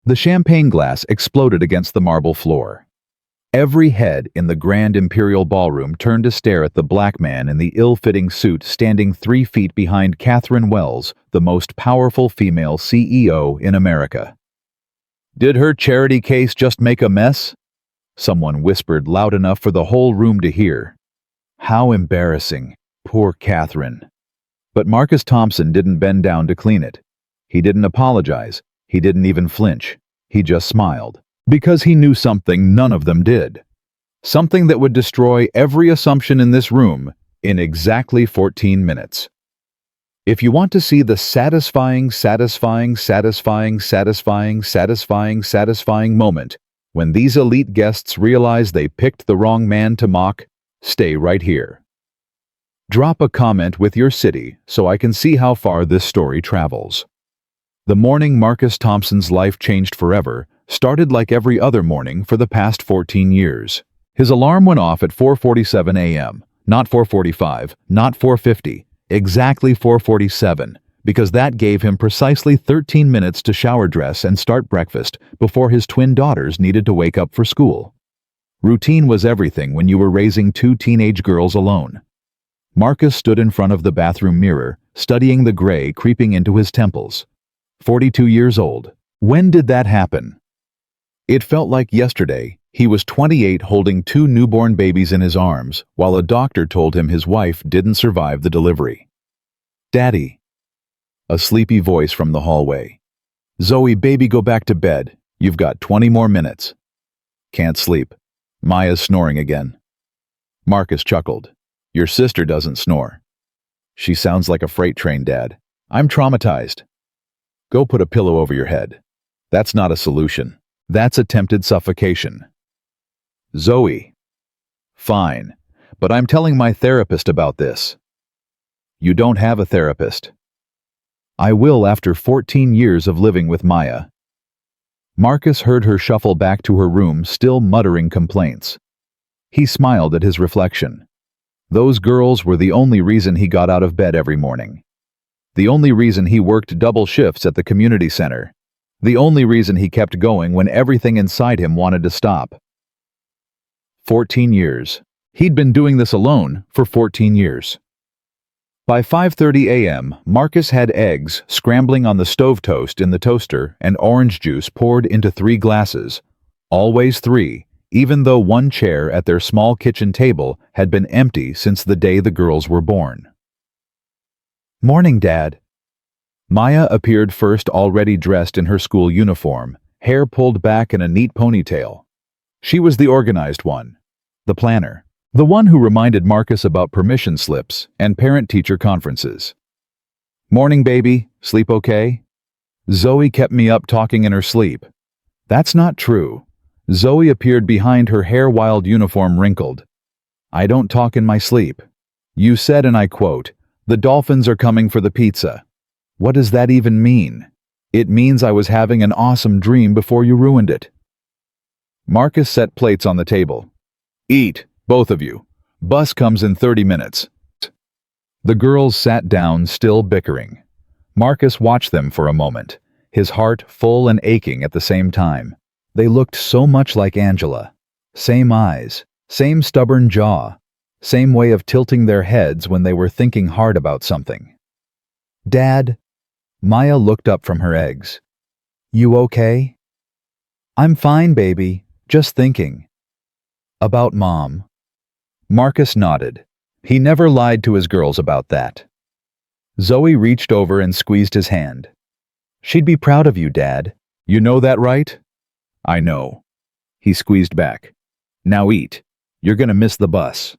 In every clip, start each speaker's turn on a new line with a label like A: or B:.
A: The champagne glass exploded against the marble floor. Every head in the grand imperial ballroom turned to stare at the black man in the ill-fitting suit standing 3 feet behind Catherine Wells, the most powerful female CEO in America. "Did her charity case just make a mess?" Someone whispered loud enough for the whole room to hear. How embarrassing. Poor Catherine. But Marcus Thompson didn't bend down to clean it. He didn't apologize. He didn't even flinch. He just smiled. Because he knew something none of them did. Something that would destroy every assumption in this room in exactly 14 minutes. If you want to see the satisfying moment when these elite guests realize they picked the wrong man to mock, stay right here. Drop a comment with your city so I can see how far this story travels. The morning Marcus Thompson's life changed forever started like every other morning for the past 14 years. His alarm went off at 4:47 a.m., not 4:45, not 4:50, exactly 4:47, because that gave him precisely 13 minutes to shower dress and start breakfast before his twin daughters needed to wake up for school. Routine was everything when you were raising 2 teenage girls alone. Marcus stood in front of the bathroom mirror, studying the gray creeping into his temples. 42 years old. When did that happen? It felt like yesterday. He was 28 holding 2 newborn babies in his arms while a doctor told him his wife didn't survive the delivery. "Daddy." A sleepy voice from the hallway. "Zoe, baby, go back to bed. You've got 20 more minutes." "Can't sleep." Maya's snoring again. Marcus chuckled. "Your sister doesn't snore." "She sounds like a freight train, Dad. I'm traumatized." "Go put a pillow over your head." "That's not a solution. That's attempted suffocation." "Zoe." "Fine, but I'm telling my therapist about this." "You don't have a therapist." "I will after 14 years of living with Maya." Marcus heard her shuffle back to her room, still muttering complaints. He smiled at his reflection. Those girls were the only reason he got out of bed every morning. The only reason he worked double shifts at the community center. The only reason he kept going when everything inside him wanted to stop. 14 years. He'd been doing this alone for 14 years. By 5:30 a.m., Marcus had eggs scrambling on the stove toast in the toaster and orange juice poured into 3 glasses. Always 3, even though 1 chair at their small kitchen table had been empty since the day the girls were born. "Morning, Dad." Maya appeared first, already dressed in her school uniform, hair pulled back in a neat ponytail. She was the organized one, the planner, the one who reminded Marcus about permission slips and parent-teacher conferences. "Morning, baby. Sleep okay?" "Zoe kept me up talking in her sleep." "That's not true." Zoe appeared behind her hair-wild uniform wrinkled. "I don't talk in my sleep. You said, and I quote, 'The dolphins are coming for the pizza.' What does that even mean?" "It means I was having an awesome dream before you ruined it." Marcus set plates on the table. "Eat, both of you. Bus comes in 30 minutes. The girls sat down, still bickering. Marcus watched them for a moment, his heart full and aching at the same time. They looked so much like Angela. Same eyes, same stubborn jaw, same way of tilting their heads when they were thinking hard about something. "Dad." Maya looked up from her eggs. "You okay?" "I'm fine, baby. Just thinking." "About Mom." Marcus nodded. He never lied to his girls about that. Zoe reached over and squeezed his hand. "She'd be proud of you, Dad. You know that, right?" "I know." He squeezed back. "Now eat. You're gonna miss the bus."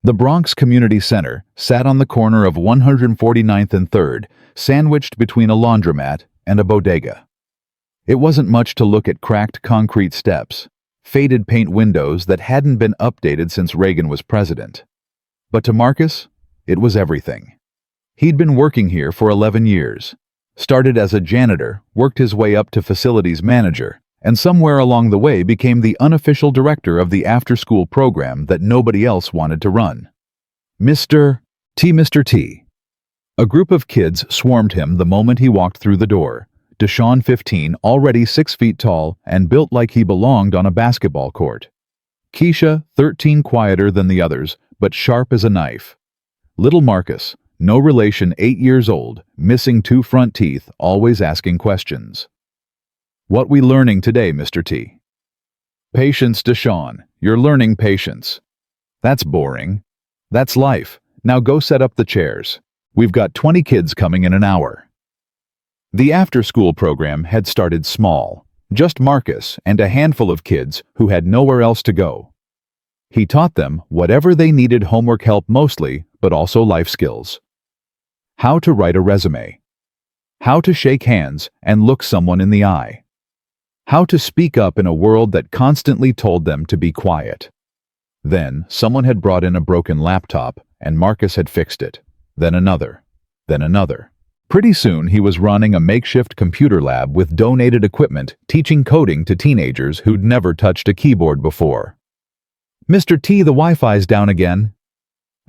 A: The Bronx Community Center sat on the corner of 149th and 3rd, sandwiched between a laundromat and a bodega. It wasn't much to look at: cracked concrete steps, faded paint windows that hadn't been updated since Reagan was president. But to Marcus, it was everything. He'd been working here for 11 years. Started as a janitor, worked his way up to facilities manager, and somewhere along the way became the unofficial director of the after-school program that nobody else wanted to run. Mr. T. A group of kids swarmed him the moment he walked through the door. Deshaun, 15, already 6 feet tall and built like he belonged on a basketball court. Keisha, 13, quieter than the others, but sharp as a knife. Little Marcus, no relation, 8 years old, missing 2 front teeth, always asking questions. What we learning today, Mr. T? Patience, Deshaun. You're learning patience. That's boring. That's life. Now go set up the chairs. We've got 20 kids coming in an hour. The after-school program had started small, just Marcus and a handful of kids who had nowhere else to go. He taught them whatever they needed, homework help mostly, but also life skills. How to write a resume. How to shake hands and look someone in the eye. How to speak up in a world that constantly told them to be quiet. Then, someone had brought in a broken laptop, and Marcus had fixed it. Then another. Then another. Pretty soon, he was running a makeshift computer lab with donated equipment, teaching coding to teenagers who'd never touched a keyboard before. Mr. T, the Wi-Fi's down again.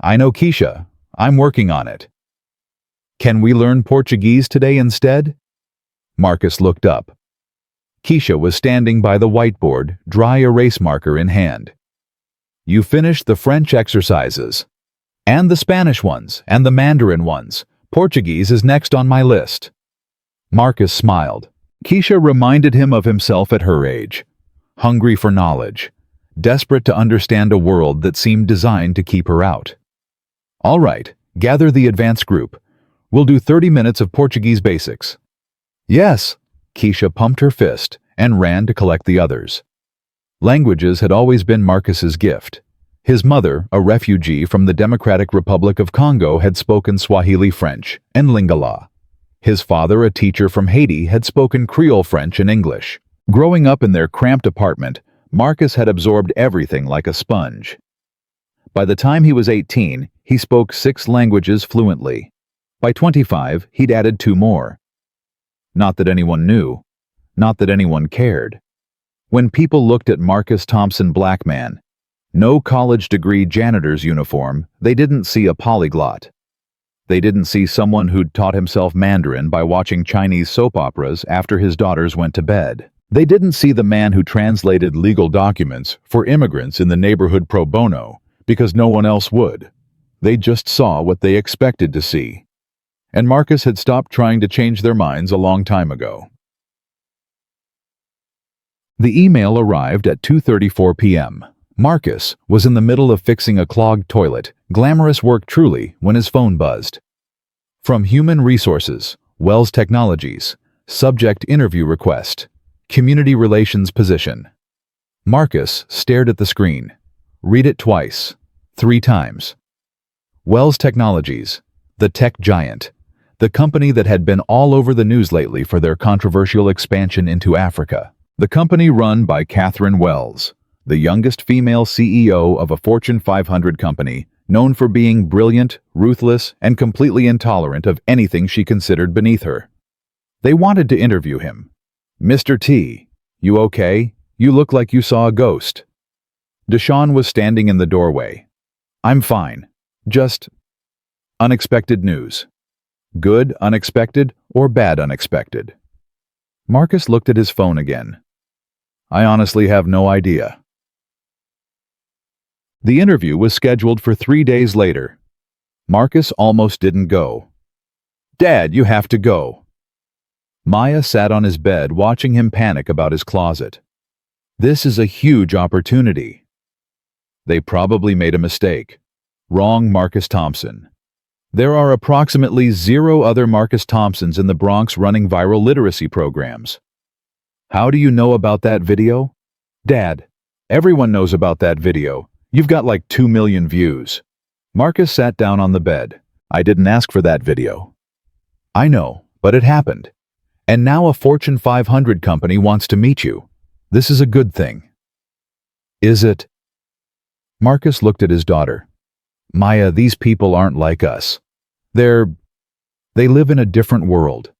A: I know, Keisha. I'm working on it. Can we learn Portuguese today instead? Marcus looked up. Keisha was standing by the whiteboard, dry erase marker in hand. You finished the French exercises. And the Spanish ones, and the Mandarin ones. Portuguese is next on my list. Marcus smiled. Keisha reminded him of himself at her age. Hungry for knowledge. Desperate to understand a world that seemed designed to keep her out. All right, gather the advanced group. We'll do 30 minutes of Portuguese basics. Yes. Keisha pumped her fist and ran to collect the others. Languages had always been Marcus's gift. His mother, a refugee from the Democratic Republic of Congo, had spoken Swahili French and Lingala. His father, a teacher from Haiti, had spoken Creole French and English. Growing up in their cramped apartment, Marcus had absorbed everything like a sponge. By the time he was 18, he spoke 6 languages fluently. By 25, he'd added 2 more. Not that anyone knew. Not that anyone cared. When people looked at Marcus Thompson, black man, no college degree, janitor's uniform, they didn't see a polyglot. They didn't see someone who'd taught himself Mandarin by watching Chinese soap operas after his daughters went to bed. They didn't see the man who translated legal documents for immigrants in the neighborhood pro bono because no one else would. They just saw what they expected to see. And Marcus had stopped trying to change their minds a long time ago. The email arrived at 2:34 p.m. Marcus was in the middle of fixing a clogged toilet, glamorous work truly, when his phone buzzed. From Human Resources, Wells Technologies, subject interview request, community relations position. Marcus stared at the screen. Read it twice, 3 times. Wells Technologies, the tech giant, the company that had been all over the news lately for their controversial expansion into Africa. The company run by Catherine Wells, the youngest female CEO of a Fortune 500 company, known for being brilliant, ruthless, and completely intolerant of anything she considered beneath her. They wanted to interview him. Mr. T, you okay? You look like you saw a ghost. Deshaun was standing in the doorway. I'm fine. Just unexpected news. Good unexpected or bad unexpected? Marcus looked at his phone again. I honestly have no idea. The interview was scheduled for 3 days later. Marcus almost didn't go. Dad, you have to go. Maya sat on his bed watching him panic about his closet. This is a huge opportunity. They probably made a mistake. Wrong Marcus Thompson. There are approximately 0 other Marcus Thompsons in the Bronx running viral literacy programs. How do you know about that video? Dad, everyone knows about that video. You've got like 2 million views. Marcus sat down on the bed. I didn't ask for that video. I know, but it happened. And now a Fortune 500 company wants to meet you. This is a good thing. Is it? Marcus looked at his daughter. Maya, these people aren't like us. They live in a different world.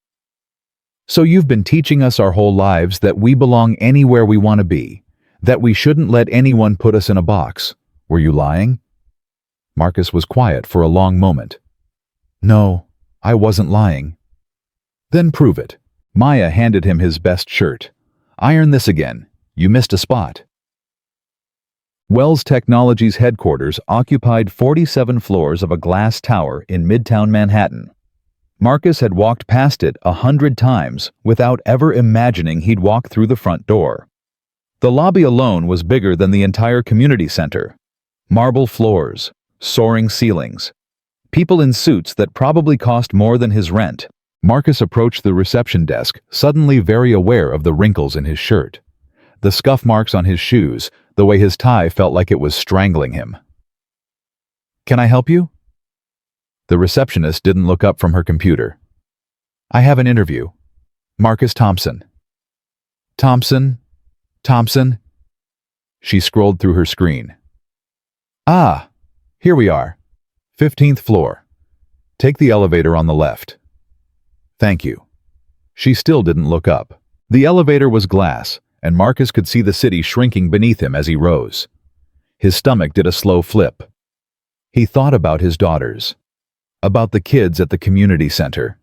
A: So you've been teaching us our whole lives that we belong anywhere we want to be, that we shouldn't let anyone put us in a box. Were you lying? Marcus was quiet for a long moment. No, I wasn't lying. Then prove it. Maya handed him his best shirt. Iron this again. You missed a spot. Wells Technologies headquarters occupied 47 floors of a glass tower in Midtown Manhattan. Marcus had walked past it 100 times without ever imagining he'd walk through the front door. The lobby alone was bigger than the entire community center. Marble floors, soaring ceilings, people in suits that probably cost more than his rent. Marcus approached the reception desk, suddenly very aware of the wrinkles in his shirt, the scuff marks on his shoes, the way his tie felt like it was strangling him. "Can I help you?" The receptionist didn't look up from her computer. "I have an interview. Marcus Thompson." Thompson? She scrolled through her screen. "Ah, here we are. 15th floor. Take the elevator on the left." "Thank you." She still didn't look up. The elevator was glass, and Marcus could see the city shrinking beneath him as he rose. His stomach did a slow flip. He thought about his daughters, about the kids at the community center,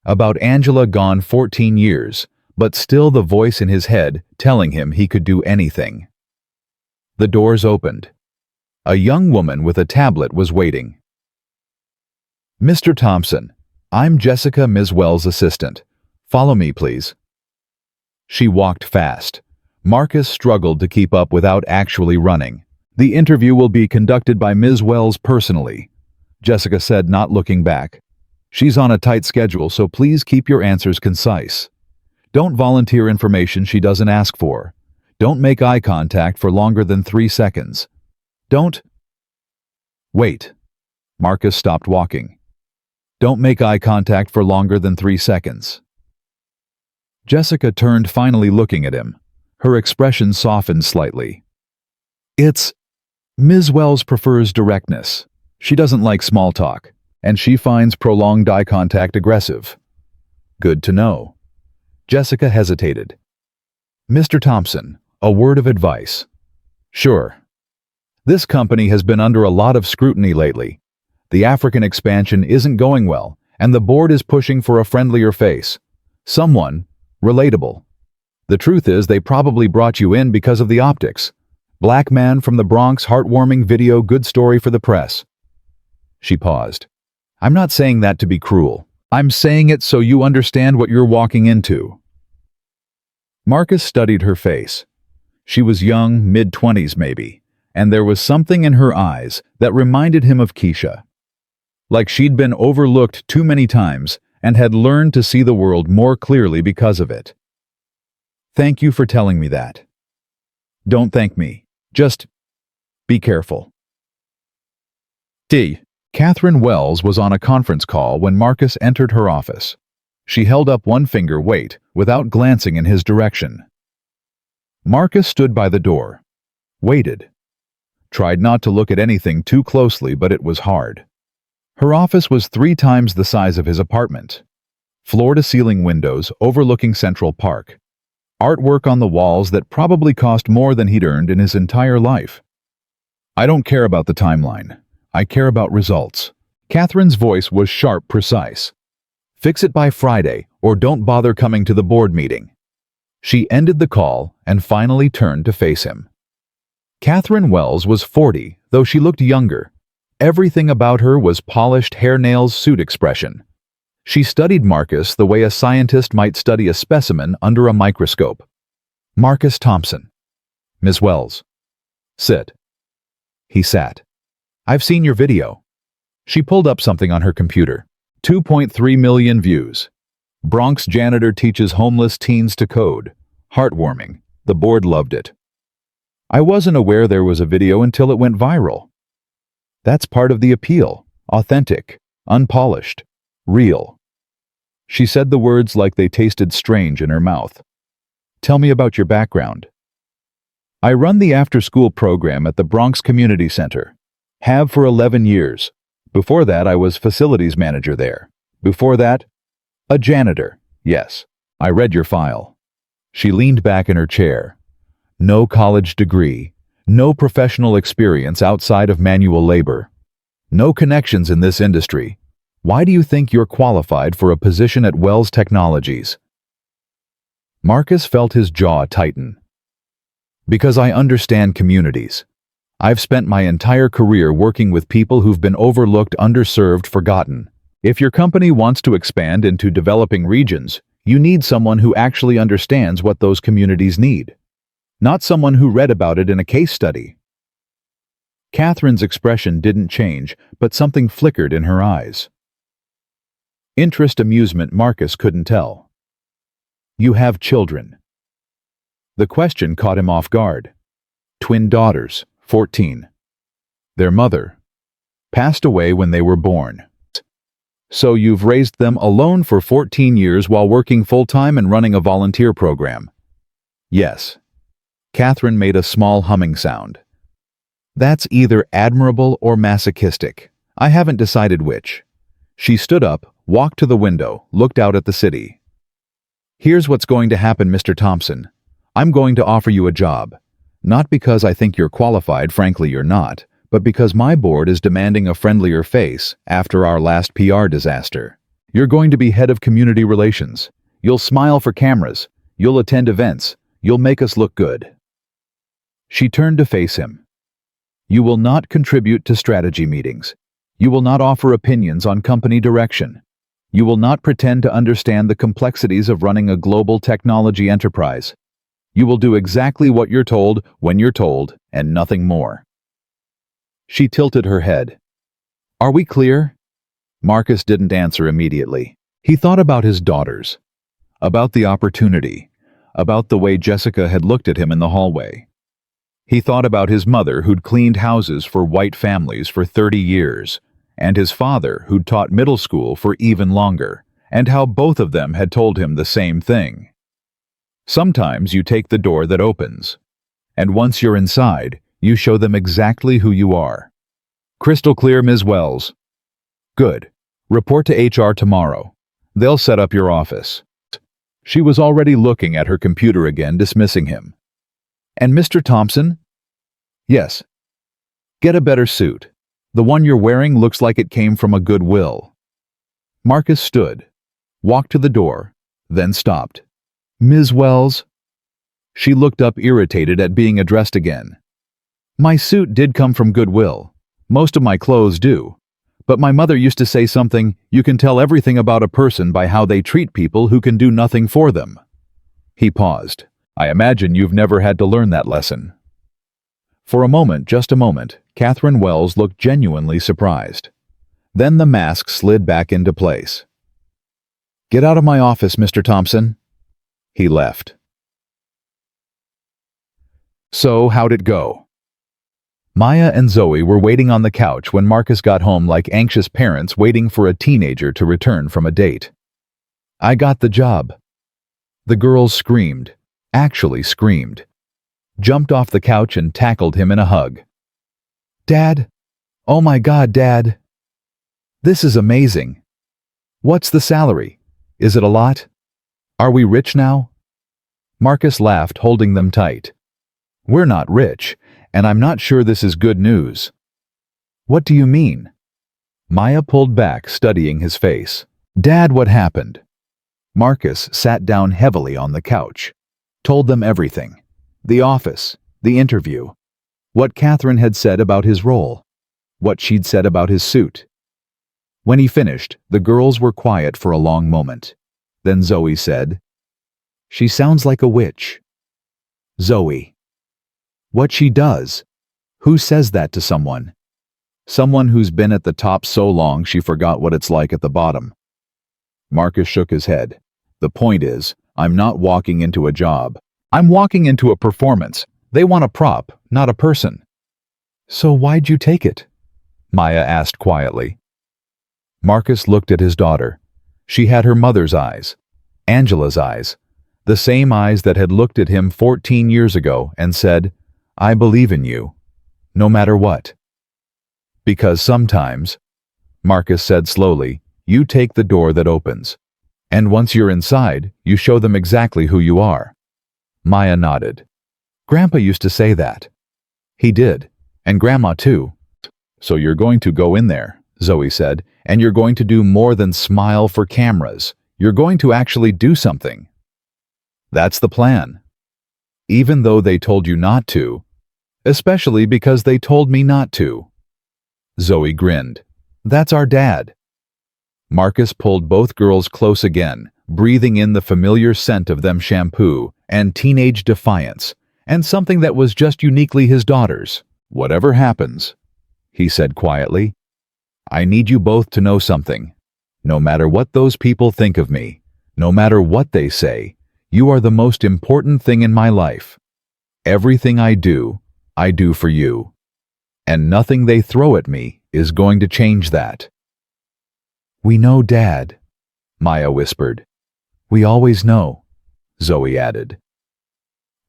A: about Angela gone 14 years, but still the voice in his head telling him he could do anything. The doors opened. A young woman with a tablet was waiting. "Mr. Thompson, I'm Jessica, Ms. Wells' assistant. Follow me, please." She walked fast. Marcus struggled to keep up without actually running. "The interview will be conducted by Ms. Wells personally," Jessica said, not looking back. "She's on a tight schedule, so please keep your answers concise. Don't volunteer information she doesn't ask for. Don't make eye contact for longer than 3 seconds. Don't..." "Wait." Marcus stopped walking. "Don't make eye contact for longer than 3 seconds." Jessica turned, finally looking at him. Her expression softened slightly. "It's... Ms. Wells prefers directness. She doesn't like small talk, and she finds prolonged eye contact aggressive." "Good to know." Jessica hesitated. "Mr. Thompson, a word of advice." "Sure." "This company has been under a lot of scrutiny lately. The African expansion isn't going well, and the board is pushing for a friendlier face. Someone relatable. The truth is they probably brought you in because of the optics. Black man from the Bronx, heartwarming video, good story for the press." She paused. "I'm not saying that to be cruel. I'm saying it so you understand what you're walking into." Marcus studied her face. She was young, mid-20s maybe, and there was something in her eyes that reminded him of Keisha. Like she'd been overlooked too many times and had learned to see the world more clearly because of it. "Thank you for telling me that." "Don't thank me. Just be careful." Catherine Wells was on a conference call when Marcus entered her office. She held up one finger, wait, without glancing in his direction. Marcus stood by the door. Waited. Tried not to look at anything too closely, but it was hard. Her office was 3 times the size of his apartment. Floor-to-ceiling windows overlooking Central Park. Artwork on the walls that probably cost more than he'd earned in his entire life. "I don't care about the timeline. I care about results." Catherine's voice was sharp, precise. "Fix it by Friday, or don't bother coming to the board meeting." She ended the call and finally turned to face him. Catherine Wells was 40, though she looked younger. Everything about her was polished hair, nails, suit expression. She studied Marcus the way a scientist might study a specimen under a microscope. "Marcus Thompson." "Ms. Wells." "Sit." He sat. "I've seen your video." She pulled up something on her computer. 2.3 million views. Bronx janitor teaches homeless teens to code. Heartwarming. The board loved it. "I wasn't aware there was a video until it went viral." "That's part of the appeal. Authentic, unpolished, real." She said the words like they tasted strange in her mouth. "Tell me about your background." "I run the after-school program at the Bronx Community Center. Have for 11 years. Before that, I was facilities manager there. Before that, a janitor. Yes, I read your file." She leaned back in her chair. No college degree, no professional experience outside of manual labor. No connections in this industry. Why do you think you're qualified for a position at Wells Technologies? Marcus felt his jaw tighten. Because I understand communities. I've spent my entire career working with people who've been overlooked, underserved, forgotten. If your company wants to expand into developing regions, you need someone who actually understands what those communities need, not someone who read about it in a case study. Catherine's expression didn't change, but something flickered in her eyes. Interest, amusement, Marcus couldn't tell. You have children. The question caught him off guard. Twin daughters, 14. Their mother passed away when they were born. So you've raised them alone for 14 years while working full-time and running a volunteer program? Yes. Catherine made a small humming sound. That's either admirable or masochistic. I haven't decided which. She stood up, walked to the window, looked out at the city. Here's what's going to happen, Mr. Thompson. I'm going to offer you a job. Not because I think you're qualified, frankly you're not, but because my board is demanding a friendlier face after our last PR disaster. You're going to be head of community relations. You'll smile for cameras. You'll attend events. You'll make us look good. She turned to face him. You will not contribute to strategy meetings. You will not offer opinions on company direction. You will not pretend to understand the complexities of running a global technology enterprise. You will do exactly what you're told when you're told, and nothing more. She tilted her head. Are we clear? Marcus didn't answer immediately. He thought about his daughters, about the opportunity, about the way Jessica had looked at him in the hallway. He thought about his mother who'd cleaned houses for white families for 30 years, and his father who'd taught middle school for even longer, and how both of them had told him the same thing. Sometimes you take the door that opens, and once you're inside, you show them exactly who you are. Crystal clear, Ms. Wells. Good. Report to HR tomorrow. They'll set up your office. She was already looking at her computer again, dismissing him. And Mr. Thompson? Yes. Get a better suit. The one you're wearing looks like it came from a Goodwill. Marcus stood, walked to the door, then stopped. Ms. Wells? She looked up, irritated at being addressed again. My suit did come from Goodwill. Most of my clothes do. But my mother used to say something, you can tell everything about a person by how they treat people who can do nothing for them. He paused. I imagine you've never had to learn that lesson. For a moment, just a moment, Catherine Wells looked genuinely surprised. Then the mask slid back into place. Get out of my office, Mr. Thompson. He left. So, how'd it go? Maya and Zoe were waiting on the couch when Marcus got home like anxious parents waiting for a teenager to return from a date. I got the job. The girls screamed, actually screamed, jumped off the couch and tackled him in a hug. Dad? Oh my God, Dad! This is amazing. What's the salary? Is it a lot? Are we rich now? Marcus laughed, holding them tight. We're not rich, and I'm not sure this is good news. What do you mean? Maya pulled back, studying his face. Dad, what happened? Marcus sat down heavily on the couch, told them everything. The office, the interview, what Catherine had said about his role, what she'd said about his suit. When he finished, the girls were quiet for a long moment. Then Zoe said, She sounds like a witch. Zoe. What she does? Who says that to someone? Someone who's been at the top so long she forgot what it's like at the bottom. Marcus shook his head. The point is, I'm not walking into a job. I'm walking into a performance. They want a prop, not a person. So why'd you take it? Maya asked quietly. Marcus looked at his daughter. She had her mother's eyes, Angela's eyes, the same eyes that had looked at him 14 years ago and said, I believe in you, no matter what. Because sometimes, Marcus said slowly, you take the door that opens. And once you're inside, you show them exactly who you are. Maya nodded. Grandpa used to say that. He did, and Grandma too. So you're going to go in there, Zoe said, and you're going to do more than smile for cameras. You're going to actually do something. That's the plan. Even though they told you not to, especially because they told me not to. Zoe grinned. That's our dad. Marcus pulled both girls close again, breathing in the familiar scent of them shampoo and teenage defiance, and something that was just uniquely his daughter's. Whatever happens, he said quietly, I need you both to know something. No matter what those people think of me, no matter what they say, you are the most important thing in my life. Everything I do for you. And nothing they throw at me is going to change that. We know, Dad, Maya whispered. We always know, Zoe added.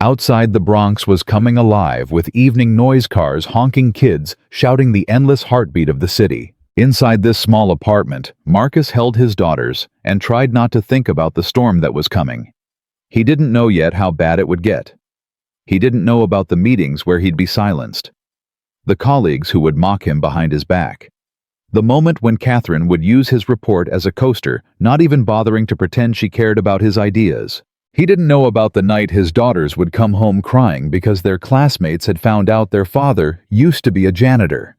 A: Outside, the Bronx was coming alive with evening noise cars honking, kids shouting the endless heartbeat of the city. Inside this small apartment, Marcus held his daughters and tried not to think about the storm that was coming. He didn't know yet how bad it would get. He didn't know about the meetings where he'd be silenced, the colleagues who would mock him behind his back, the moment when Catherine would use his report as a coaster, not even bothering to pretend she cared about his ideas. He didn't know about the night his daughters would come home crying because their classmates had found out their father used to be a janitor.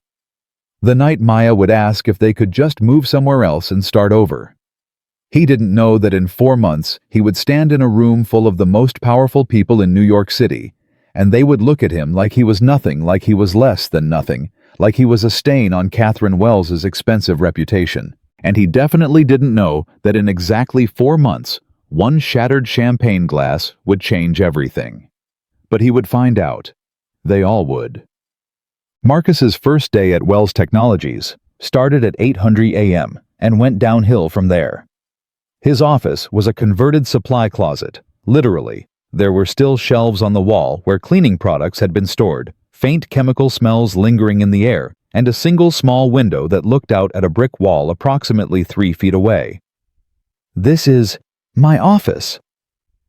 A: The night Maya would ask if they could just move somewhere else and start over. He didn't know that in 4 months he would stand in a room full of the most powerful people in New York City, and they would look at him like he was nothing, like he was less than nothing, like he was a stain on Catherine Wells's expensive reputation. And he definitely didn't know that in exactly 4 months, one shattered champagne glass would change everything. But he would find out. They all would. Marcus's first day at Wells Technologies started at 8:00 a.m. and went downhill from there. His office was a converted supply closet, literally. There were still shelves on the wall where cleaning products had been stored, faint chemical smells lingering in the air, and a single small window that looked out at a brick wall approximately 3 feet away. This is my office.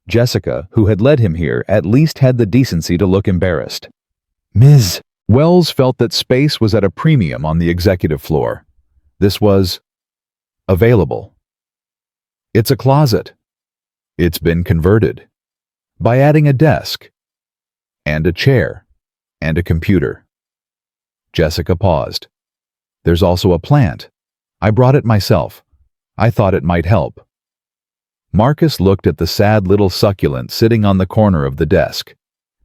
A: Jessica, who had led him here, at least had the decency to look embarrassed. Ms. Wells felt that space was at a premium on the executive floor. This was available. It's a closet. It's been converted by adding a desk and a chair and a computer. Jessica paused. There's also a plant. I brought it myself. I thought it might help. Marcus looked at the sad little succulent sitting on the corner of the desk.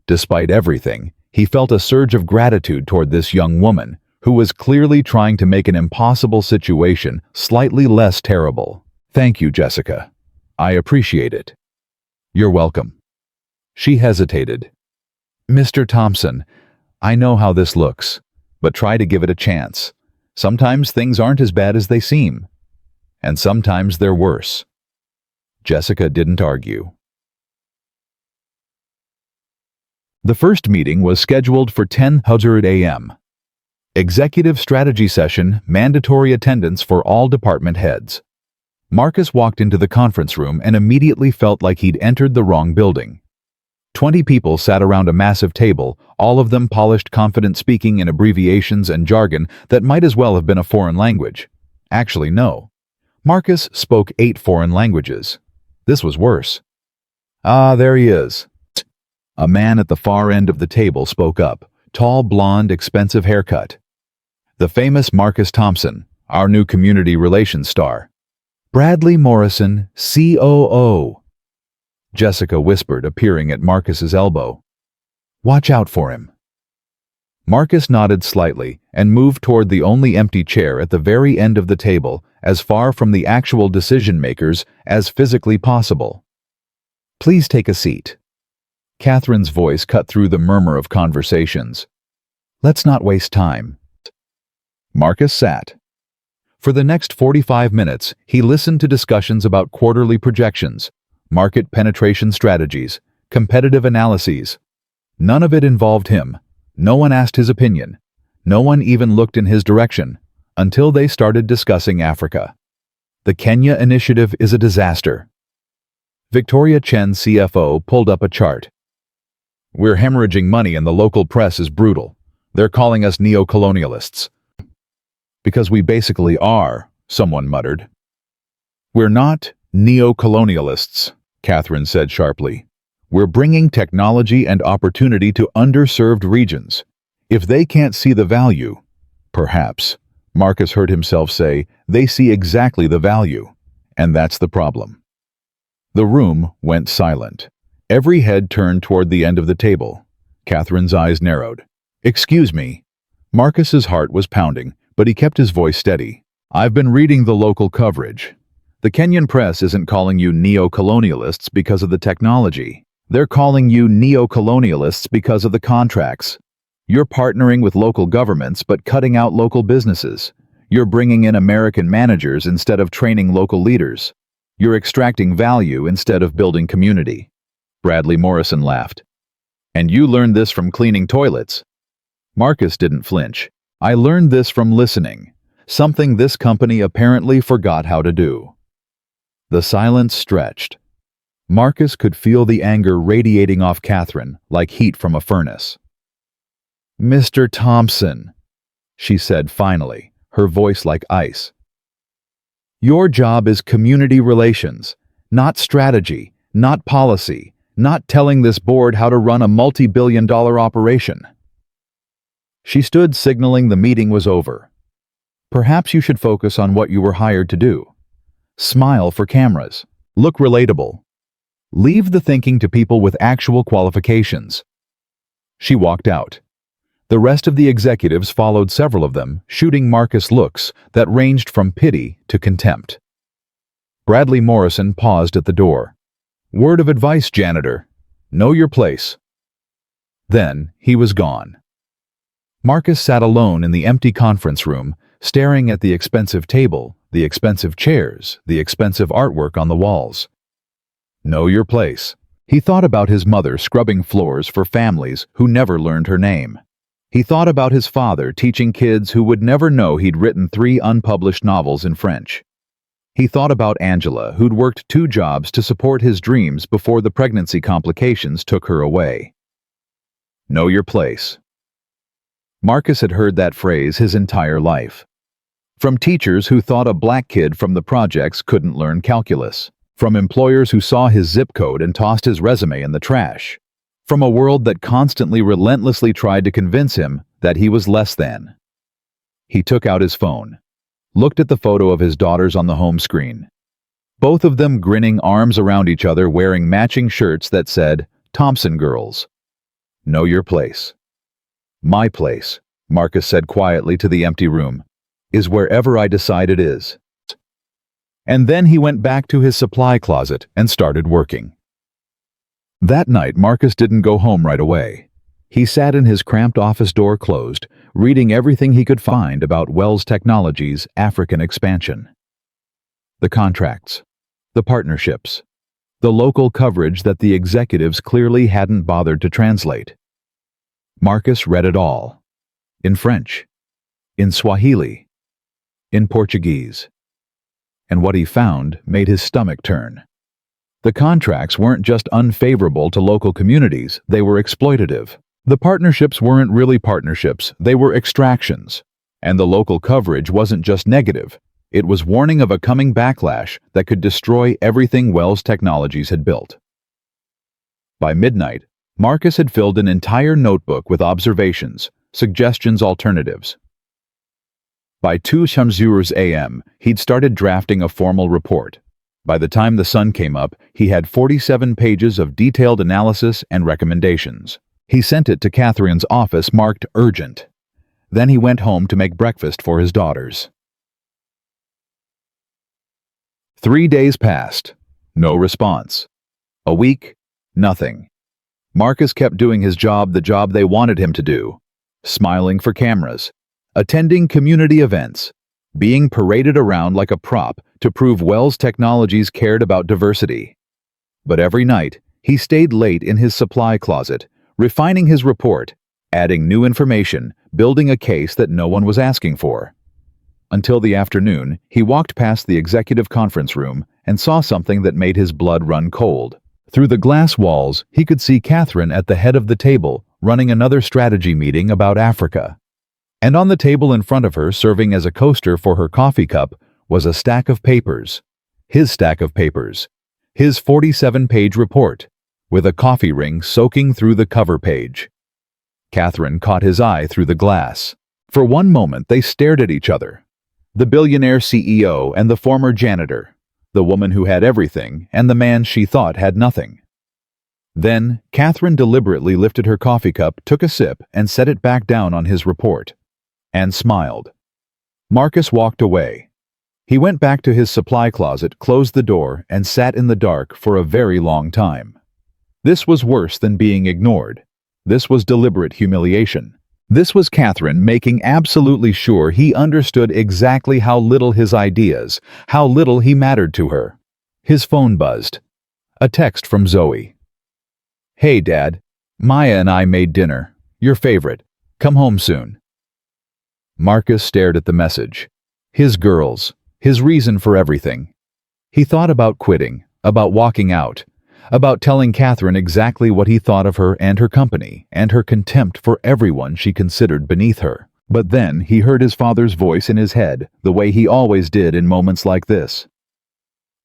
A: Despite everything, he felt a surge of gratitude toward this young woman, who was clearly trying to make an impossible situation slightly less terrible. Thank you, Jessica. I appreciate it. You're welcome. She hesitated. Mr. Thompson, I know how this looks, but try to give it a chance. Sometimes things aren't as bad as they seem, and sometimes they're worse. Jessica didn't argue. The first meeting was scheduled for 10:00 a.m. Executive strategy session, mandatory attendance for all department heads. Marcus walked into the conference room and immediately felt like he'd entered the wrong building. 20 people sat around a massive table, all of them polished, confident, speaking in abbreviations and jargon that might as well have been a foreign language. Actually, no. Marcus spoke 8 foreign languages. This was worse. Ah, there he is. A man at the far end of the table spoke up, tall, blonde, expensive haircut. The famous Marcus Thompson, our new community relations star. Bradley Morrison, COO. Jessica whispered, appearing at Marcus's elbow. Watch out for him. Marcus nodded slightly and moved toward the only empty chair at the very end of the table, as far from the actual decision-makers as physically possible. Please take a seat. Catherine's voice cut through the murmur of conversations. Let's not waste time. Marcus sat. For the next 45 minutes, he listened to discussions about quarterly projections, market penetration strategies, competitive analyses. None of it involved him. No one asked his opinion. No one even looked in his direction, until they started discussing Africa. The Kenya initiative is a disaster. Victoria Chen, CFO, pulled up a chart. We're hemorrhaging money and the local press is brutal. They're calling us neo-colonialists. Because we basically are, someone muttered. We're not neo-colonialists, Catherine said sharply. We're bringing technology and opportunity to underserved regions. If they can't see the value, perhaps, Marcus heard himself say, they see exactly the value. And that's the problem. The room went silent. Every head turned toward the end of the table. Catherine's eyes narrowed. Excuse me. Marcus's heart was pounding, but he kept his voice steady. I've been reading the local coverage. The Kenyan press isn't calling you neo-colonialists because of the technology. They're calling you neo-colonialists because of the contracts. You're partnering with local governments but cutting out local businesses. You're bringing in American managers instead of training local leaders. You're extracting value instead of building community. Bradley Morrison laughed. And you learned this from cleaning toilets. Marcus didn't flinch. I learned this from listening, something this company apparently forgot how to do. The silence stretched. Marcus could feel the anger radiating off Catherine like heat from a furnace. Mr. Thompson, she said finally, her voice like ice. Your job is community relations, not strategy, not policy, not telling this board how to run a multi-billion-dollar operation. She stood signaling the meeting was over. Perhaps you should focus on what you were hired to do. Smile for cameras. Look relatable. Leave the thinking to people with actual qualifications. She walked out. The rest of the executives followed, several of them shooting Marcus looks that ranged from pity to contempt. Bradley Morrison paused at the door. Word of advice, janitor. Know your place. Then he was gone. Marcus sat alone in the empty conference room, staring at the expensive table, the expensive chairs, the expensive artwork on the walls. Know your place. He thought about his mother scrubbing floors for families who never learned her name. He thought about his father teaching kids who would never know he'd written 3 unpublished novels in French. He thought about Angela, who'd worked 2 jobs to support his dreams before the pregnancy complications took her away. Know your place. Marcus had heard that phrase his entire life. From teachers who thought a black kid from the projects couldn't learn calculus. From employers who saw his zip code and tossed his resume in the trash. From a world that constantly relentlessly tried to convince him that he was less than. He took out his phone, looked at the photo of his daughters on the home screen. Both of them grinning, arms around each other, wearing matching shirts that said, Thompson Girls. Know your place. My place, Marcus said quietly to the empty room, is wherever I decide it is. And then he went back to his supply closet and started working. That night, Marcus didn't go home right away. He sat in his cramped office, door closed, reading everything he could find about Wells Technologies' African expansion. The contracts, the partnerships, the local coverage that the executives clearly hadn't bothered to translate. Marcus read it all. In French, in Swahili, in Portuguese. And what he found made his stomach turn. The contracts weren't just unfavorable to local communities, they were exploitative. The partnerships weren't really partnerships, they were extractions. And the local coverage wasn't just negative, it was warning of a coming backlash that could destroy everything Wells Technologies had built. By midnight, Marcus had filled an entire notebook with observations, suggestions, alternatives. By 2 a.m., he'd started drafting a formal report. By the time the sun came up, he had 47 pages of detailed analysis and recommendations. He sent it to Catherine's office marked urgent. Then he went home to make breakfast for his daughters. 3 days passed. No response. A week, nothing. Marcus kept doing his job, the job they wanted him to do. Smiling for cameras, attending community events, being paraded around like a prop to prove Wells Technologies cared about diversity. But every night, he stayed late in his supply closet, refining his report, adding new information, building a case that no one was asking for. Until the afternoon, he walked past the executive conference room and saw something that made his blood run cold. Through the glass walls, he could see Catherine at the head of the table, running another strategy meeting about Africa. And on the table in front of her, serving as a coaster for her coffee cup, was a stack of papers. His stack of papers. His 47-page report, with a coffee ring soaking through the cover page. Catherine caught his eye through the glass. For one moment they stared at each other. The billionaire CEO and the former janitor. The woman who had everything and the man she thought had nothing. Then, Catherine deliberately lifted her coffee cup, took a sip, and set it back down on his report. And smiled. Marcus walked away. He went back to his supply closet, closed the door, and sat in the dark for a very long time. This was worse than being ignored. This was deliberate humiliation. This was Catherine making absolutely sure he understood exactly how little his ideas, how little he mattered to her. His phone buzzed. A text from Zoe. "Hey, Dad. Maya and I made dinner. Your favorite. Come home soon." Marcus stared at the message. His girls. His reason for everything. He thought about quitting, about walking out, about telling Catherine exactly what he thought of her and her company, and her contempt for everyone she considered beneath her. But then he heard his father's voice in his head, the way he always did in moments like this.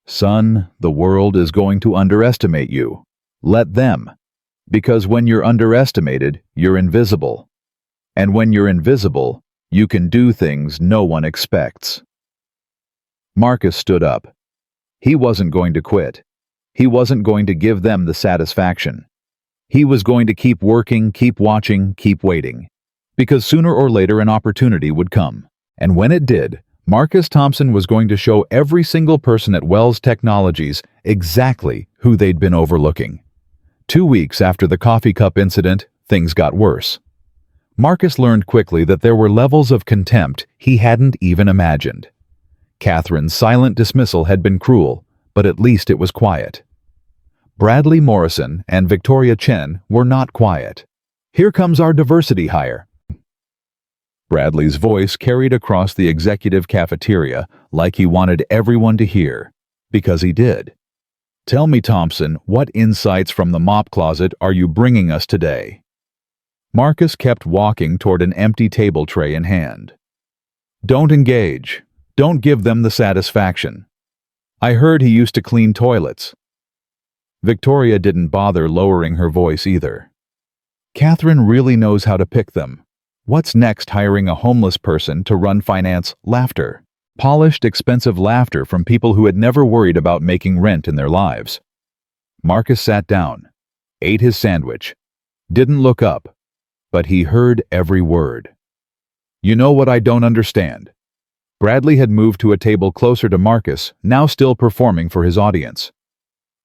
A: "Son, the world is going to underestimate you. Let them. Because when you're underestimated, you're invisible. And when you're invisible, you can do things no one expects." Marcus stood up. He wasn't going to quit. He wasn't going to give them the satisfaction. He was going to keep working, keep watching, keep waiting. Because sooner or later an opportunity would come. And when it did, Marcus Thompson was going to show every single person at Wells Technologies exactly who they'd been overlooking. 2 weeks after the coffee cup incident, things got worse. Marcus learned quickly that there were levels of contempt he hadn't even imagined. Catherine's silent dismissal had been cruel, but at least it was quiet. Bradley Morrison and Victoria Chen were not quiet. "Here comes our diversity hire." Bradley's voice carried across the executive cafeteria like he wanted everyone to hear, because he did. "Tell me, Thompson, what insights from the mop closet are you bringing us today?" Marcus kept walking toward an empty table tray in hand. "Don't engage. Don't give them the satisfaction. I heard he used to clean toilets." Victoria didn't bother lowering her voice either. "Catherine really knows how to pick them. What's next, hiring a homeless person to run finance? Laughter. Polished, expensive laughter from people who had never worried about making rent in their lives." Marcus sat down, ate his sandwich, didn't look up, but he heard every word. "You know what I don't understand?" Bradley had moved to a table closer to Marcus, now still performing for his audience.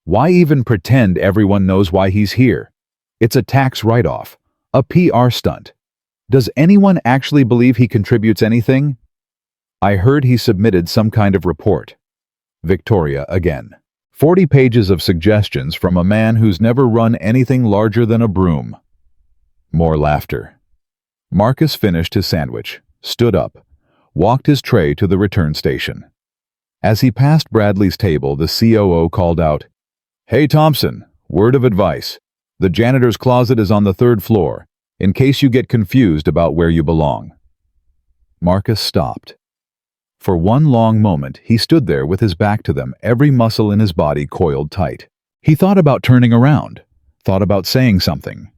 A: "Why even pretend everyone knows why he's here? It's a tax write-off, a PR stunt. Does anyone actually believe he contributes anything?" "I heard he submitted some kind of report." Victoria again. 40 pages of suggestions from a man who's never run anything larger than a broom. More laughter. Marcus finished his sandwich, stood up, walked his tray to the return station. As he passed Bradley's table, the COO called out, "Hey Thompson, word of advice. The janitor's closet is on the 3rd floor, in case you get confused about where you belong." Marcus stopped. For one long moment, he stood there with his back to them, every muscle in his body coiled tight. He thought about turning around, thought about saying something.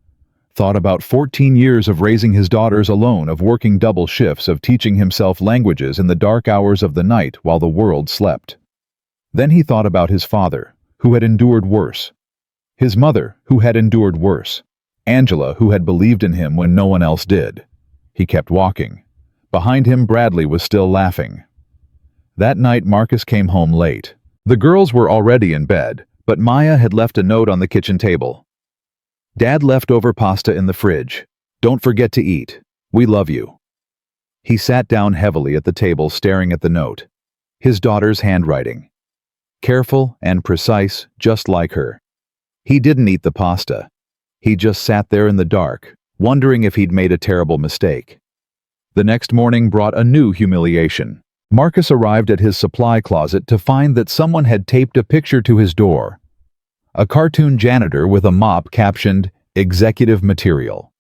A: Thought about 14 years of raising his daughters alone, of working double shifts, of teaching himself languages in the dark hours of the night while the world slept. Then he thought about his father, who had endured worse. His mother, who had endured worse. Angela, who had believed in him when no one else did. He kept walking. Behind him, Bradley was still laughing. That night, Marcus came home late. The girls were already in bed, but Maya had left a note on the kitchen table. "Dad left over pasta in the fridge. Don't forget to eat. We love you." He sat down heavily at the table, staring at the note. His daughter's handwriting. Careful and precise, just like her. He didn't eat the pasta. He just sat there in the dark, wondering if he'd made a terrible mistake. The next morning brought a new humiliation. Marcus arrived at his supply closet to find that someone had taped a picture to his door. A cartoon janitor with a mop captioned, "Executive Material."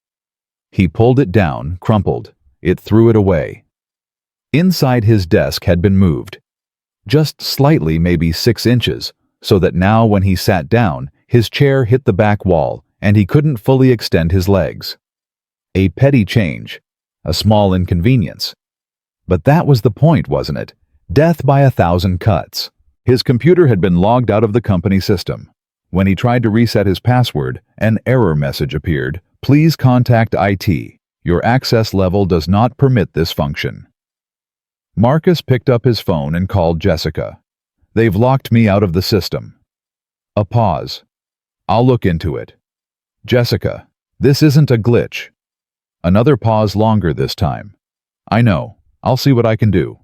A: He pulled it down, crumpled, It threw it away. Inside his desk had been moved, just slightly, maybe 6 inches, so that now when he sat down, his chair hit the back wall and he couldn't fully extend his legs. A petty change, a small inconvenience. But that was the point, wasn't it? Death by 1,000 cuts. His computer had been logged out of the company system. When he tried to reset his password, an error message appeared. Please contact IT. Your access level does not permit this function. Marcus picked up his phone and called Jessica. They've locked me out of the system. A pause. I'll look into it. Jessica, this isn't a glitch. Another pause, longer this time. I know. I'll see what I can do.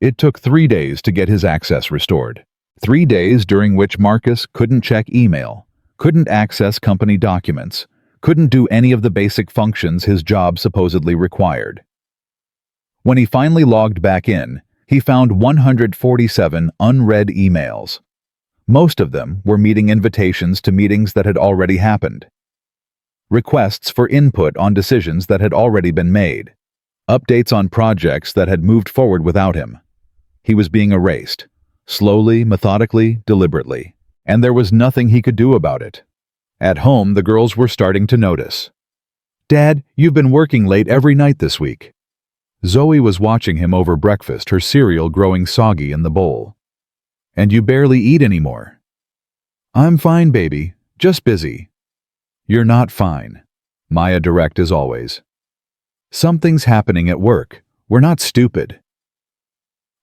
A: It took 3 days to get his access restored. 3 days during which Marcus couldn't check email, couldn't access company documents, couldn't do any of the basic functions his job supposedly required. When he finally logged back in, he found 147 unread emails. Most of them were meeting invitations to meetings that had already happened. Requests for input on decisions that had already been made. Updates on projects that had moved forward without him. He was being erased, slowly, methodically, deliberately, and there was nothing he could do about it. At home, the girls were starting to notice. Dad, you've been working late every night this week. Zoe was watching him over breakfast, her cereal growing soggy in the bowl. And you barely eat anymore. I'm fine, baby. Just busy. You're not fine. Maya direct as always. Something's happening at work. We're not stupid.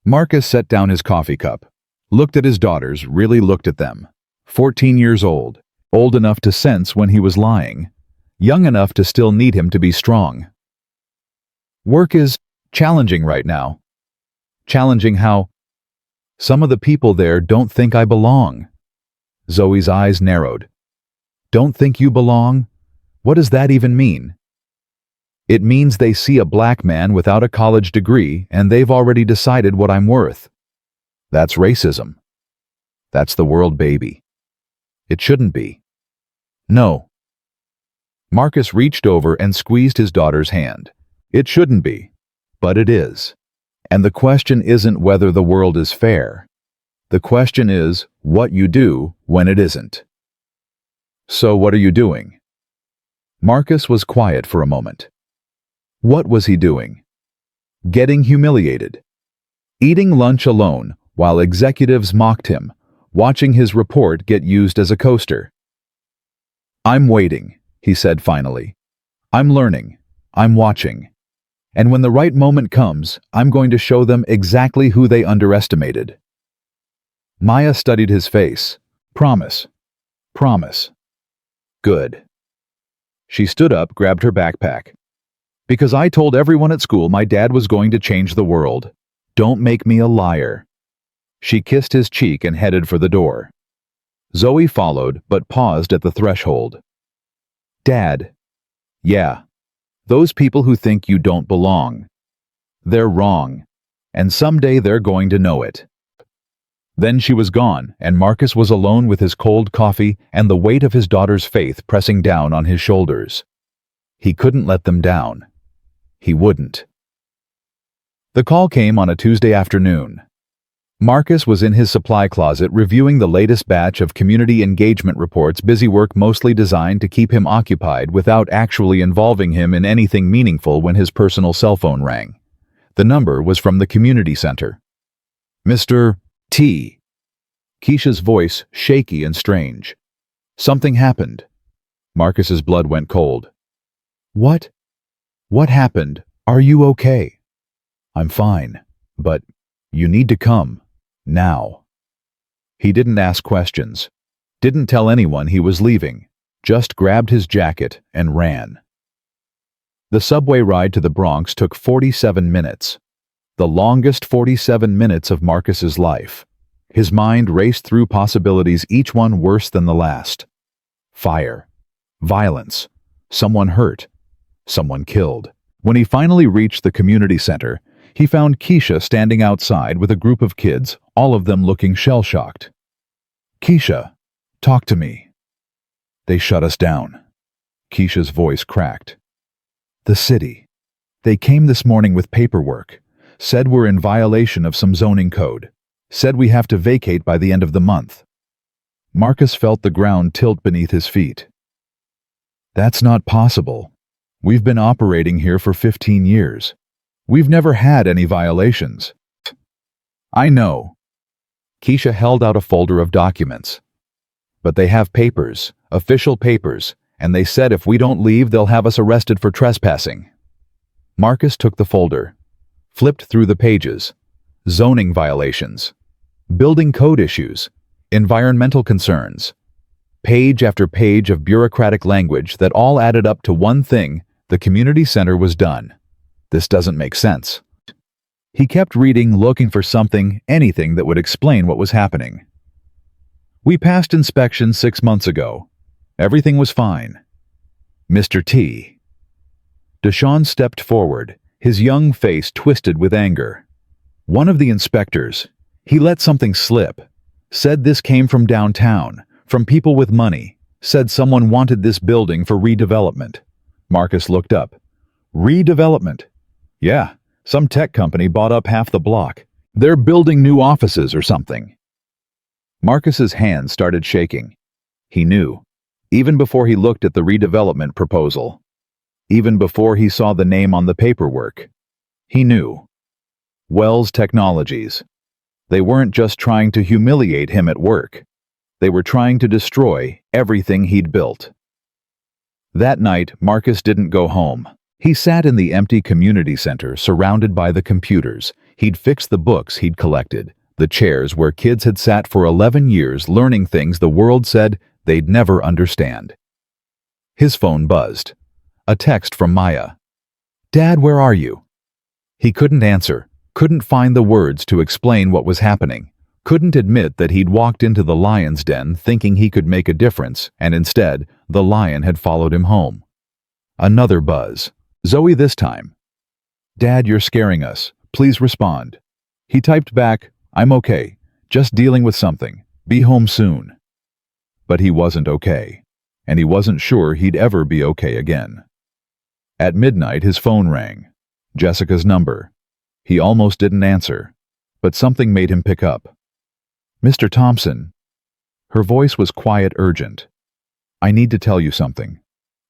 A: Marcus set down his coffee cup, looked at his daughters, really looked at them. 14 years old, old enough to sense when he was lying, young enough to still need him to be strong. Work is challenging right now. Challenging how? Some of the people there don't think I belong. Zoe's eyes narrowed. Don't think you belong? What does that even mean? It means they see a black man without a college degree and they've already decided what I'm worth. That's racism. That's the world, baby. It shouldn't be. No. Marcus reached over and squeezed his daughter's hand. It shouldn't be, but it is. And the question isn't whether the world is fair. The question is what you do when it isn't. So what are you doing? Marcus was quiet for a moment. What was he doing? Getting humiliated. Eating lunch alone while executives mocked him, watching his report get used as a coaster. I'm waiting, he said finally. I'm learning. I'm watching. And when the right moment comes, I'm going to show them exactly who they underestimated. Maya studied his face. Promise. Promise. Good. She stood up, grabbed her backpack. Because I told everyone at school my dad was going to change the world. Don't make me a liar. She kissed his cheek and headed for the door. Zoe followed, but paused at the threshold. Dad. Yeah. Those people who think you don't belong. They're wrong. And someday they're going to know it. Then she was gone, and Marcus was alone with his cold coffee and the weight of his daughter's faith pressing down on his shoulders. He couldn't let them down. He wouldn't. The call came on a Tuesday afternoon. Marcus was in his supply closet reviewing the latest batch of community engagement reports, busy work mostly designed to keep him occupied without actually involving him in anything meaningful when his personal cell phone rang. The number was from the community center. Mr. T. Keisha's voice shaky and strange. Something happened. Marcus's blood went cold. What? What happened? Are you okay? I'm fine, but you need to come. Now. He didn't ask questions, didn't tell anyone he was leaving, just grabbed his jacket and ran. The subway ride to the Bronx took 47 minutes, the longest 47 minutes of Marcus's life. His mind raced through possibilities, each one worse than the last. Fire, violence, someone hurt, someone killed. When he finally reached the community center, he found Keisha standing outside with a group of kids, all of them looking shell-shocked. Keisha, talk to me. They shut us down. Keisha's voice cracked. The city. They came this morning with paperwork. Said we're in violation of some zoning code. Said we have to vacate by the end of the month. Marcus felt the ground tilt beneath his feet. That's not possible. We've been operating here for 15 years. We've never had any violations. I know. Keisha held out a folder of documents. But they have papers, official papers, and they said if we don't leave, they'll have us arrested for trespassing. Marcus took the folder, flipped through the pages. Zoning violations, building code issues, environmental concerns. Page after page of bureaucratic language that all added up to one thing: the community center was done. This doesn't make sense. He kept reading, looking for something, anything that would explain what was happening. We passed inspection 6 months ago. Everything was fine. Mr. T. Deshaun stepped forward, his young face twisted with anger. One of the inspectors, he let something slip. Said this came from downtown, from people with money. Said someone wanted this building for redevelopment. Marcus looked up. Redevelopment? Yeah, some tech company bought up half the block. They're building new offices or something. Marcus's hands started shaking. He knew, even before he looked at the redevelopment proposal, even before he saw the name on the paperwork. He knew. Wells Technologies. They weren't just trying to humiliate him at work. They were trying to destroy everything he'd built. That night, Marcus didn't go home. He sat in the empty community center, surrounded by the computers. He'd fixed the books he'd collected, the chairs where kids had sat for 11 years learning things the world said they'd never understand. His phone buzzed. A text from Maya. "Dad, where are you?" He couldn't answer, couldn't find the words to explain what was happening, couldn't admit that he'd walked into the lion's den thinking he could make a difference, and instead, the lion had followed him home. Another buzz. Zoe this time. "Dad, you're scaring us. Please respond." He typed back, "I'm okay. Just dealing with something. Be home soon." But he wasn't okay, and he wasn't sure he'd ever be okay again. At midnight, his phone rang. Jessica's number. He almost didn't answer, but something made him pick up. "Mr. Thompson." Her voice was quiet, urgent. "I need to tell you something.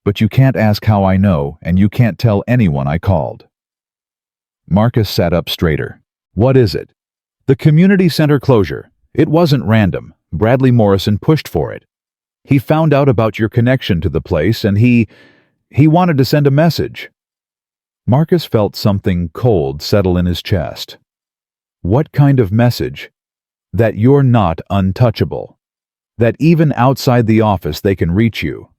A: But you can't ask how I know, and you can't tell anyone I called." Marcus sat up straighter. "What is it?" "The community center closure. It wasn't random. Bradley Morrison pushed for it. He found out about your connection to the place, and he wanted to send a message." Marcus felt something cold settle in his chest. What kind of message? That you're not untouchable. That even outside the office they can reach you.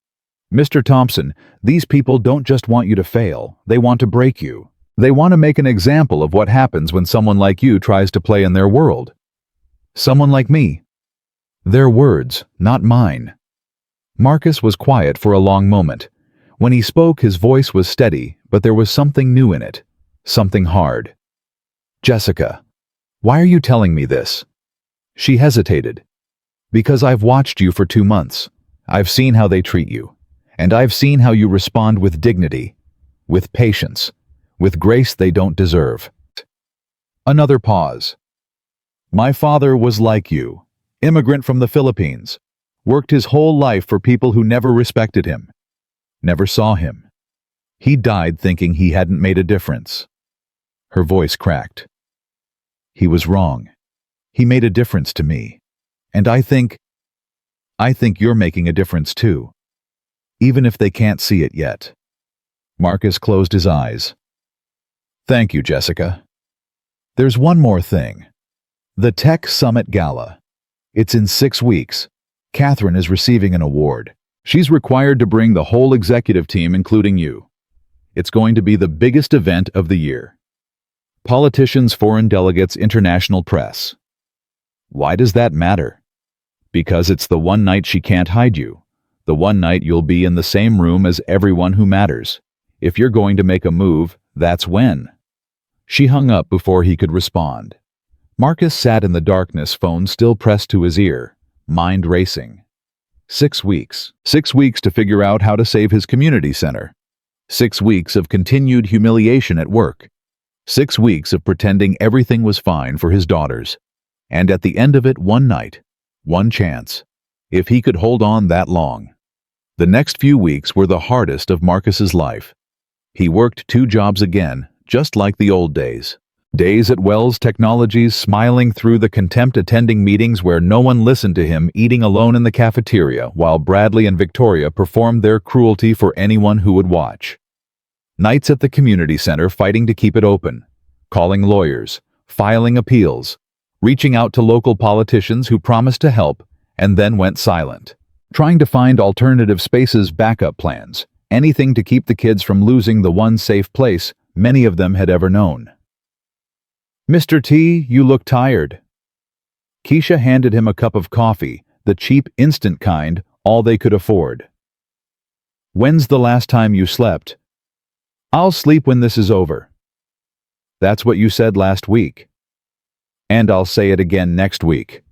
A: "Mr. Thompson, these people don't just want you to fail, they want to break you. They want to make an example of what happens when someone like you tries to play in their world. Someone like me." Their words, not mine. Marcus was quiet for a long moment. When he spoke, his voice was steady, but there was something new in it. Something hard. "Jessica, why are you telling me this?" She hesitated. "Because I've watched you for 2 months. I've seen how they treat you. And I've seen how you respond with dignity, with patience, with grace they don't deserve." Another pause. "My father was like you, immigrant from the Philippines, worked his whole life for people who never respected him, never saw him. He died thinking he hadn't made a difference." Her voice cracked. "He was wrong. He made a difference to me. And I think you're making a difference too. Even if they can't see it yet." Marcus closed his eyes. "Thank you, Jessica. There's one more thing. The Tech Summit Gala. It's in 6 weeks. Catherine is receiving an award. She's required to bring the whole executive team, including you. It's going to be the biggest event of the year. Politicians, foreign delegates, international press. Why does that matter? Because it's the one night she can't hide you. The one night you'll be in the same room as everyone who matters. If you're going to make a move, that's when." She hung up before he could respond. Marcus sat in the darkness, phone still pressed to his ear, mind racing. 6 weeks. 6 weeks to figure out how to save his community center. 6 weeks of continued humiliation at work. 6 weeks of pretending everything was fine for his daughters. And at the end of it, one night, one chance. If he could hold on that long. The next few weeks were the hardest of Marcus's life. He worked 2 jobs again, just like the old days. Days at Wells Technologies, smiling through the contempt, attending meetings where no one listened to him, eating alone in the cafeteria while Bradley and Victoria performed their cruelty for anyone who would watch. Nights at the community center, fighting to keep it open, calling lawyers, filing appeals, reaching out to local politicians who promised to help and then went silent. Trying to find alternative spaces, backup plans, anything to keep the kids from losing the one safe place many of them had ever known. "Mr. T, you look tired." Keisha handed him a cup of coffee, the cheap, instant kind, all they could afford. "When's the last time you slept?" "I'll sleep when this is over." "That's what you said last week." "And I'll say it again next week."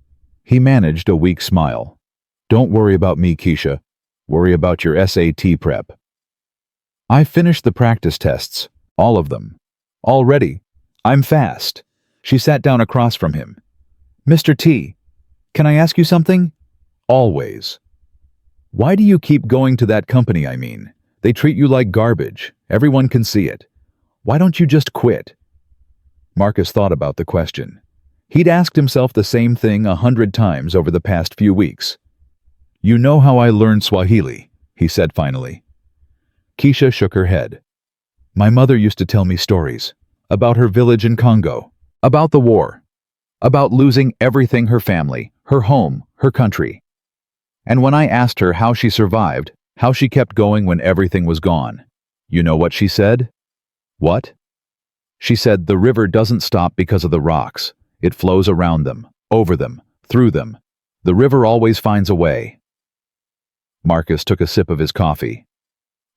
A: He managed a weak smile. "Don't worry about me, Keisha. Worry about your SAT prep." "I finished the practice tests, all of them. Already. I'm fast." She sat down across from him. "Mr. T, can I ask you something?" "Always." "Why do you keep going to that company, I mean? They treat you like garbage. Everyone can see it. Why don't you just quit?" Marcus thought about the question. He'd asked himself the same thing 100 times over the past few weeks. "You know how I learned Swahili," he said finally. Keisha shook her head. "My mother used to tell me stories. About her village in Congo. About the war. About losing everything, her family, her home, her country. And when I asked her how she survived, how she kept going when everything was gone, you know what she said?" "What?" "She said the river doesn't stop because of the rocks. It flows around them, over them, through them. The river always finds a way." Marcus took a sip of his coffee.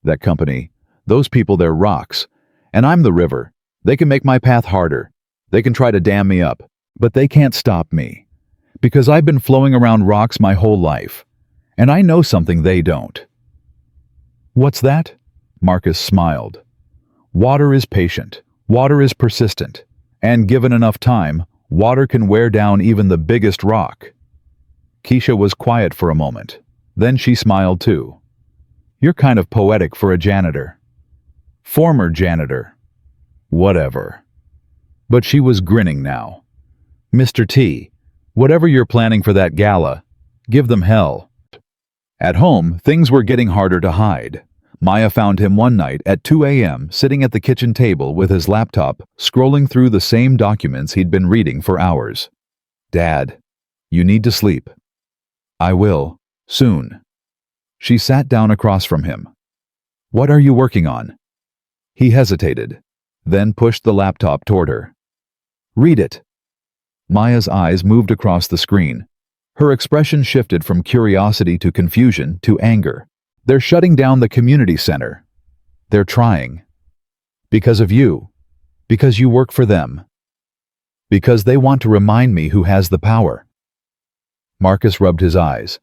A: "That company, those people, they're rocks. And I'm the river. They can make my path harder. They can try to dam me up. But they can't stop me. Because I've been flowing around rocks my whole life. And I know something they don't." "What's that?" Marcus smiled. "Water is patient. Water is persistent. And given enough time, water can wear down even the biggest rock." Keisha was quiet for a moment. Then she smiled too. "You're kind of poetic for a janitor." "Former janitor." "Whatever." But she was grinning now. "Mr. T, whatever you're planning for that gala, give them hell." At home, things were getting harder to hide. Maya found him one night at 2 a.m. sitting at the kitchen table with his laptop, scrolling through the same documents he'd been reading for hours. "Dad, you need to sleep." "I will, soon." She sat down across from him. "What are you working on?" He hesitated, then pushed the laptop toward her. "Read it." Maya's eyes moved across the screen. Her expression shifted from curiosity to confusion to anger. "They're shutting down the community center. They're trying. Because of you. Because you work for them. Because they want to remind me who has the power." Marcus rubbed his eyes.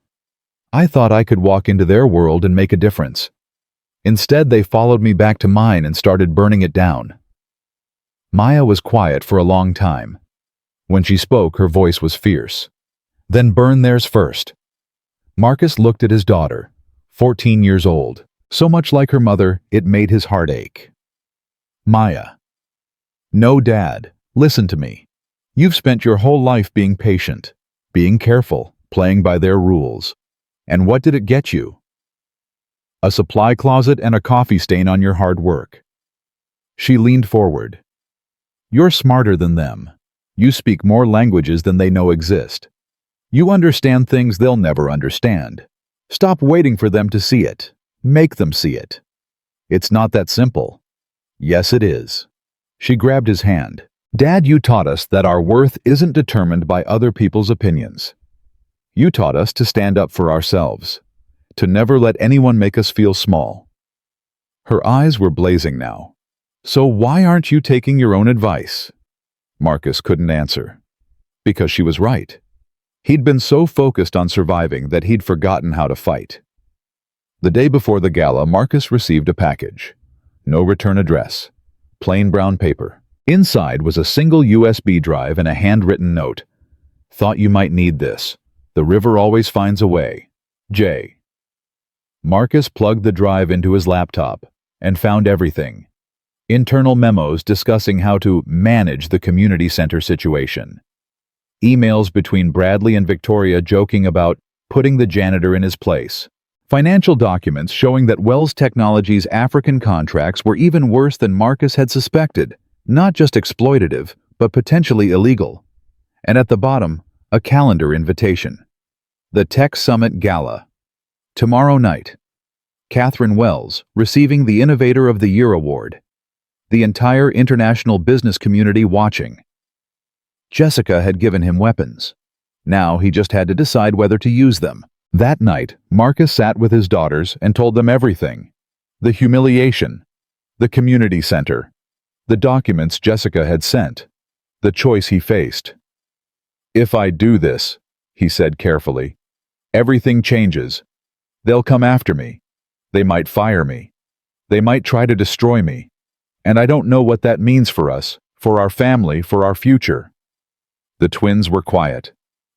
A: "I thought I could walk into their world and make a difference. Instead, they followed me back to mine and started burning it down." Maya was quiet for a long time. When she spoke, her voice was fierce. "Then burn theirs first." Marcus looked at his daughter, 14 years old, so much like her mother, it made his heart ache. "Maya." "No, Dad, listen to me. You've spent your whole life being patient, being careful, playing by their rules. And what did it get you? A supply closet and a coffee stain on your hard work." She leaned forward. "You're smarter than them. You speak more languages than they know exist. You understand things they'll never understand. Stop waiting for them to see it. Make them see it. It's not that simple." "Yes, it is." She grabbed his hand. "Dad, you taught us that our worth isn't determined by other people's opinions. You taught us to stand up for ourselves, to never let anyone make us feel small." Her eyes were blazing now. "So why aren't you taking your own advice?" Marcus couldn't answer. Because she was right. He'd been so focused on surviving that he'd forgotten how to fight. The day before the gala, Marcus received a package. No return address. Plain brown paper. Inside was a single USB drive and a handwritten note. Thought you might need this. The river always finds a way. J. Marcus plugged the drive into his laptop and found everything. Internal memos discussing how to manage the community center situation. Emails between Bradley and Victoria joking about putting the janitor in his place. Financial documents showing that Wells Technologies' African contracts were even worse than Marcus had suspected, not just exploitative, but potentially illegal. And at the bottom, a calendar invitation. The Tech Summit Gala. Tomorrow night. Catherine Wells, receiving the Innovator of the Year award. The entire international business community watching. Jessica had given him weapons. Now he just had to decide whether to use them. That night, Marcus sat with his daughters and told them everything. The humiliation. The community center. The documents Jessica had sent. The choice he faced. If I do this, he said carefully, everything changes. They'll come after me. They might fire me. They might try to destroy me. And I don't know what that means for us, for our family, for our future. The twins were quiet.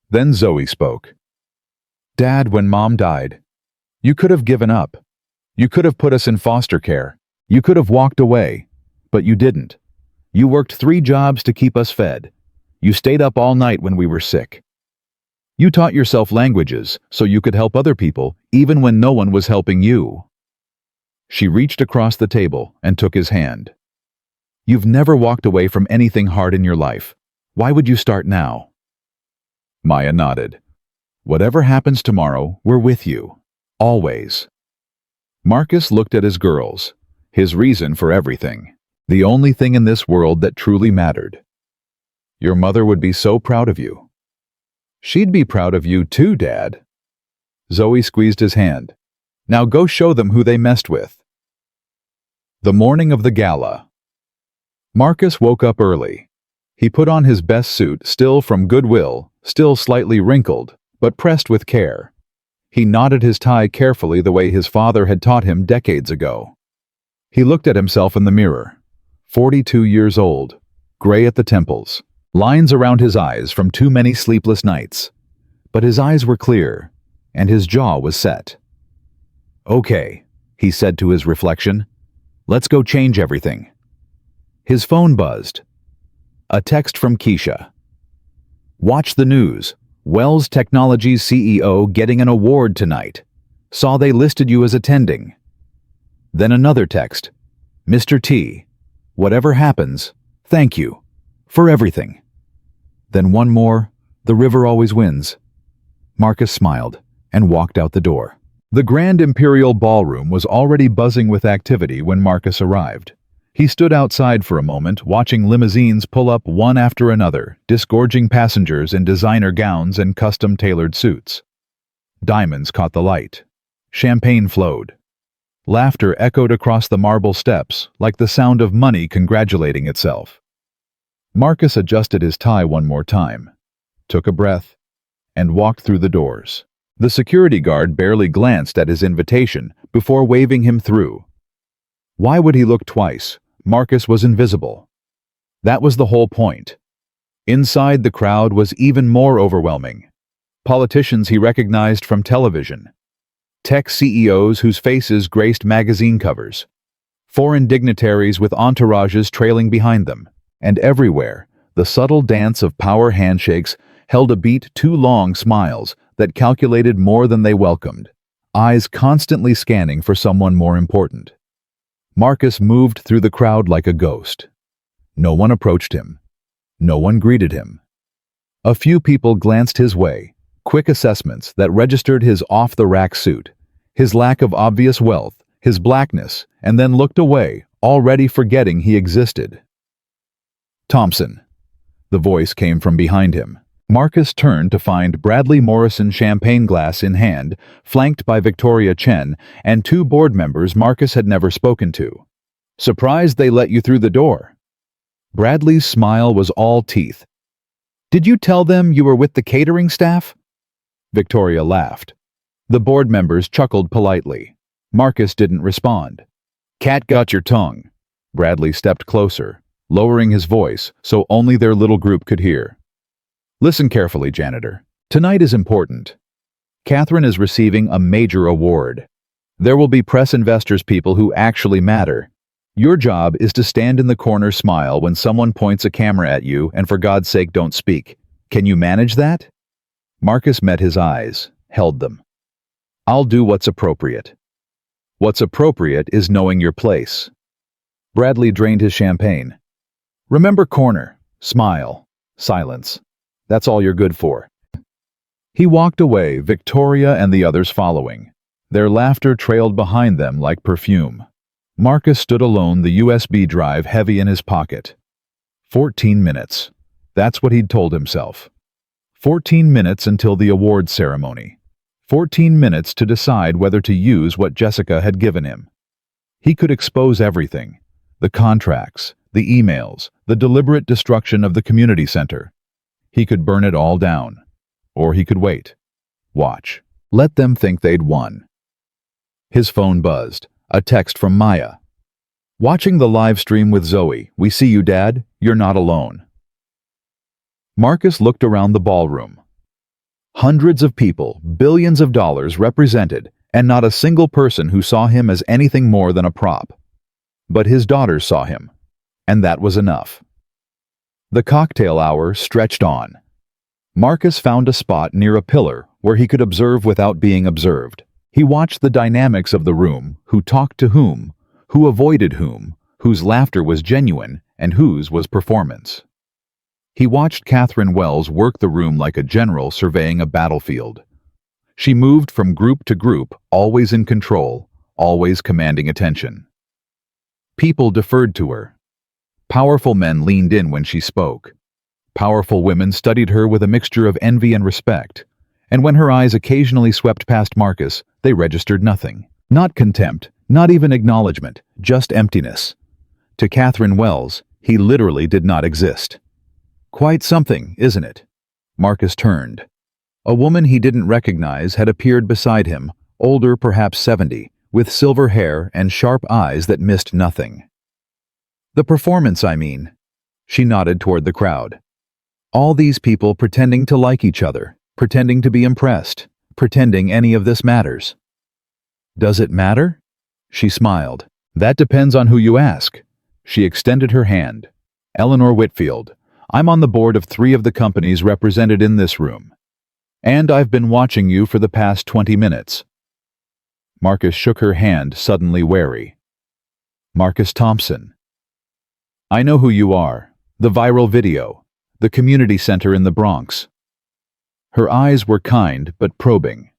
A: Then Zoe spoke. Dad, when Mom died, you could have given up. You could have put us in foster care. You could have walked away. But you didn't. You worked 3 jobs to keep us fed. You stayed up all night when we were sick. You taught yourself languages so you could help other people even when no one was helping you. She reached across the table and took his hand. You've never walked away from anything hard in your life. Why would you start now? Maya nodded. Whatever happens tomorrow, we're with you. Always. Marcus looked at his girls, his reason for everything. The only thing in this world that truly mattered. Your mother would be so proud of you. She'd be proud of you too, Dad. Zoe squeezed his hand. Now go show them who they messed with. The morning of the gala. Marcus woke up early. He put on his best suit, still from Goodwill, still slightly wrinkled, but pressed with care. He knotted his tie carefully the way his father had taught him decades ago. He looked at himself in the mirror. 42 years old, gray at the temples, lines around his eyes from too many sleepless nights. But his eyes were clear, and his jaw was set. Okay, he said to his reflection. Let's go change everything. His phone buzzed. A text from Keisha. Watch the news. Wells Technologies CEO getting an award tonight. Saw they listed you as attending. Then another text. Mr. T, whatever happens, thank you. For everything. Then one more, the river always wins. Marcus smiled and walked out the door. The Grand Imperial Ballroom was already buzzing with activity when Marcus arrived. He stood outside for a moment, watching limousines pull up one after another, disgorging passengers in designer gowns and custom-tailored suits. Diamonds caught the light. Champagne flowed. Laughter echoed across the marble steps, like the sound of money congratulating itself. Marcus adjusted his tie one more time, took a breath, and walked through the doors. The security guard barely glanced at his invitation before waving him through. Why would he look twice? Marcus was invisible. That was the whole point. Inside, the crowd was even more overwhelming. Politicians he recognized from television. Tech CEOs whose faces graced magazine covers. Foreign dignitaries with entourages trailing behind them. And everywhere, the subtle dance of power handshakes held a beat too long smiles that calculated more than they welcomed, eyes constantly scanning for someone more important. Marcus moved through the crowd like a ghost. No one approached him. No one greeted him. A few people glanced his way, quick assessments that registered his off-the-rack suit, his lack of obvious wealth, his blackness, and then looked away, already forgetting he existed. Thompson. The voice came from behind him. Marcus turned to find Bradley Morrison champagne glass in hand, flanked by Victoria Chen and 2 board members Marcus had never spoken to. Surprised they let you through the door. Bradley's smile was all teeth. Did you tell them you were with the catering staff? Victoria laughed. The board members chuckled politely. Marcus didn't respond. Cat got your tongue. Bradley stepped closer, lowering his voice so only their little group could hear. Listen carefully, janitor. Tonight is important. Catherine is receiving a major award. There will be press investors, people who actually matter. Your job is to stand in the corner, smile when someone points a camera at you, and for God's sake, don't speak. Can you manage that? Marcus met his eyes, held them. I'll do what's appropriate. What's appropriate is knowing your place. Bradley drained his champagne. Remember, corner, smile, silence. That's all you're good for. He walked away, Victoria and the others following. Their laughter trailed behind them like perfume. Marcus stood alone, the USB drive heavy in his pocket. 14 minutes. That's what he'd told himself. 14 minutes until the awards ceremony. 14 minutes to decide whether to use what Jessica had given him. He could expose everything. The contracts, the emails, the deliberate destruction of the community center. He could burn it all down. Or he could wait. Watch. Let them think they'd won. His phone buzzed. A text from Maya. Watching the live stream with Zoe. We see you, Dad. You're not alone. Marcus looked around the ballroom. Hundreds of people, billions of dollars represented, and not a single person who saw him as anything more than a prop. But his daughters saw him, and that was enough. The cocktail hour stretched on. Marcus found a spot near a pillar where he could observe without being observed. He watched the dynamics of the room, who talked to whom, who avoided whom, whose laughter was genuine and whose was performance. He watched Catherine Wells work the room like a general surveying a battlefield. She moved from group to group, always in control, always commanding attention. People deferred to her. Powerful men leaned in when she spoke. Powerful women studied her with a mixture of envy and respect. And when her eyes occasionally swept past Marcus, they registered nothing. Not contempt, not even acknowledgement, just emptiness. To Catherine Wells, he literally did not exist. Quite something, isn't it? Marcus turned. A woman he didn't recognize had appeared beside him, older, perhaps 70, with silver hair and sharp eyes that missed nothing. The performance, I mean. She nodded toward the crowd. All these people pretending to like each other, pretending to be impressed, pretending any of this matters. Does it matter? She smiled. That depends on who you ask. She extended her hand. Eleanor Whitfield, I'm on the board of 3 of the companies represented in this room. And I've been watching you for the past 20 minutes. Marcus shook her hand, suddenly wary. Marcus Thompson. I know who you are. The viral video. The community center in the Bronx. Her eyes were kind but probing.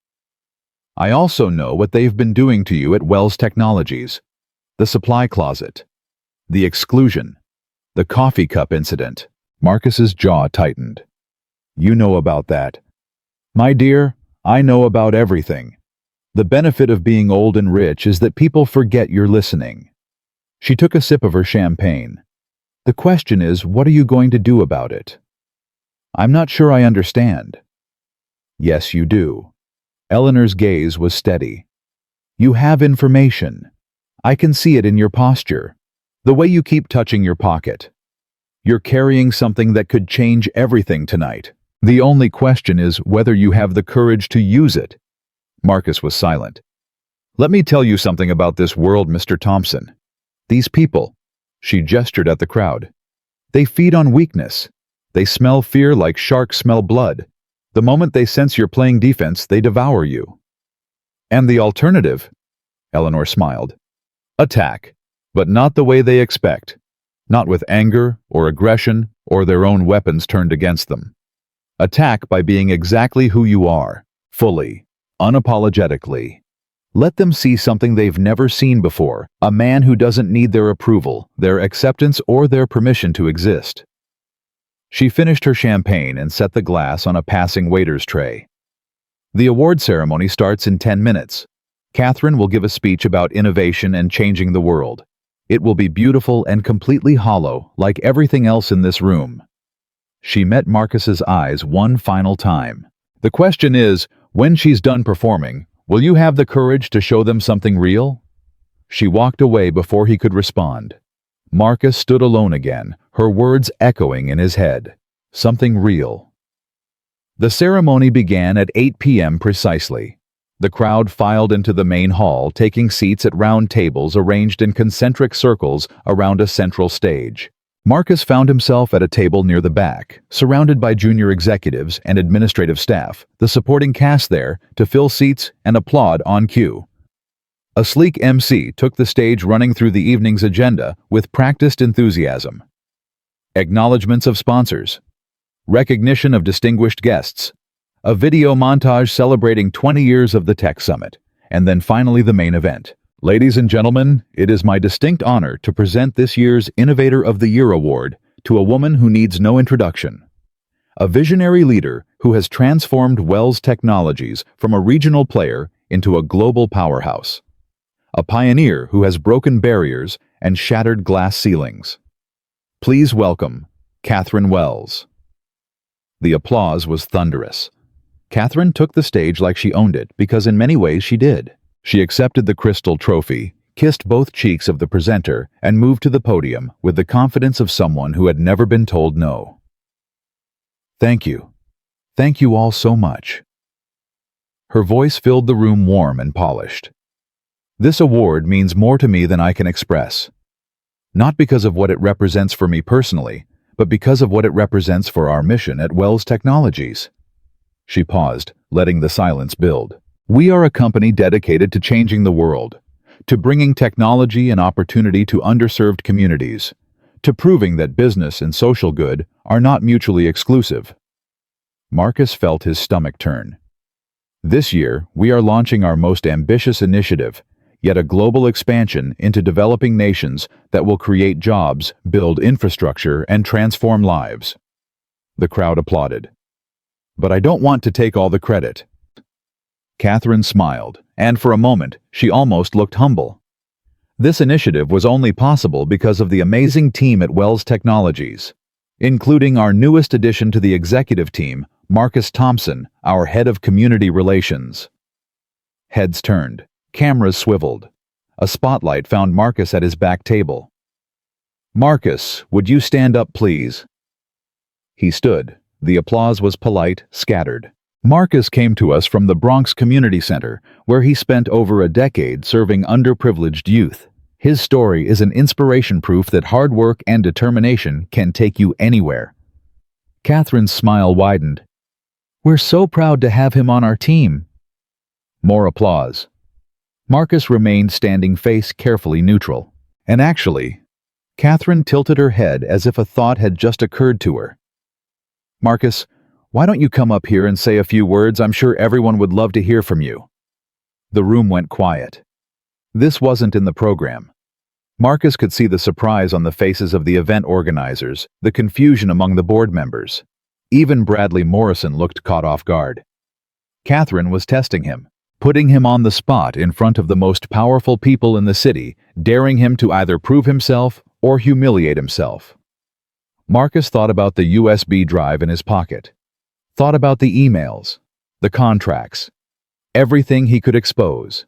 A: I also know what they've been doing to you at Wells Technologies. The supply closet. The exclusion. The coffee cup incident. Marcus's jaw tightened. You know about that. My dear, I know about everything. The benefit of being old and rich is that people forget you're listening. She took a sip of her champagne. The question is, what are you going to do about it? I'm not sure I understand. Yes, you do. Eleanor's gaze was steady. You have information. I can see it in your posture. The way you keep touching your pocket. You're carrying something that could change everything tonight. The only question is whether you have the courage to use it. Marcus was silent. Let me tell you something about this world, Mr. Thompson. These people, she gestured at the crowd, they feed on weakness. They smell fear like sharks smell blood. The moment they sense you're playing defense, they devour you. And the alternative? Eleanor smiled. Attack, but not the way they expect. Not with anger or aggression or their own weapons turned against them. Attack by being exactly who you are, fully, unapologetically. Let them see something they've never seen before, a man who doesn't need their approval, their acceptance, or their permission to exist. She finished her champagne and set the glass on a passing waiter's tray. The award ceremony starts in 10 minutes. Catherine will give a speech about innovation and changing the world. It will be beautiful and completely hollow, like everything else in this room. She met Marcus's eyes one final time. The question is, when she's done performing, will you have the courage to show them something real? She walked away before he could respond. Marcus stood alone again, her words echoing in his head. Something real. The ceremony began at 8 p.m. precisely. The crowd filed into the main hall, taking seats at round tables arranged in concentric circles around a central stage. Marcus found himself at a table near the back, surrounded by junior executives and administrative staff, the supporting cast there to fill seats and applaud on cue. A sleek MC took the stage, running through the evening's agenda with practiced enthusiasm. Acknowledgements of sponsors. Recognition of distinguished guests. A video montage celebrating 20 years of the Tech Summit. And then finally the main event. Ladies and gentlemen, it is my distinct honor to present this year's Innovator of the Year award to a woman who needs no introduction. A visionary leader who has transformed Wells Technologies from a regional player into a global powerhouse. A pioneer who has broken barriers and shattered glass ceilings. Please welcome Catherine Wells. The applause was thunderous. Catherine took the stage like she owned it, because in many ways she did. She accepted the crystal trophy, kissed both cheeks of the presenter, and moved to the podium with the confidence of someone who had never been told no. Thank you. Thank you all so much. Her voice filled the room warm and polished. This award means more to me than I can express. Not because of what it represents for me personally, but because of what it represents for our mission at Wells Technologies. She paused, letting the silence build. We are a company dedicated to changing the world, to bringing technology and opportunity to underserved communities, to proving that business and social good are not mutually exclusive. Marcus felt his stomach turn. This year, we are launching our most ambitious initiative, yet a global expansion into developing nations that will create jobs, build infrastructure, and transform lives. The crowd applauded. But I don't want to take all the credit. Catherine smiled, and for a moment, she almost looked humble. This initiative was only possible because of the amazing team at Wells Technologies, including our newest addition to the executive team, Marcus Thompson, our head of community relations. Heads turned, cameras swiveled. A spotlight found Marcus at his back table. Marcus, would you stand up, please? He stood. The applause was polite, scattered. Marcus came to us from the Bronx Community Center, where he spent over a decade serving underprivileged youth. His story is an inspiration, proof that hard work and determination can take you anywhere. Catherine's smile widened. We're so proud to have him on our team. More applause. Marcus remained standing, face carefully neutral. And actually, Catherine tilted her head as if a thought had just occurred to her. Marcus, why don't you come up here and say a few words? I'm sure everyone would love to hear from you. The room went quiet. This wasn't in the program. Marcus could see the surprise on the faces of the event organizers, the confusion among the board members. Even Bradley Morrison looked caught off guard. Catherine was testing him, putting him on the spot in front of the most powerful people in the city, daring him to either prove himself or humiliate himself. Marcus thought about the USB drive in his pocket, thought about the emails, the contracts, everything he could expose.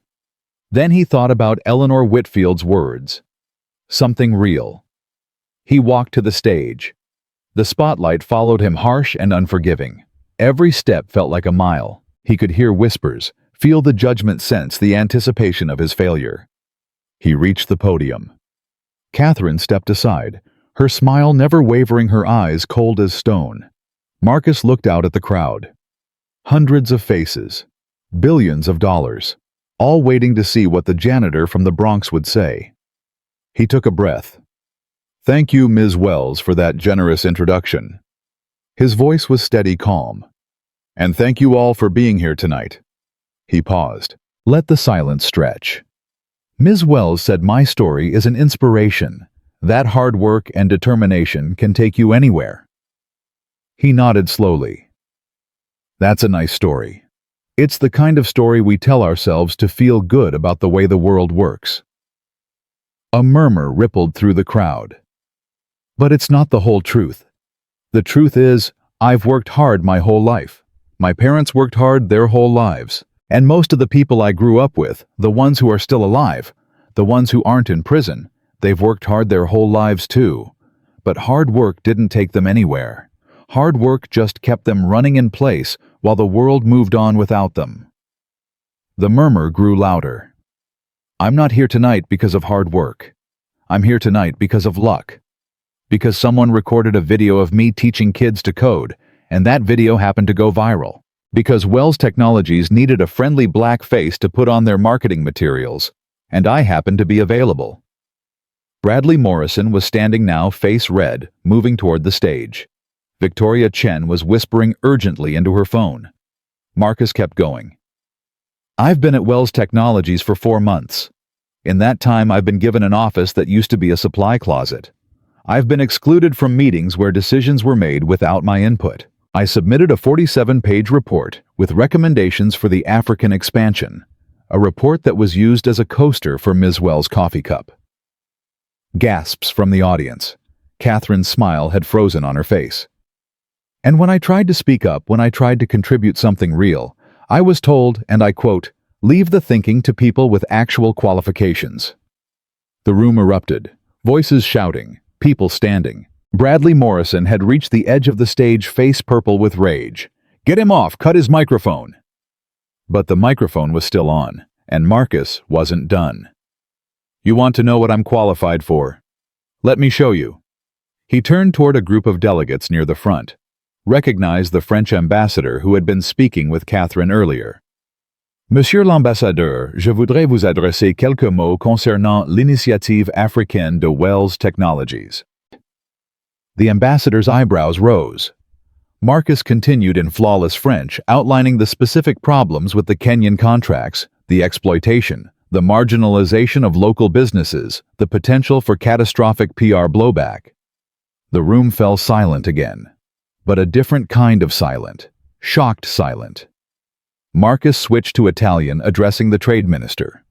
A: Then he thought about Eleanor Whitfield's words. Something real. He walked to the stage. The spotlight followed him, harsh and unforgiving. Every step felt like a mile. He could hear whispers, feel the judgment, sense the anticipation of his failure. He reached the podium. Catherine stepped aside, her smile never wavering, her eyes cold as stone. Marcus looked out at the crowd. Hundreds of faces, billions of dollars, all waiting to see what the janitor from the Bronx would say. He took a breath. Thank you, Ms. Wells, for that generous introduction. His voice was steady, calm. And thank you all for being here tonight. He paused. Let the silence stretch. Ms. Wells said my story is an inspiration. That hard work and determination can take you anywhere. He nodded slowly. That's a nice story. It's the kind of story we tell ourselves to feel good about the way the world works. A murmur rippled through the crowd. But it's not the whole truth. The truth is, I've worked hard my whole life. My parents worked hard their whole lives. And most of the people I grew up with, the ones who are still alive, The ones who aren't in prison, they've worked hard their whole lives too. But hard work didn't take them anywhere. Hard work just kept them running in place while the world moved on without them. The murmur grew louder. I'm not here tonight because of hard work. I'm here tonight because of luck. Because someone recorded a video of me teaching kids to code, and that video happened to go viral. Because Wells Technologies needed a friendly black face to put on their marketing materials, and I happened to be available. Bradley Morrison was standing now, face red, moving toward the stage. Victoria Chen was whispering urgently into her phone. Marcus kept going. I've been at Wells Technologies for 4 months. In that time, I've been given an office that used to be a supply closet. I've been excluded from meetings where decisions were made without my input. I submitted a 47-page report with recommendations for the African expansion, a report that was used as a coaster for Ms. Wells' coffee cup. Gasps from the audience. Catherine's smile had frozen on her face. And when I tried to speak up, when I tried to contribute something real, I was told, and I quote, "Leave the thinking to people with actual qualifications." The room erupted, voices shouting, people standing. Bradley Morrison had reached the edge of the stage, face purple with rage. "Get him off! Cut his microphone!" But the microphone was still on, and Marcus wasn't done. "You want to know what I'm qualified for? Let me show you." He turned toward a group of delegates near the front, recognized the French ambassador who had been speaking with Catherine earlier. Monsieur l'ambassadeur, je voudrais vous adresser quelques mots concernant l'initiative africaine de Wells Technologies. The ambassador's eyebrows rose. Marcus continued in flawless French, outlining the specific problems with the Kenyan contracts, the exploitation, the marginalization of local businesses, the potential for catastrophic PR blowback. The room fell silent again, but a different kind of silent, shocked silent. Marcus switched to Italian, addressing the trade minister,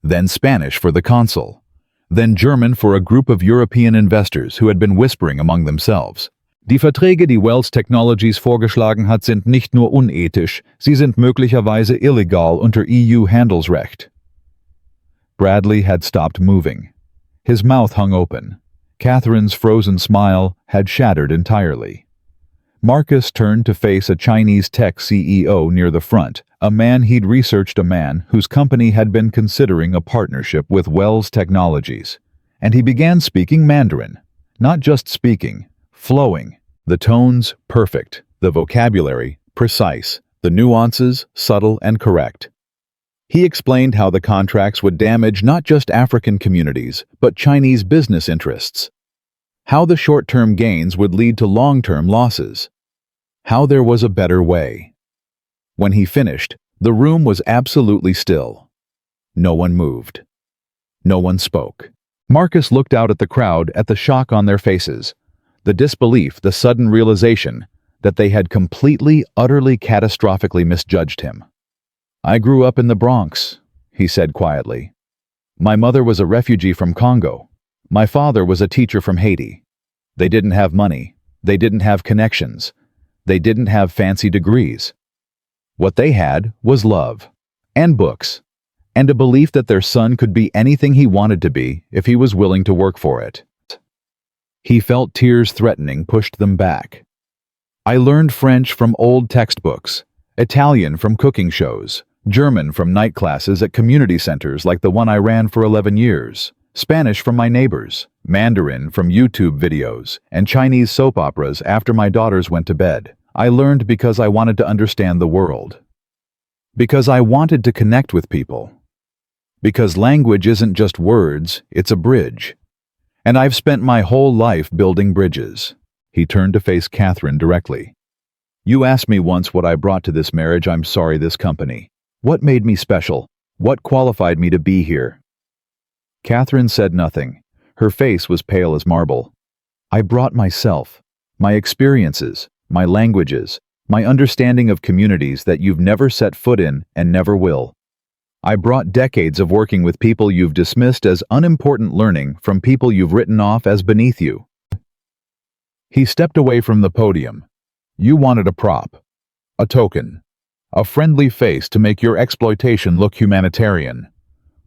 A: then Spanish for the consul, then German for a group of European investors who had been whispering among themselves. Die Verträge, die Wells Technologies vorgeschlagen hat, sind nicht nur unethisch, sie sind möglicherweise illegal unter EU-Handelsrecht. Bradley had stopped moving. His mouth hung open. Catherine's frozen smile had shattered entirely. Marcus turned to face a Chinese tech CEO near the front, a man he'd researched, a man whose company had been considering a partnership with Wells Technologies. And he began speaking Mandarin. Not just speaking, flowing. The tones perfect, the vocabulary precise, the nuances subtle and correct. He explained how the contracts would damage not just African communities, but Chinese business interests. How the short-term gains would lead to long-term losses. How there was a better way. When he finished, the room was absolutely still. No one moved. No one spoke. Marcus looked out at the crowd, at the shock on their faces, the disbelief, the sudden realization that they had completely, utterly, catastrophically misjudged him. "I grew up in the Bronx," he said quietly. "My mother was a refugee from Congo. My father was a teacher from Haiti. They didn't have money. They didn't have connections. They didn't have fancy degrees. What they had was love, and books, and a belief that their son could be anything he wanted to be if he was willing to work for it." He felt tears threatening pushed them back. "I learned French from old textbooks, Italian from cooking shows, German from night classes at community centers like the one I ran for 11 years, Spanish from my neighbors, Mandarin from YouTube videos, and Chinese soap operas after my daughters went to bed. I learned because I wanted to understand the world. Because I wanted to connect with people. Because language isn't just words, it's a bridge. And I've spent my whole life building bridges." He turned to face Catherine directly. "You asked me once what I brought to this marriage, I'm sorry, this company. What made me special? What qualified me to be here?" Catherine said nothing. Her face was pale as marble. "I brought myself, my experiences, my languages, my understanding of communities that you've never set foot in and never will. I brought decades of working with people you've dismissed as unimportant, learning from people you've written off as beneath you." He stepped away from the podium. "You wanted a prop, a token, a friendly face to make your exploitation look humanitarian.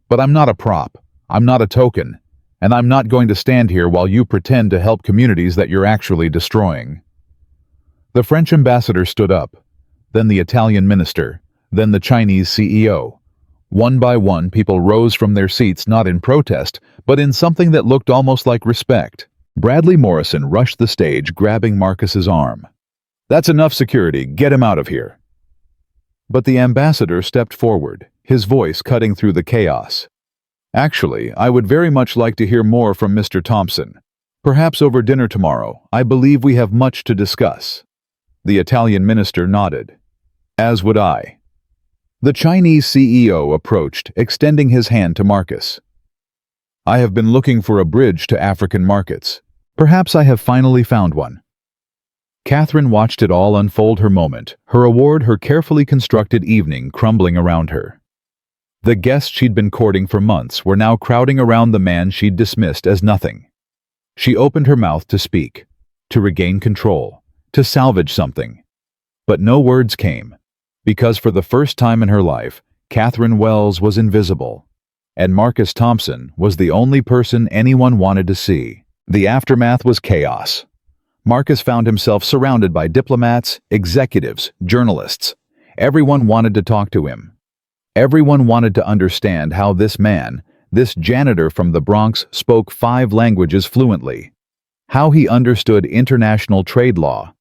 A: But I'm not a prop. I'm not a token, and I'm not going to stand here while you pretend to help communities that you're actually destroying." The French ambassador stood up, then the Italian minister, then the Chinese CEO. One by one, people rose from their seats not in protest, but in something that looked almost like respect. Bradley Morrison rushed the stage, grabbing Marcus's arm. "That's enough security, get him out of here." But the ambassador stepped forward, his voice cutting through the chaos. "Actually, I would very much like to hear more from Mr. Thompson. Perhaps over dinner tomorrow. I believe we have much to discuss." The Italian minister nodded. "As would I." The Chinese CEO approached, extending his hand to Marcus. "I have been looking for a bridge to African markets. Perhaps I have finally found one." Catherine watched it all unfold, her moment, her award, her carefully constructed evening crumbling around her. The guests she'd been courting for months were now crowding around the man she'd dismissed as nothing. She opened her mouth to speak, to regain control, to salvage something. But no words came, because for the first time in her life, Catherine Wells was invisible, and Marcus Thompson was the only person anyone wanted to see. The aftermath was chaos. Marcus found himself surrounded by diplomats, executives, journalists. Everyone wanted to talk to him. Everyone wanted to understand how this man, this janitor from the Bronx, spoke 5 languages fluently, how he understood international trade law,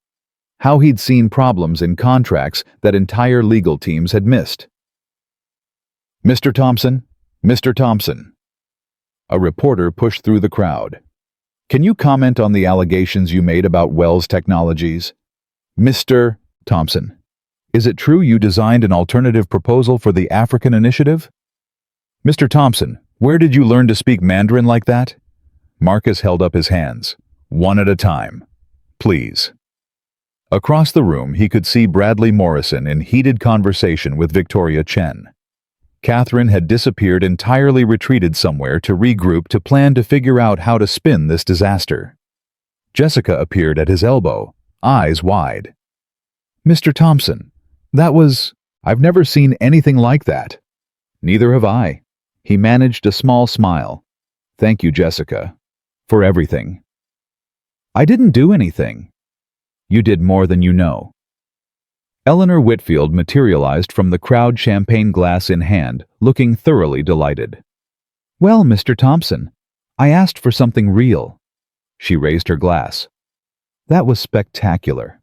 A: how he'd seen problems in contracts that entire legal teams had missed. "Mr. Thompson, Mr. Thompson." A reporter pushed through the crowd. "Can you comment on the allegations you made about Wells Technologies?" "Mr. Thompson, is it true you designed an alternative proposal for the African initiative?" "Mr. Thompson, where did you learn to speak Mandarin like that?" Marcus held up his hands. "One at a time. Please." Across the room, he could see Bradley Morrison in heated conversation with Victoria Chen. Catherine had disappeared, entirely retreated somewhere to regroup, to plan to figure out how to spin this disaster. Jessica appeared at his elbow, eyes wide. "Mr. Thompson, I've never seen anything like that." "Neither have I." He managed a small smile. "Thank you, Jessica, for everything." "I didn't do anything." "You did more than you know." Eleanor Whitfield materialized from the crowd, champagne glass in hand, looking thoroughly delighted. "Well, Mr. Thompson, I asked for something real." She raised her glass. "That was spectacular.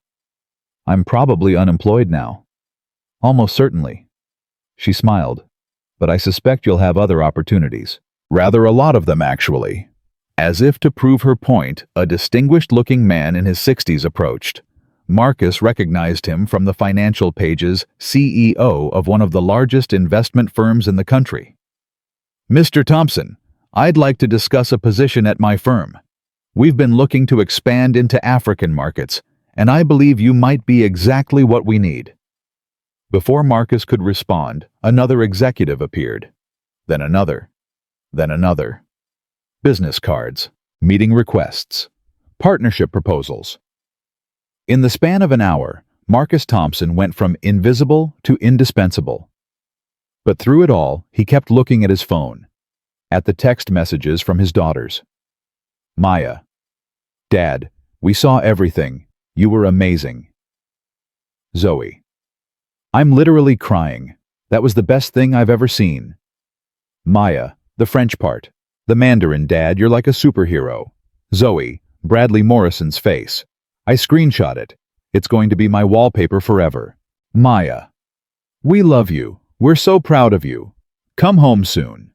A: I'm probably unemployed now." "Almost certainly." She smiled. "But I suspect you'll have other opportunities. Rather a lot of them, actually." As if to prove her point, a distinguished-looking man in his 60s approached. Marcus recognized him from the financial pages, CEO of one of the largest investment firms in the country. "Mr. Thompson, I'd like to discuss a position at my firm. We've been looking to expand into African markets, and I believe you might be exactly what we need." Before Marcus could respond, another executive appeared. Then another. Then another. Business cards, meeting requests, partnership proposals. In the span of an hour, Marcus Thompson went from invisible to indispensable. But through it all, he kept looking at his phone, at the text messages from his daughters. "Maya, Dad, we saw everything. You were amazing." Zoe, "I'm literally crying. That was the best thing I've ever seen." Maya, the French part. "The Mandarin, Dad, you're like a superhero." Zoe, Bradley Morrison's face. "I screenshot it. It's going to be my wallpaper forever." Maya, "We love you. We're so proud of you. Come home soon."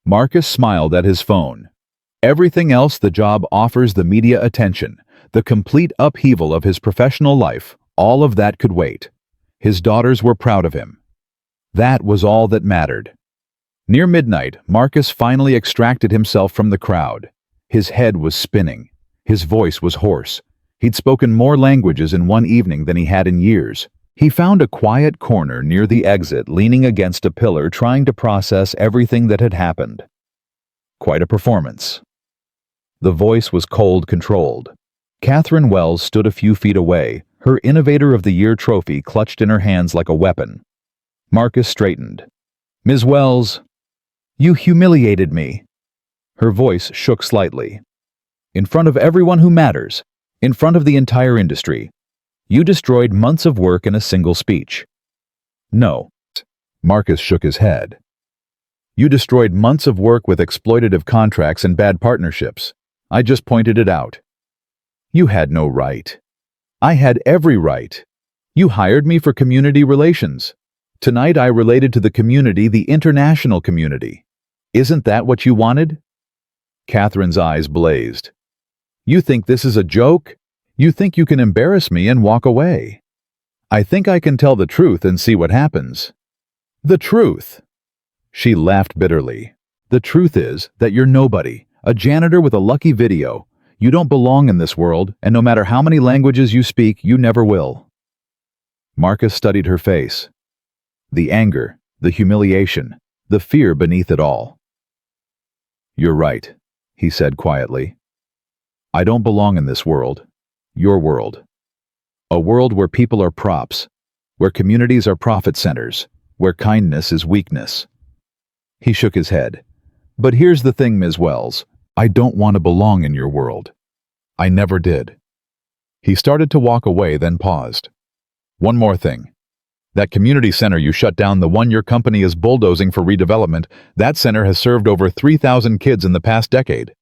A: Marcus smiled at his phone. Everything else the job offers, the media attention, the complete upheaval of his professional life, all of that could wait. His daughters were proud of him. That was all that mattered. Near midnight, Marcus finally extracted himself from the crowd. His head was spinning. His voice was hoarse. He'd spoken more languages in one evening than he had in years. He found a quiet corner near the exit, leaning against a pillar, trying to process everything that had happened. Quite a performance. The voice was cold, controlled. Catherine Wells stood a few feet away, her Innovator of the Year trophy clutched in her hands like a weapon. Marcus straightened. "Ms. Wells." You humiliated me. Her voice shook slightly. In front of everyone who matters, in front of the entire industry, you destroyed months of work in a single speech. No. Marcus shook his head. You destroyed months of work with exploitative contracts and bad partnerships. I just pointed it out. You had no right. I had every right. You hired me for community relations. Tonight I related to the community, the international community. Isn't that what you wanted? Catherine's eyes blazed. You think this is a joke? You think you can embarrass me and walk away? I think I can tell the truth and see what happens. The truth. She laughed bitterly. The truth is that you're nobody, a janitor with a lucky video. You don't belong in this world, and no matter how many languages you speak, you never will. Marcus studied her face. The anger, the humiliation, the fear beneath it all. You're right, he said quietly. I don't belong in this world. Your world. A world where people are props, where communities are profit centers, where kindness is weakness. He shook his head. But here's the thing, Ms. Wells. I don't want to belong in your world. I never did. He started to walk away, then paused. One more thing. That community center you shut down, the one your company is bulldozing for redevelopment, that center has served over 3,000 kids in the past decade.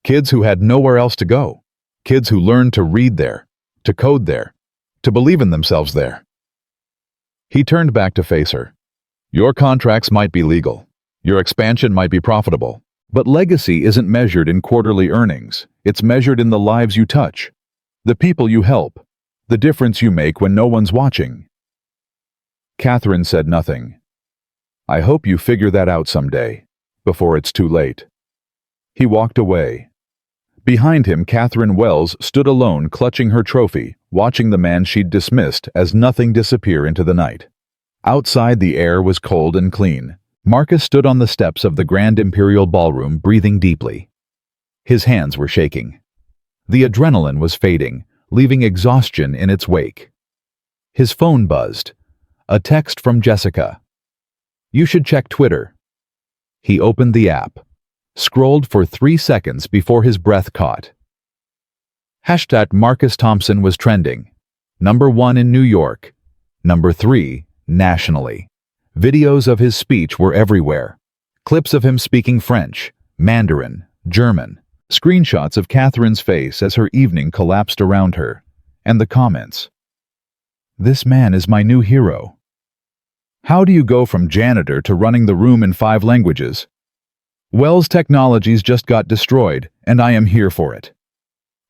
A: Kids who had nowhere else to go. Kids who learned to read there, to code there, to believe in themselves there. He turned back to face her. Your contracts might be legal. Your expansion might be profitable. But legacy isn't measured in quarterly earnings. It's measured in the lives you touch, the people you help, the difference you make when no one's watching. Catherine said nothing. I hope you figure that out someday, before it's too late. He walked away. Behind him, Catherine Wells stood alone, clutching her trophy, watching the man she'd dismissed as nothing disappear into the night. Outside, the air was cold and clean. Marcus stood on the steps of the Grand Imperial Ballroom, breathing deeply. His hands were shaking. The adrenaline was fading, leaving exhaustion in its wake. His phone buzzed. A text from Jessica. You should check Twitter. He opened the app, scrolled for 3 seconds before his breath caught. Hashtag Marcus Thompson was trending. #1 in New York. #3 nationally. Videos of his speech were everywhere. Clips of him speaking French, Mandarin, German. Screenshots of Catherine's face as her evening collapsed around her. And the comments. This man is my new hero. How do you go from janitor to running the room in 5 languages? Wells Technologies just got destroyed, and I am here for it.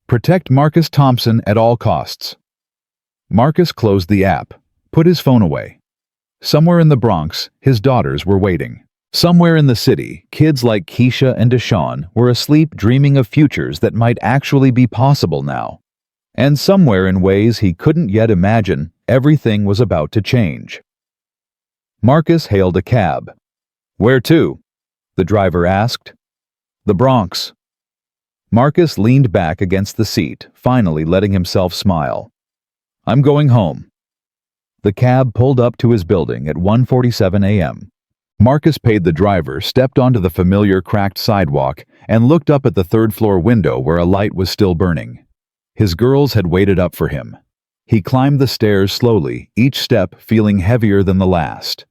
A: Protect Marcus Thompson at all costs. Marcus closed the app, put his phone away. Somewhere in the Bronx, his daughters were waiting. Somewhere in the city, kids like Keisha and Deshawn were asleep, dreaming of futures that might actually be possible now. And somewhere, in ways he couldn't yet imagine, everything was about to change. Marcus hailed a cab. Where to? The driver asked. The Bronx. Marcus leaned back against the seat, finally letting himself smile. I'm going home. The cab pulled up to his building at 1:47 a.m. Marcus paid the driver, stepped onto the familiar cracked sidewalk, and looked up at the third-floor window where a light was still burning. His girls had waited up for him. He climbed the stairs slowly, each step feeling heavier than the last.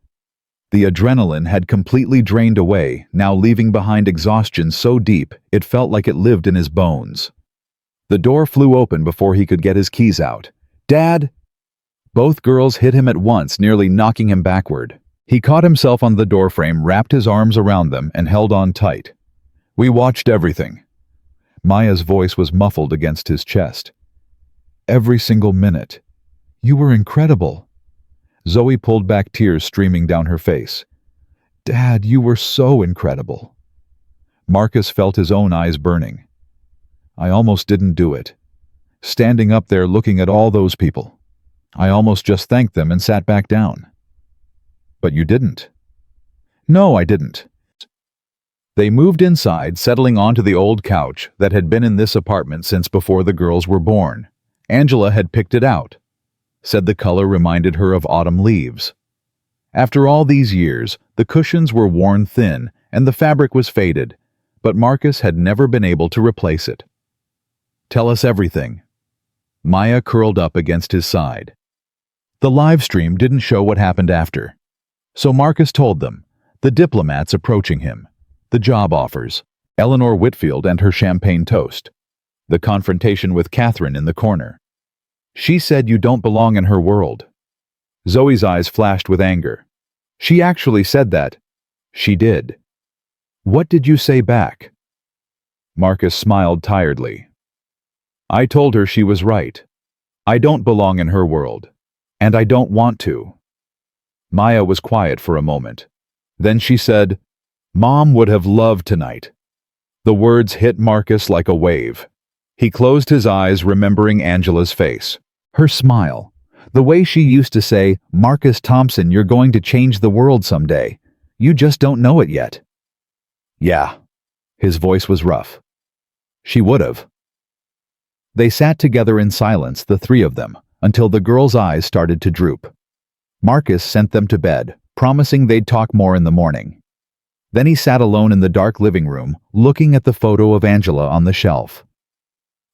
A: The adrenaline had completely drained away, now leaving behind exhaustion so deep it felt like it lived in his bones. The door flew open before he could get his keys out. Dad! Both girls hit him at once, nearly knocking him backward. He caught himself on the doorframe, wrapped his arms around them, and held on tight. We watched everything. Maya's voice was muffled against his chest. Every single minute. You were incredible. Zoe pulled back, tears streaming down her face. Dad, you were so incredible. Marcus felt his own eyes burning. I almost didn't do it. Standing up there looking at all those people. I almost just thanked them and sat back down. But you didn't. No, I didn't. They moved inside, settling onto the old couch that had been in this apartment since before the girls were born. Angela had picked it out. Said the color reminded her of autumn leaves. After all these years, the cushions were worn thin, and the fabric was faded, but Marcus had never been able to replace it. "Tell us everything." Maya curled up against his side. The live stream didn't show what happened after. So Marcus told them, the diplomats approaching him, the job offers, Eleanor Whitfield and her champagne toast, the confrontation with Catherine in the corner. "She said you don't belong in her world." Zoe's eyes flashed with anger. "She actually said that." "She did." "What did you say back?" Marcus smiled tiredly. "I told her she was right. I don't belong in her world. And I don't want to." Maya was quiet for a moment. Then she said, "Mom would have loved tonight." The words hit Marcus like a wave. He closed his eyes, remembering Angela's face, her smile, the way she used to say, "Marcus Thompson, you're going to change the world someday. You just don't know it yet." "Yeah." His voice was rough. "She would have." They sat together in silence, the three of them, until the girls' eyes started to droop. Marcus sent them to bed, promising they'd talk more in the morning. Then he sat alone in the dark living room, looking at the photo of Angela on the shelf.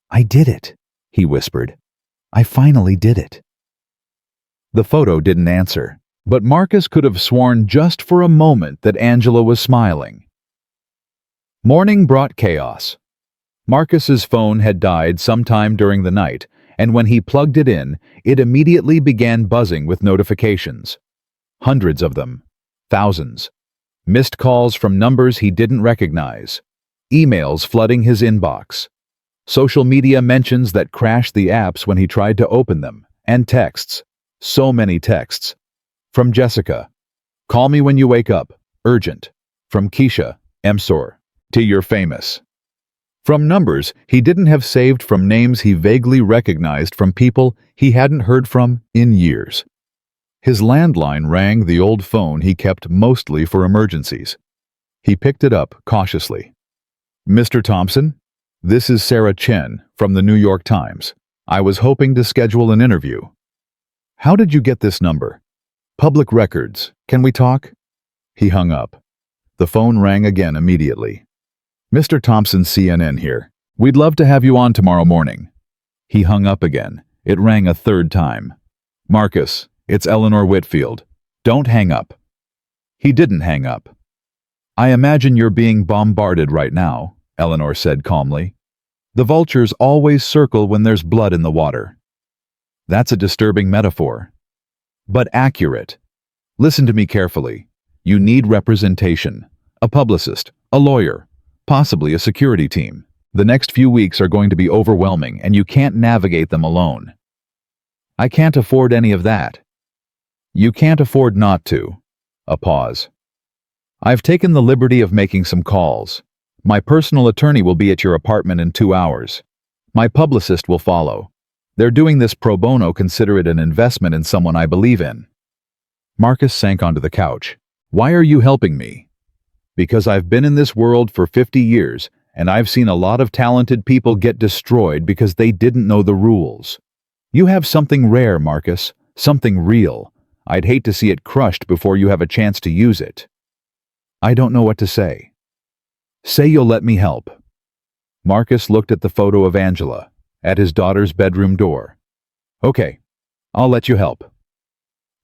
A: "I did it," he whispered. "I finally did it." The photo didn't answer, but Marcus could have sworn just for a moment that Angela was smiling. Morning brought chaos. Marcus's phone had died sometime during the night, and when he plugged it in, it immediately began buzzing with notifications. Hundreds of them. Thousands. Missed calls from numbers he didn't recognize. Emails flooding his inbox. Social media mentions that crashed the apps when he tried to open them. And texts. So many texts. From Jessica, "Call me when you wake up. Urgent." From Keisha, "MSOR. To you're famous." From numbers he didn't have saved, from names he vaguely recognized, from people he hadn't heard from in years. His landline rang, the old phone he kept mostly for emergencies. He picked it up cautiously. "Mr. Thompson? This is Sarah Chen from the New York Times. I was hoping to schedule an interview." "How did you get this number?" "Public records. Can we talk?" He hung up. The phone rang again immediately. "Mr. Thompson, CNN here. We'd love to have you on tomorrow morning." He hung up again. It rang a third time. "Marcus, it's Eleanor Whitfield. Don't hang up." He didn't hang up. "I imagine you're being bombarded right now," Eleanor said calmly. "The vultures always circle when there's blood in the water." That's a disturbing metaphor. But accurate. Listen to me carefully. You need representation. A publicist, a lawyer, possibly a security team. The next few weeks are going to be overwhelming, and you can't navigate them alone. "I can't afford any of that." "You can't afford not to." A pause. "I've taken the liberty of making some calls. My personal attorney will be at your apartment in 2 hours. My publicist will follow. They're doing this pro bono. Consider it an investment in someone I believe in." Marcus sank onto the couch. "Why are you helping me?" "Because I've been in this world for 50 years, and I've seen a lot of talented people get destroyed because they didn't know the rules. You have something rare, Marcus, something real. I'd hate to see it crushed before you have a chance to use it." "I don't know what to say." "Say you'll let me help." Marcus looked at the photo of Angela, at his daughter's bedroom door. "Okay, I'll let you help."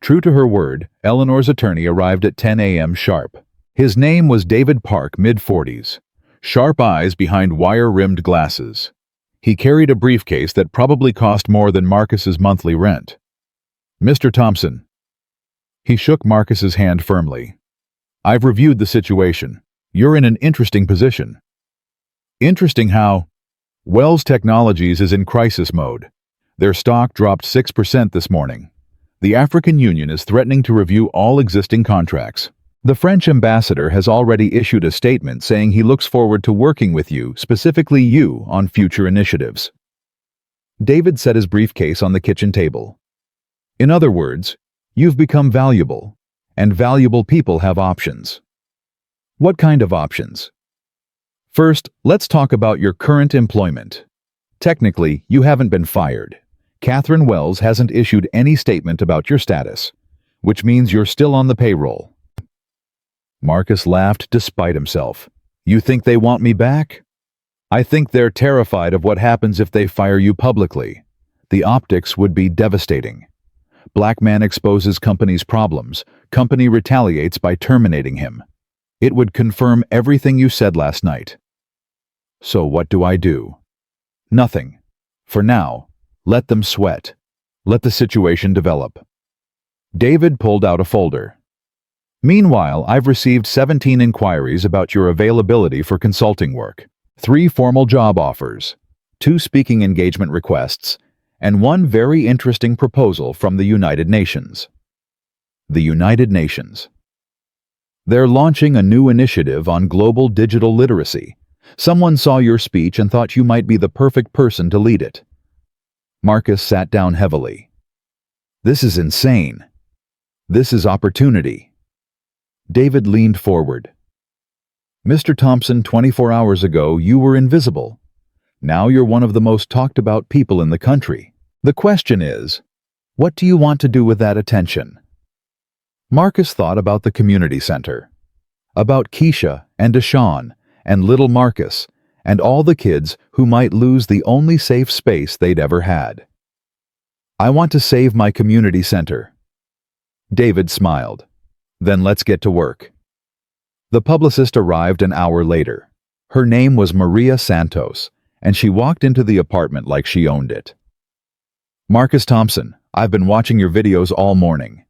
A: True to her word, Eleanor's attorney arrived at 10 a.m. sharp. His name was David Park, mid-40s. Sharp eyes behind wire-rimmed glasses. He carried a briefcase that probably cost more than Marcus's monthly rent. "Mr. Thompson." He shook Marcus's hand firmly. "I've reviewed the situation. You're in an interesting position." "Interesting how?" "Wells Technologies is in crisis mode. Their stock dropped 6% this morning. The African Union is threatening to review all existing contracts. The French ambassador has already issued a statement saying he looks forward to working with you, specifically you, on future initiatives." David set his briefcase on the kitchen table. "In other words, you've become valuable, and valuable people have options." "What kind of options?" "First, let's talk about your current employment. Technically, you haven't been fired. Catherine Wells hasn't issued any statement about your status, which means you're still on the payroll. Marcus laughed despite himself. You think they want me back? I think they're terrified of what happens if they fire you publicly. The optics would be devastating. Black man exposes company's problems. Company retaliates by terminating him. It would confirm everything you said last night. So what do I do? Nothing. For now, let them sweat. Let the situation develop. David pulled out a folder. Meanwhile, I've received 17 inquiries about your availability for consulting work, 3 formal job offers, 2 speaking engagement requests, and 1 very interesting proposal from the United Nations. The United Nations. They're launching a new initiative on global digital literacy. Someone saw your speech and thought you might be the perfect person to lead it. Marcus sat down heavily. This is insane. This is opportunity. David leaned forward. Mr. Thompson, 24 hours ago, you were invisible. Now you're one of the most talked about people in the country. The question is, what do you want to do with that attention? Marcus thought about the community center, about Keisha and Deshawn and little Marcus and all the kids who might lose the only safe space they'd ever had. I want to save my community center. David smiled. Then let's get to work. The publicist arrived an hour later. Her name was Maria Santos, and she walked into the apartment like she owned it. Marcus Thompson, I've been watching your videos all morning.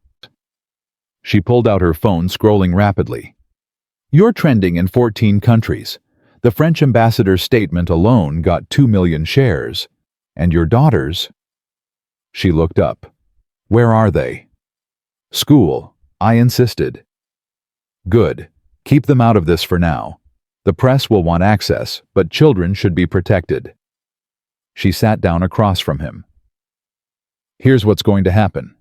A: She pulled out her phone, scrolling rapidly. You're trending in 14 countries. The French ambassador's statement alone got 2 million shares. And your daughters? She looked up. Where are they? School. I insisted. Good. Keep them out of this for now. The press will want access, but children should be protected. She sat down across from him. Here's what's going to happen.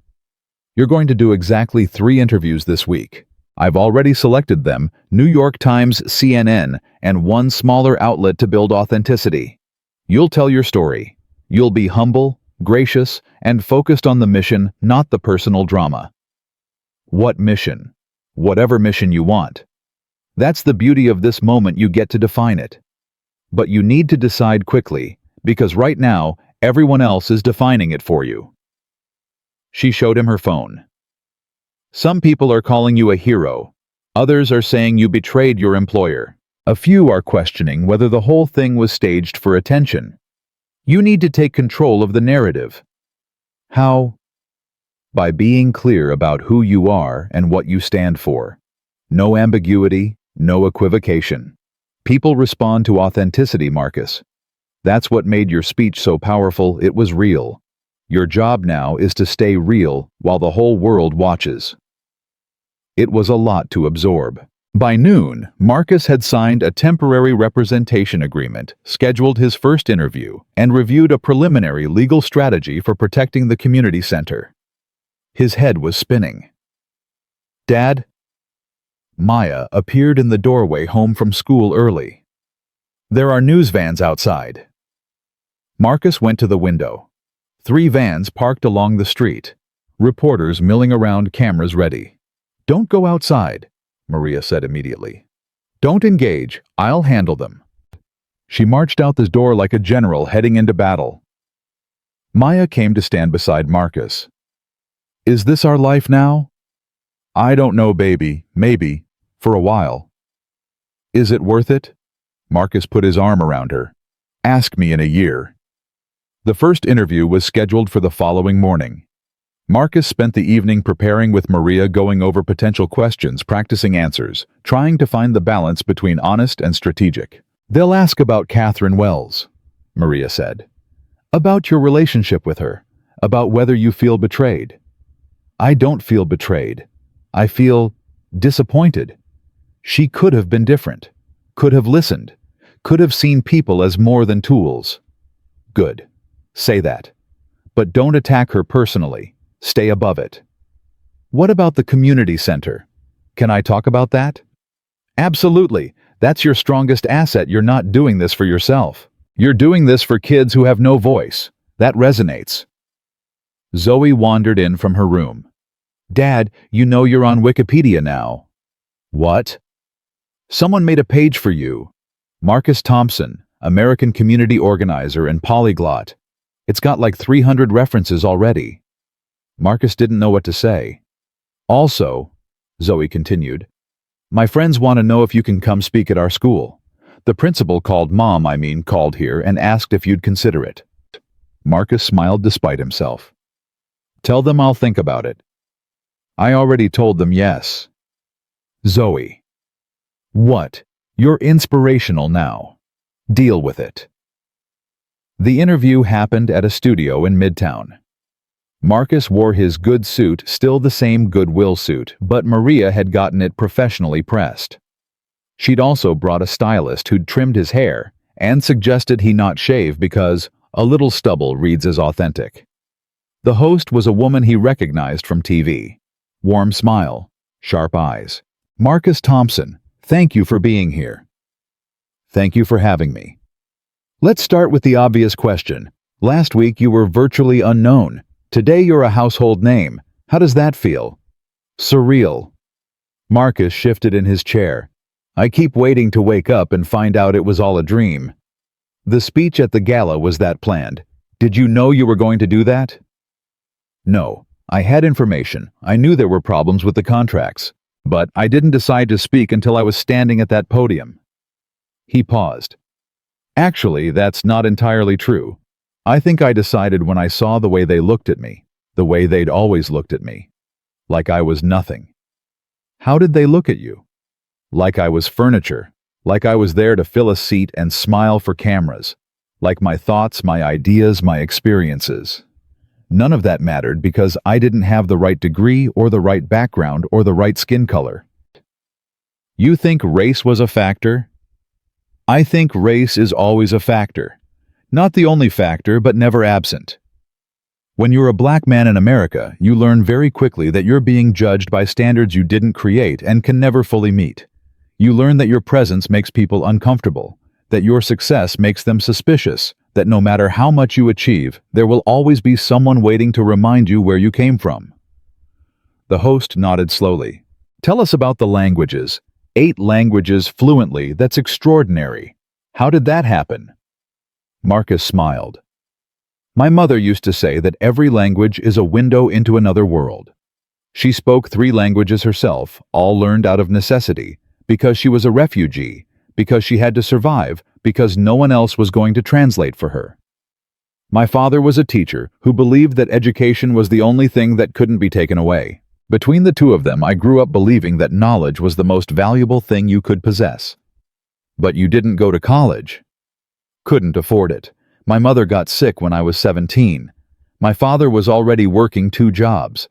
A: You're going to do exactly 3 interviews this week. I've already selected them, New York Times, CNN, and 1 smaller outlet to build authenticity. You'll tell your story. You'll be humble, gracious, and focused on the mission, not the personal drama. What mission? Whatever mission you want. That's the beauty of this moment, you get to define it. But you need to decide quickly, because right now, everyone else is defining it for you. She showed him her phone. Some people are calling you a hero. Others are saying you betrayed your employer. A few are questioning whether the whole thing was staged for attention. You need to take control of the narrative. How? By being clear about who you are and what you stand for. No ambiguity, no equivocation. People respond to authenticity, Marcus. That's what made your speech so powerful. It was real. Your job now is to stay real while the whole world watches. It was a lot to absorb. By noon, Marcus had signed a temporary representation agreement, scheduled his first interview, and reviewed a preliminary legal strategy for protecting the community center. His head was spinning. Dad? Maya appeared in the doorway home from school early. There are news vans outside. Marcus went to the window. 3 vans parked along the street. Reporters milling around, cameras ready. Don't go outside, Maria said immediately. Don't engage, I'll handle them. She marched out the door like a general heading into battle. Maya came to stand beside Marcus. Is this our life now? I don't know, baby. Maybe. For a while. Is it worth it? Marcus put his arm around her. Ask me in a year. The first interview was scheduled for the following morning. Marcus spent the evening preparing with Maria, going over potential questions, practicing answers, trying to find the balance between honest and strategic. They'll ask about Catherine Wells, Maria said. About your relationship with her. About whether you feel betrayed. I don't feel betrayed. I feel disappointed. She could have been different, could have listened, could have seen people as more than tools. Good. Say that. But don't attack her personally. Stay above it. What about the community center? Can I talk about that? Absolutely. That's your strongest asset. You're not doing this for yourself. You're doing this for kids who have no voice. That resonates. Zoe wandered in from her room. Dad, you know you're on Wikipedia now. What? Someone made a page for you. Marcus Thompson, American community organizer and polyglot. It's got like 300 references already. Marcus didn't know what to say. Also, Zoe continued, my friends want to know if you can come speak at our school. The principal called here and asked if you'd consider it. Marcus smiled despite himself. Tell them I'll think about it. I already told them yes. Zoe. What? You're inspirational now. Deal with it. The interview happened at a studio in Midtown. Marcus wore his good suit, still the same Goodwill suit, but Maria had gotten it professionally pressed. She'd also brought a stylist who'd trimmed his hair and suggested he not shave because a little stubble reads as authentic. The host was a woman he recognized from TV. Warm smile, sharp eyes. Marcus Thompson, thank you for being here. Thank you for having me. Let's start with the obvious question. Last week you were virtually unknown. Today you're a household name. How does that feel? Surreal. Marcus shifted in his chair. I keep waiting to wake up and find out it was all a dream. The speech at the gala was that planned. Did you know you were going to do that? No, I had information. I knew there were problems with the contracts, but I didn't decide to speak until I was standing at that podium. He paused. Actually, that's not entirely true. I think I decided when I saw the way they looked at me, the way they'd always looked at me. Like I was nothing. How did they look at you? Like I was furniture. Like I was there to fill a seat and smile for cameras. Like my thoughts, my ideas, my experiences. None of that mattered because I didn't have the right degree or the right background or the right skin color. You think race was a factor? I think race is always a factor. Not the only factor, but never absent. When you're a black man in America, you learn very quickly that you're being judged by standards you didn't create and can never fully meet. You learn that your presence makes people uncomfortable, that your success makes them suspicious, that no matter how much you achieve, there will always be someone waiting to remind you where you came from. The host nodded slowly. Tell us about the languages. 8 languages fluently, that's extraordinary. How did that happen? Marcus smiled. My mother used to say that every language is a window into another world. She spoke 3 languages herself, all learned out of necessity, because she was a refugee, because she had to survive, because no one else was going to translate for her. My father was a teacher who believed that education was the only thing that couldn't be taken away. Between the two of them, I grew up believing that knowledge was the most valuable thing you could possess. But you didn't go to college. Couldn't afford it. My mother got sick when I was 17. My father was already working 2 jobs.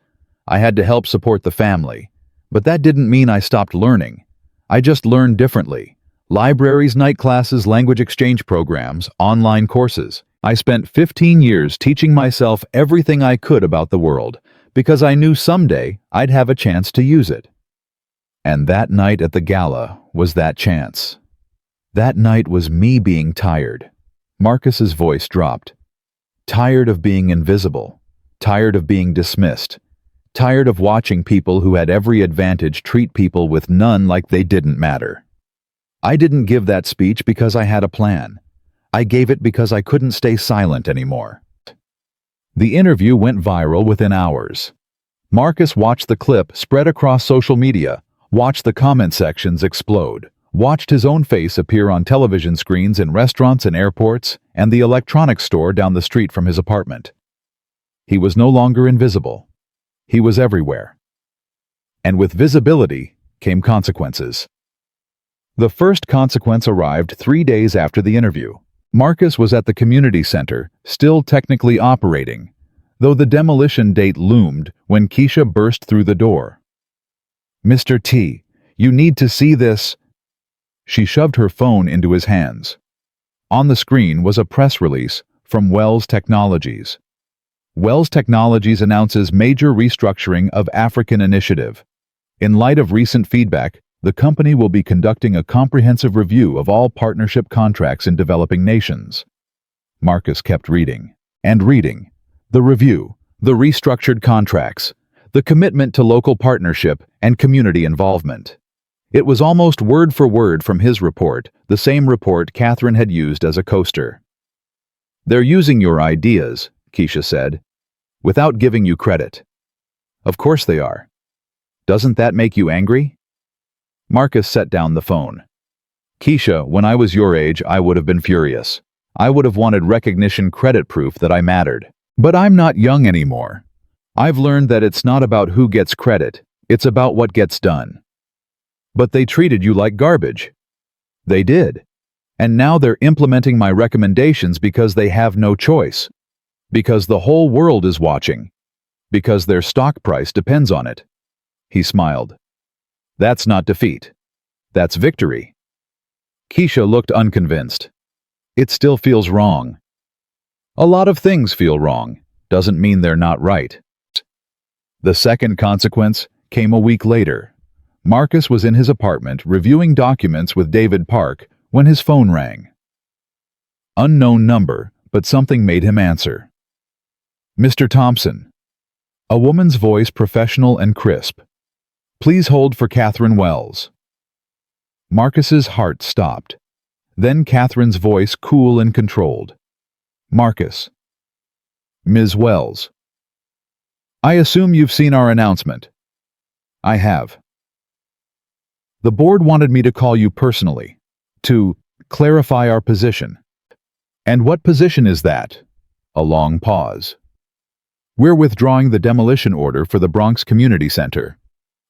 A: I had to help support the family. But that didn't mean I stopped learning. I just learned differently. Libraries, night classes, language exchange programs, online courses. I spent 15 years teaching myself everything I could about the world, because I knew someday I'd have a chance to use it. And that night at the gala was that chance. That night was me being tired. Marcus's voice dropped. Tired of being invisible. Tired of being dismissed. Tired of watching people who had every advantage treat people with none like they didn't matter. I didn't give that speech because I had a plan. I gave it because I couldn't stay silent anymore. The interview went viral within hours. Marcus watched the clip spread across social media, watched the comment sections explode, watched his own face appear on television screens in restaurants and airports, and the electronics store down the street from his apartment. He was no longer invisible. He was everywhere. And with visibility came consequences. The first consequence arrived 3 days after the interview. Marcus was at the community center, still technically operating, though the demolition date loomed when Keisha burst through the door. Mr. T, you need to see this. She shoved her phone into his hands. On the screen was a press release from Wells Technologies. Wells Technologies announces major restructuring of African initiative. In light of recent feedback, the company will be conducting a comprehensive review of all partnership contracts in developing nations. Marcus kept reading and reading. The review, the restructured contracts, the commitment to local partnership and community involvement. It was almost word for word from his report, the same report Catherine had used as a coaster. "They're using your ideas," Keisha said, "without giving you credit." "Of course they are. Doesn't that make you angry?" Marcus set down the phone. "Keisha, when I was your age, I would have been furious. I would have wanted recognition, credit, proof that I mattered. But I'm not young anymore. I've learned that it's not about who gets credit, it's about what gets done." "But they treated you like garbage." "They did. And now they're implementing my recommendations because they have no choice. Because the whole world is watching. Because their stock price depends on it." He smiled. "That's not defeat. That's victory." Keisha looked unconvinced. "It still feels wrong." "A lot of things feel wrong. Doesn't mean they're not right." The second consequence came a week later. Marcus was in his apartment reviewing documents with David Park when his phone rang. Unknown number, but something made him answer. "Mr. Thompson." A woman's voice, professional and crisp. "Please hold for Catherine Wells." Marcus's heart stopped. Then Catherine's voice, cool and controlled. "Marcus." "Ms. Wells." "I assume you've seen our announcement." "I have." "The board wanted me to call you personally, to clarify our position." "And what position is that?" A long pause. "We're withdrawing the demolition order for the Bronx Community Center.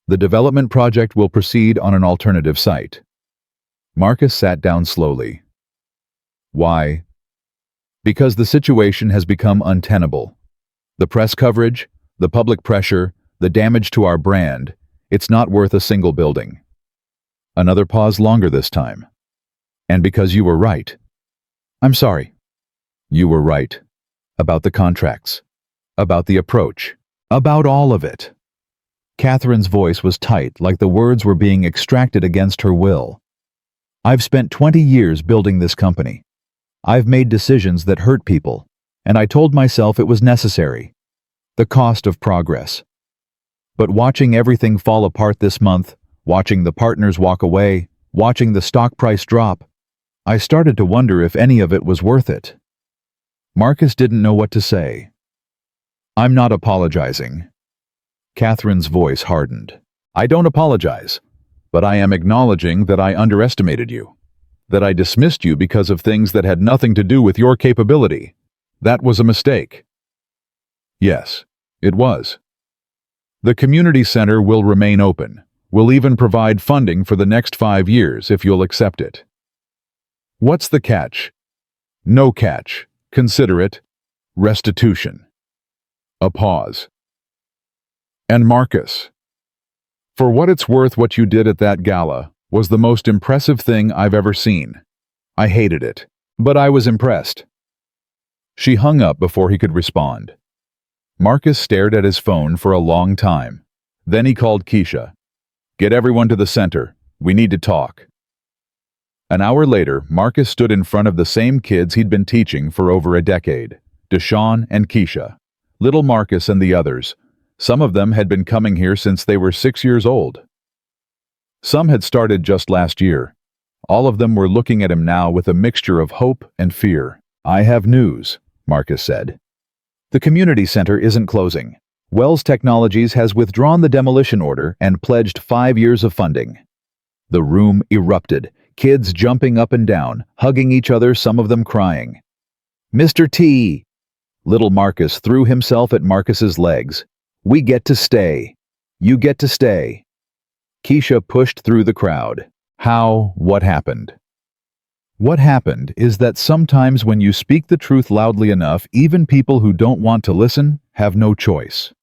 A: The development project will proceed on an alternative site." Marcus sat down slowly. "Why?" "Because the situation has become untenable. The press coverage, the public pressure, the damage to our brand, it's not worth a single building." Another pause, longer this time. "And because you were right." "I'm sorry." "You were right. About the contracts. About the approach. About all of it." Catherine's voice was tight, like the words were being extracted against her will. "I've spent 20 years building this company. I've made decisions that hurt people, and I told myself it was necessary. The cost of progress. But watching everything fall apart this month, watching the partners walk away, watching the stock price drop, I started to wonder if any of it was worth it." Marcus didn't know what to say. "I'm not apologizing." Catherine's voice hardened. "I don't apologize. But I am acknowledging that I underestimated you. That I dismissed you because of things that had nothing to do with your capability. That was a mistake." "Yes, it was." "The community center will remain open. We'll even provide funding for the next 5 years if you'll accept it." "What's the catch?" "No catch. Consider it restitution." A pause. "And Marcus, for what it's worth, what you did at that gala was the most impressive thing I've ever seen. I hated it, but I was impressed." She hung up before he could respond. Marcus stared at his phone for a long time. Then he called Keisha. "Get everyone to the center. We need to talk." An hour later, Marcus stood in front of the same kids he'd been teaching for over a decade, Deshawn and Keisha, little Marcus and the others. Some of them had been coming here since they were 6 years old. Some had started just last year. All of them were looking at him now with a mixture of hope and fear. "I have news," Marcus said. "The community center isn't closing. Wells Technologies has withdrawn the demolition order and pledged 5 years of funding." The room erupted, kids jumping up and down, hugging each other, some of them crying. "Mr. T!" Little Marcus threw himself at Marcus's legs. "We get to stay. You get to stay." Keisha pushed through the crowd. "How? What happened?" What happened is that sometimes when you speak the truth loudly enough, even people who don't want to listen have no choice.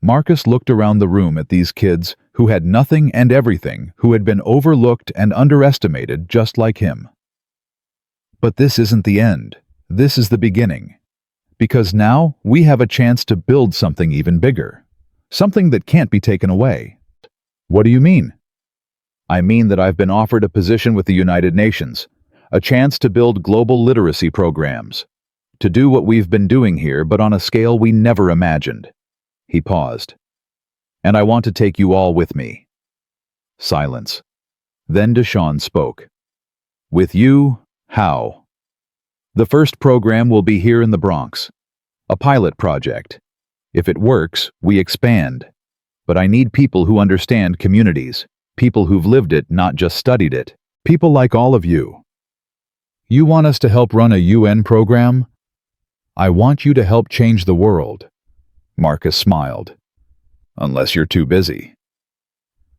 A: Marcus looked around the room at these kids who had nothing and everything, who had been overlooked and underestimated just like him. But this isn't the end. This is the beginning. Because now we have a chance to build something even bigger. Something that can't be taken away. "What do you mean?" "I mean that I've been offered a position with the United Nations, a chance to build global literacy programs, to do what we've been doing here but on a scale we never imagined." He paused. "And I want to take you all with me." Silence. Then Deshawn spoke. With you, how? The first program will be here in the Bronx. A pilot project. If it works, we expand. But I need people who understand communities, people who've lived it, not just studied it, people like all of you. You want us to help run a UN program? I want you to help change the world. Marcus smiled. Unless you're too busy.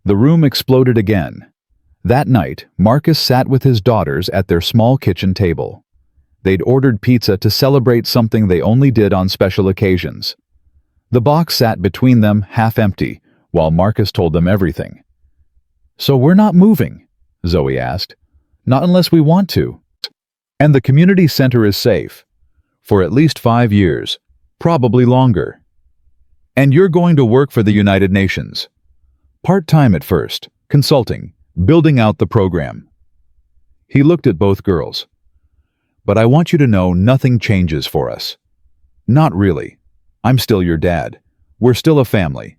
A: The room exploded again. That night, Marcus sat with his daughters at their small kitchen table. They'd ordered pizza to celebrate something they only did on special occasions. The box sat between them, half empty, while Marcus told them everything. So we're not moving? Zoe asked. Not unless we want to. And the community center is safe. For at least 5 years. Probably longer. And you're going to work for the United Nations. Part-time at first, consulting, building out the program. He looked at both girls. But I want you to know nothing changes for us. Not really. I'm still your dad. We're still a family.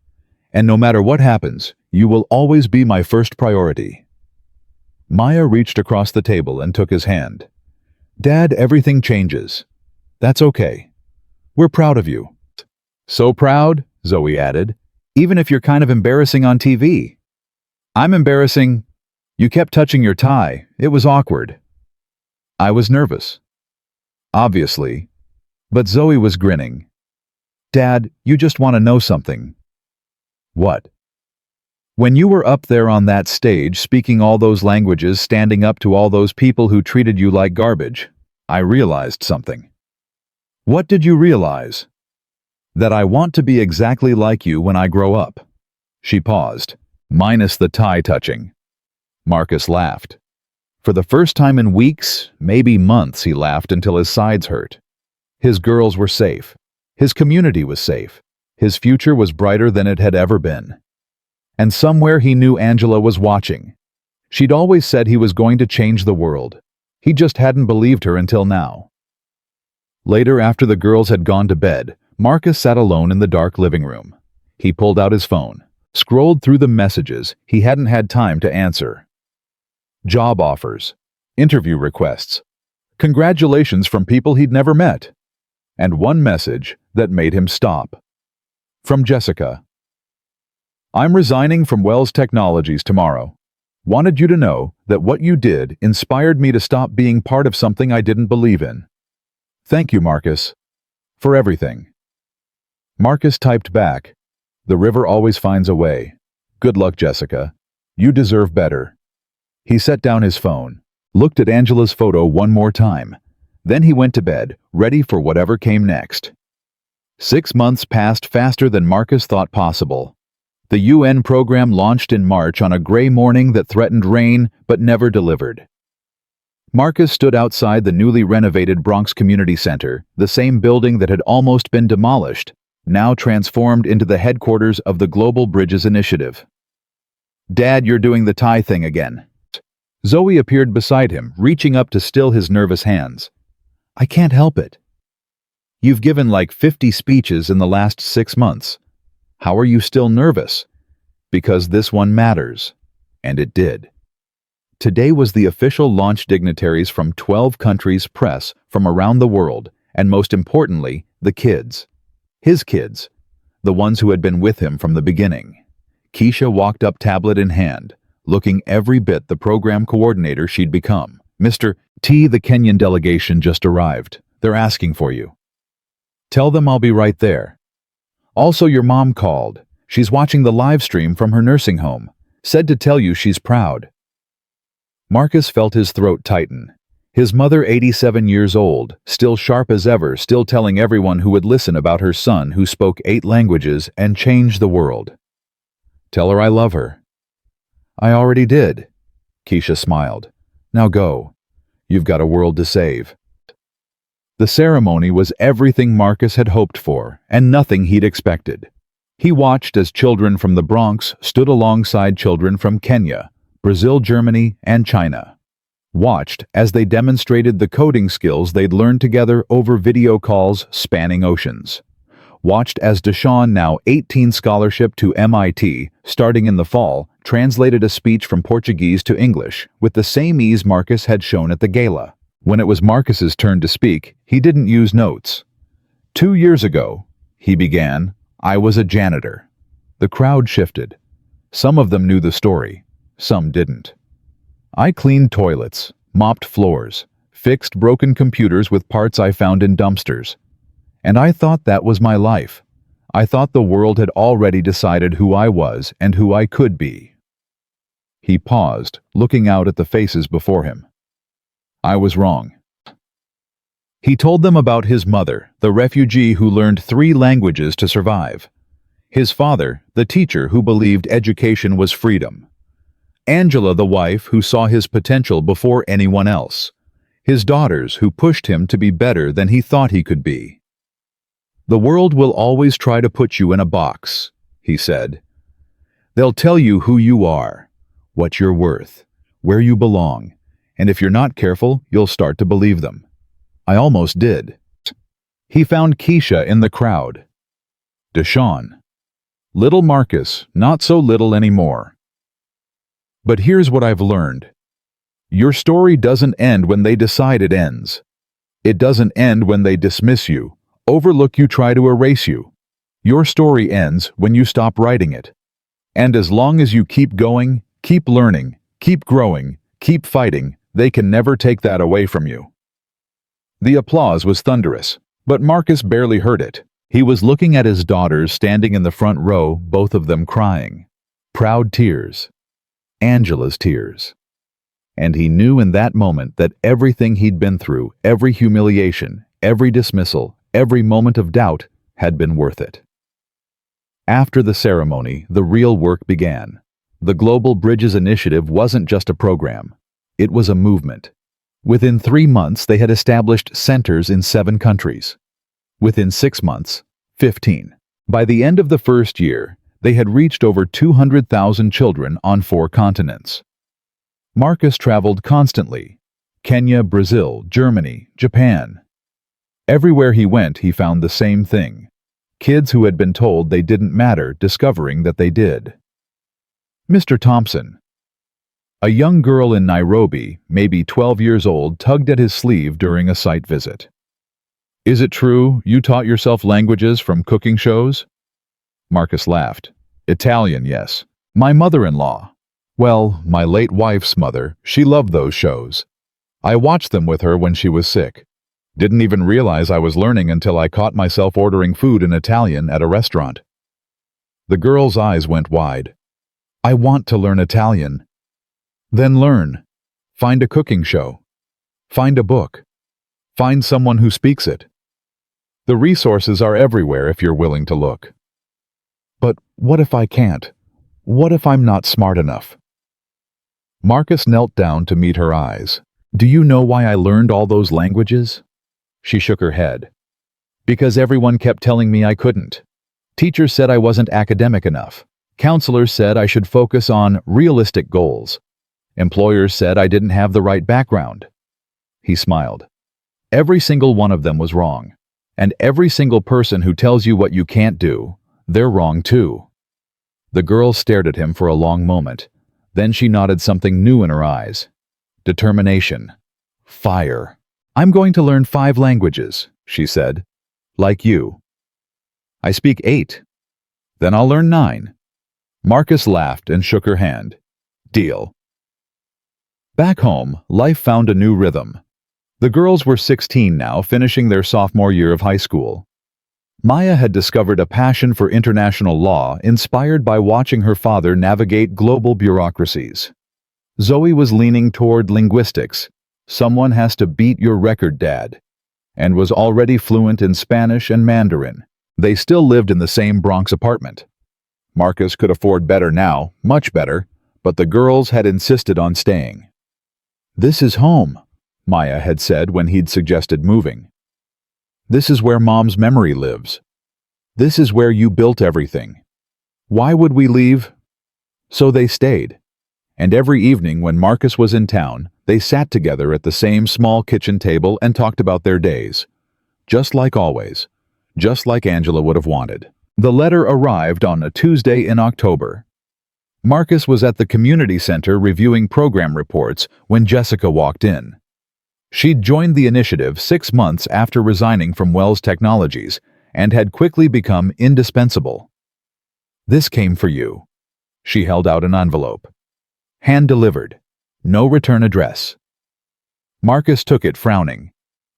A: And no matter what happens, you will always be my first priority. Maya reached across the table and took his hand. Dad, everything changes. That's okay. We're proud of you. So proud, Zoe added, even if you're kind of embarrassing on TV. I'm embarrassing. You kept touching your tie. It was awkward. I was nervous. Obviously. But Zoe was grinning. Dad, you just want to know something. What? When you were up there on that stage speaking all those languages, standing up to all those people who treated you like garbage, I realized something. What did you realize? That I want to be exactly like you when I grow up. She paused, minus the tie touching. Marcus laughed. For the first time in weeks, maybe months, he laughed until his sides hurt. His girls were safe. His community was safe. His future was brighter than it had ever been. And somewhere he knew Angela was watching. She'd always said he was going to change the world. He just hadn't believed her until now. Later, after the girls had gone to bed, Marcus sat alone in the dark living room. He pulled out his phone, scrolled through the messages he hadn't had time to answer. Job offers, interview requests, congratulations from people he'd never met, and one message that made him stop. From Jessica. I'm resigning from Wells Technologies tomorrow. Wanted you to know that what you did inspired me to stop being part of something I didn't believe in. Thank you, Marcus, for everything. Marcus typed back, the river always finds a way. Good luck, Jessica. You deserve better. He set down his phone, looked at Angela's photo one more time. Then he went to bed, ready for whatever came next. 6 months passed faster than Marcus thought possible. The UN program launched in March on a gray morning that threatened rain but never delivered. Marcus stood outside the newly renovated Bronx Community Center, the same building that had almost been demolished, now transformed into the headquarters of the Global Bridges Initiative. Dad, you're doing the tie thing again. Zoe appeared beside him, reaching up to still his nervous hands. I can't help it. You've given like 50 speeches in the last 6 months. How are you still nervous? Because this one matters. And it did. Today was the official launch. Dignitaries from 12 countries, press from around the world, and most importantly, the kids. His kids. The ones who had been with him from the beginning. Keisha walked up, tablet in hand, looking every bit the program coordinator she'd become. Mr. T, the Kenyan delegation just arrived. They're asking for you. Tell them I'll be right there. Also, your mom called. She's watching the live stream from her nursing home. Said to tell you she's proud. Marcus felt his throat tighten. His mother, 87 years old, still sharp as ever, still telling everyone who would listen about her son who spoke 8 languages and changed the world. Tell her I love her. I already did. Keisha smiled. Now go. You've got a world to save. The ceremony was everything Marcus had hoped for, and nothing he'd expected. He watched as children from the Bronx stood alongside children from Kenya, Brazil, Germany, and China. Watched as they demonstrated the coding skills they'd learned together over video calls spanning oceans. Watched as Deshawn, now 18, scholarship to MIT, starting in the fall, translated a speech from Portuguese to English with the same ease Marcus had shown at the gala. When it was Marcus's turn to speak, he didn't use notes. 2 years ago, he began, I was a janitor. The crowd shifted. Some of them knew the story, some didn't. I cleaned toilets, mopped floors, fixed broken computers with parts I found in dumpsters. And I thought that was my life. I thought the world had already decided who I was and who I could be. He paused, looking out at the faces before him. I was wrong. He told them about his mother, the refugee who learned 3 languages to survive. His father, the teacher who believed education was freedom. Angela, the wife who saw his potential before anyone else. His daughters who pushed him to be better than he thought he could be. The world will always try to put you in a box, he said. They'll tell you who you are, what you're worth, where you belong, and if you're not careful, you'll start to believe them. I almost did. He found Keisha in the crowd. Deshawn. Little Marcus, not so little anymore. But here's what I've learned. Your story doesn't end when they decide it ends. It doesn't end when they dismiss you, overlook you, try to erase you. Your story ends when you stop writing it. And as long as you keep going, keep learning, keep growing, keep fighting, they can never take that away from you. The applause was thunderous, but Marcus barely heard it. He was looking at his daughters standing in the front row, both of them crying. Proud tears. Angela's tears. And he knew in that moment that everything he'd been through, every humiliation, every dismissal, every moment of doubt, had been worth it. After the ceremony, the real work began. The Global Bridges Initiative wasn't just a program. It was a movement. Within 3 months, they had established centers in 7 countries. Within 6 months, 15. By the end of the first year, they had reached over 200,000 children on 4 continents. Marcus traveled constantly. Kenya, Brazil, Germany, Japan. Everywhere he went, he found the same thing. Kids who had been told they didn't matter discovering that they did. Mr. Thompson. A young girl in Nairobi, maybe 12 years old, tugged at his sleeve during a site visit. Is it true you taught yourself languages from cooking shows? Marcus laughed. Italian, yes. My mother-in-law. Well, my late wife's mother, she loved those shows. I watched them with her when she was sick. Didn't even realize I was learning until I caught myself ordering food in Italian at a restaurant. The girl's eyes went wide. I want to learn Italian. Then learn. Find a cooking show. Find a book. Find someone who speaks it. The resources are everywhere if you're willing to look. But what if I can't? What if I'm not smart enough? Marcus knelt down to meet her eyes. Do you know why I learned all those languages? She shook her head. Because everyone kept telling me I couldn't. Teachers said I wasn't academic enough. Counselors said I should focus on realistic goals. Employers said I didn't have the right background. He smiled. Every single one of them was wrong. And every single person who tells you what you can't do, they're wrong too. The girl stared at him for a long moment. Then she nodded something new in her eyes. Determination. Fire. I'm going to learn 5 languages, she said. Like you. I speak 8. Then I'll learn 9. Marcus laughed and shook her hand. Deal. Back home, life found a new rhythm. The girls were 16 now, finishing their sophomore year of high school. Maya had discovered a passion for international law inspired by watching her father navigate global bureaucracies. Zoe was leaning toward linguistics. Someone has to beat your record, Dad. And was already fluent in Spanish and Mandarin. They still lived in the same Bronx apartment. Marcus could afford better now, much better, but the girls had insisted on staying. This is home, Maya had said when he'd suggested moving. This is where Mom's memory lives. This is where you built everything. Why would we leave? So they stayed. And every evening when Marcus was in town, they sat together at the same small kitchen table and talked about their days. Just like always. Just like Angela would have wanted. The letter arrived on a Tuesday in October. Marcus was at the community center reviewing program reports when Jessica walked in. She'd joined the initiative 6 months after resigning from Wells Technologies and had quickly become indispensable. "This came for you." She held out an envelope. Hand-delivered. No return address. Marcus took it, frowning.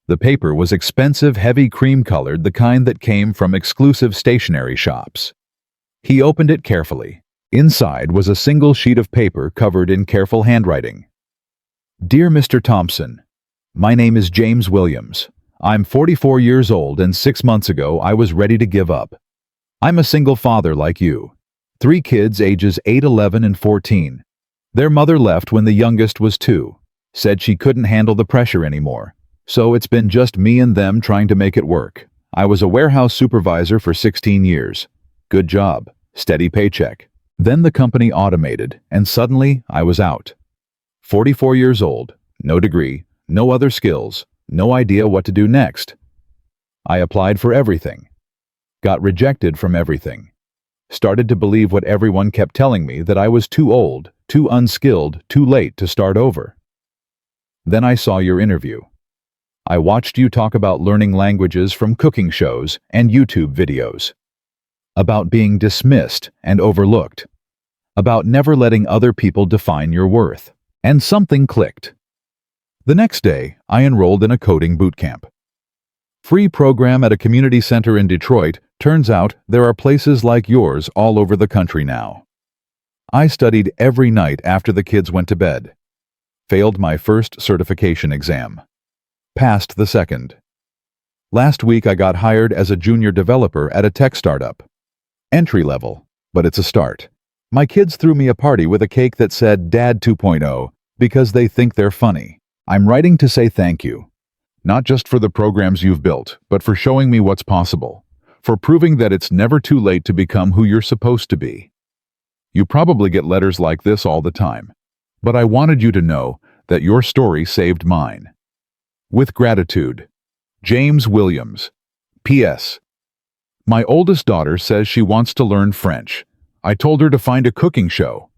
A: The paper was expensive, heavy cream-colored, the kind that came from exclusive stationery shops. He opened it carefully. Inside was a single sheet of paper covered in careful handwriting. "Dear Mr. Thompson, my name is James Williams. I'm 44 years old, and 6 months ago I was ready to give up. I'm a single father like you. 3 kids ages 8, 11, and 14. Their mother left when the youngest was 2, said she couldn't handle the pressure anymore. So it's been just me and them trying to make it work. I was a warehouse supervisor for 16 years. Good job, steady paycheck. Then the company automated, and suddenly I was out. 44 years old, no degree, no other skills, no idea what to do next. I applied for everything. Got rejected from everything. Started to believe what everyone kept telling me, that I was too old, too unskilled, too late to start over. Then I saw your interview. I watched you talk about learning languages from cooking shows and YouTube videos. About being dismissed and overlooked. About never letting other people define your worth. And something clicked. The next day, I enrolled in a coding boot camp. Free program at a community center in Detroit. Turns out there are places like yours all over the country now. I studied every night after the kids went to bed. Failed my first certification exam. Passed the second. Last week I got hired as a junior developer at a tech startup. Entry level, but it's a start. My kids threw me a party with a cake that said Dad 2.0 because they think they're funny. I'm writing to say thank you. Not just for the programs you've built, but for showing me what's possible. For proving that it's never too late to become who you're supposed to be. You probably get letters like this all the time. But I wanted you to know that your story saved mine. With gratitude, James Williams. P.S. My oldest daughter says she wants to learn French. I told her to find a cooking show.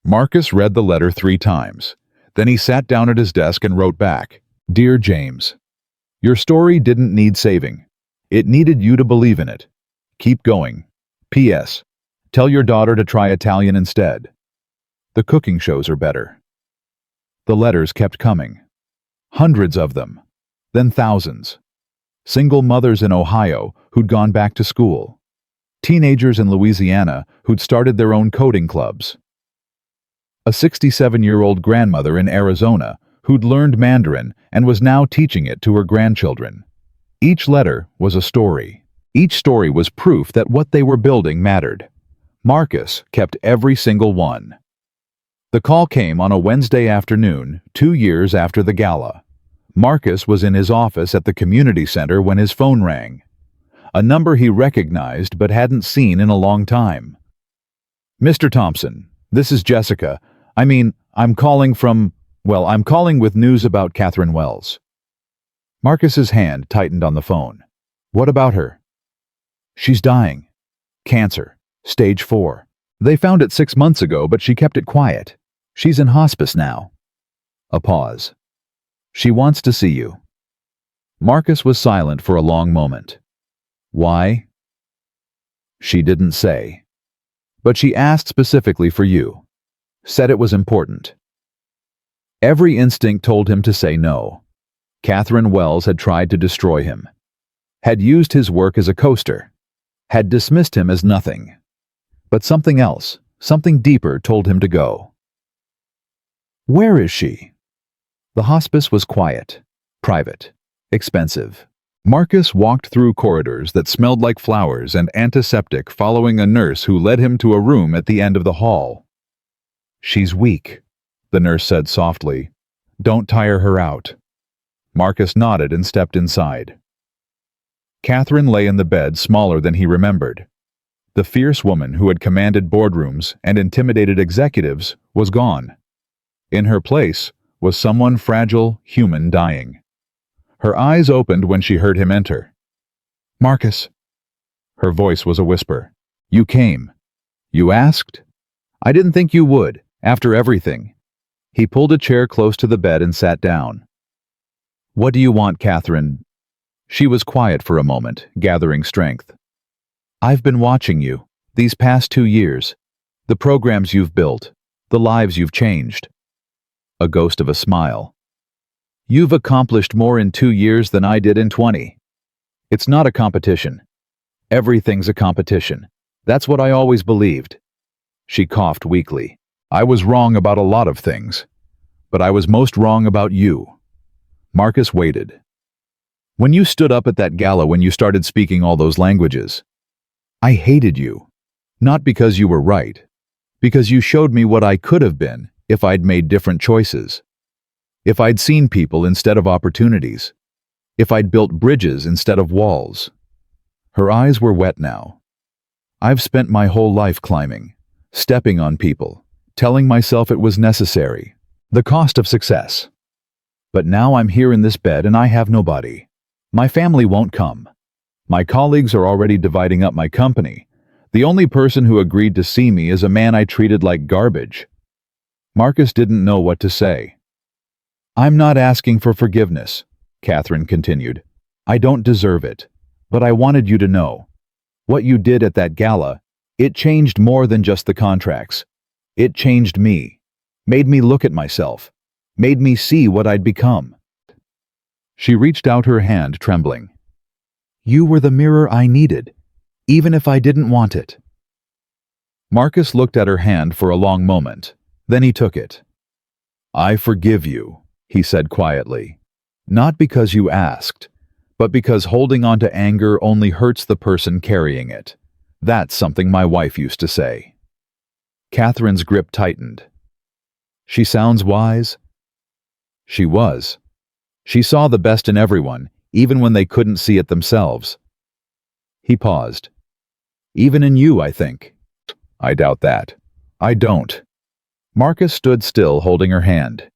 A: Marcus read the letter 3 times. Then he sat down at his desk and wrote back, "Dear James, your story didn't need saving. It needed you to believe in it. Keep going. P.S. Tell your daughter to try Italian instead. The cooking shows are better." The letters kept coming. Hundreds of them. Then thousands. Single mothers in Ohio who'd gone back to school. Teenagers in Louisiana who'd started their own coding clubs. A 67-year-old grandmother in Arizona who'd learned Mandarin and was now teaching it to her grandchildren. Each letter was a story. Each story was proof that what they were building mattered. Marcus kept every single one. The call came on a Wednesday afternoon, 2 years after the gala. Marcus was in his office at the community center when his phone rang. A number he recognized but hadn't seen in a long time. "Mr. Thompson, this is Jessica. I'm calling with news about Catherine Wells." Marcus's hand tightened on the phone. "What about her?" "She's dying. Cancer. Stage 4. They found it 6 months ago, but she kept it quiet. She's in hospice now." A pause. "She wants to see you." Marcus was silent for a long moment. "Why?" "She didn't say. But she asked specifically for you. Said it was important." Every instinct told him to say no. Catherine Wells had tried to destroy him. Had used his work as a coaster. Had dismissed him as nothing. But something else, something deeper, told him to go. "Where is she?" The hospice was quiet, private, expensive. Marcus walked through corridors that smelled like flowers and antiseptic, following a nurse who led him to a room at the end of the hall. "She's weak," the nurse said softly. "Don't tire her out." Marcus nodded and stepped inside. Catherine lay in the bed, smaller than he remembered. The fierce woman who had commanded boardrooms and intimidated executives was gone. In her place was someone fragile, human, dying. Her eyes opened when she heard him enter. "Marcus." Her voice was a whisper. "You came. You asked. I didn't think you would, after everything. He pulled a chair close to the bed and sat down. What do you want, Catherine? She was quiet for a moment, gathering strength. I've been watching you, these past 2 years. The programs you've built, the lives you've changed. A ghost of a smile. You've accomplished more in 2 years than I did in 20. It's not a competition. Everything's a competition. That's what I always believed. She coughed weakly. I was wrong about a lot of things, but I was most wrong about you. Marcus waited. When you stood up at that gala when you started speaking all those languages, I hated you. Not because you were right, because you showed me what I could have been if I'd made different choices. If I'd seen people instead of opportunities. If I'd built bridges instead of walls. Her eyes were wet now. I've spent my whole life climbing, stepping on people, telling myself it was necessary, the cost of success. But now I'm here in this bed and I have nobody. My family won't come. My colleagues are already dividing up my company. The only person who agreed to see me is a man I treated like garbage. Marcus didn't know what to say. I'm not asking for forgiveness, Catherine continued. I don't deserve it, but I wanted you to know. What you did at that gala, it changed more than just the contracts. It changed me, made me look at myself, made me see what I'd become. She reached out her hand, trembling. You were the mirror I needed, even if I didn't want it. Marcus looked at her hand for a long moment. Then he took it. I forgive you, he said quietly. Not because you asked, but because holding on to anger only hurts the person carrying it. That's something my wife used to say. Catherine's grip tightened. She sounds wise. She was. She saw the best in everyone, even when they couldn't see it themselves. He paused. Even in you, I think. I doubt that. I don't. Marcus stood still, holding her hand.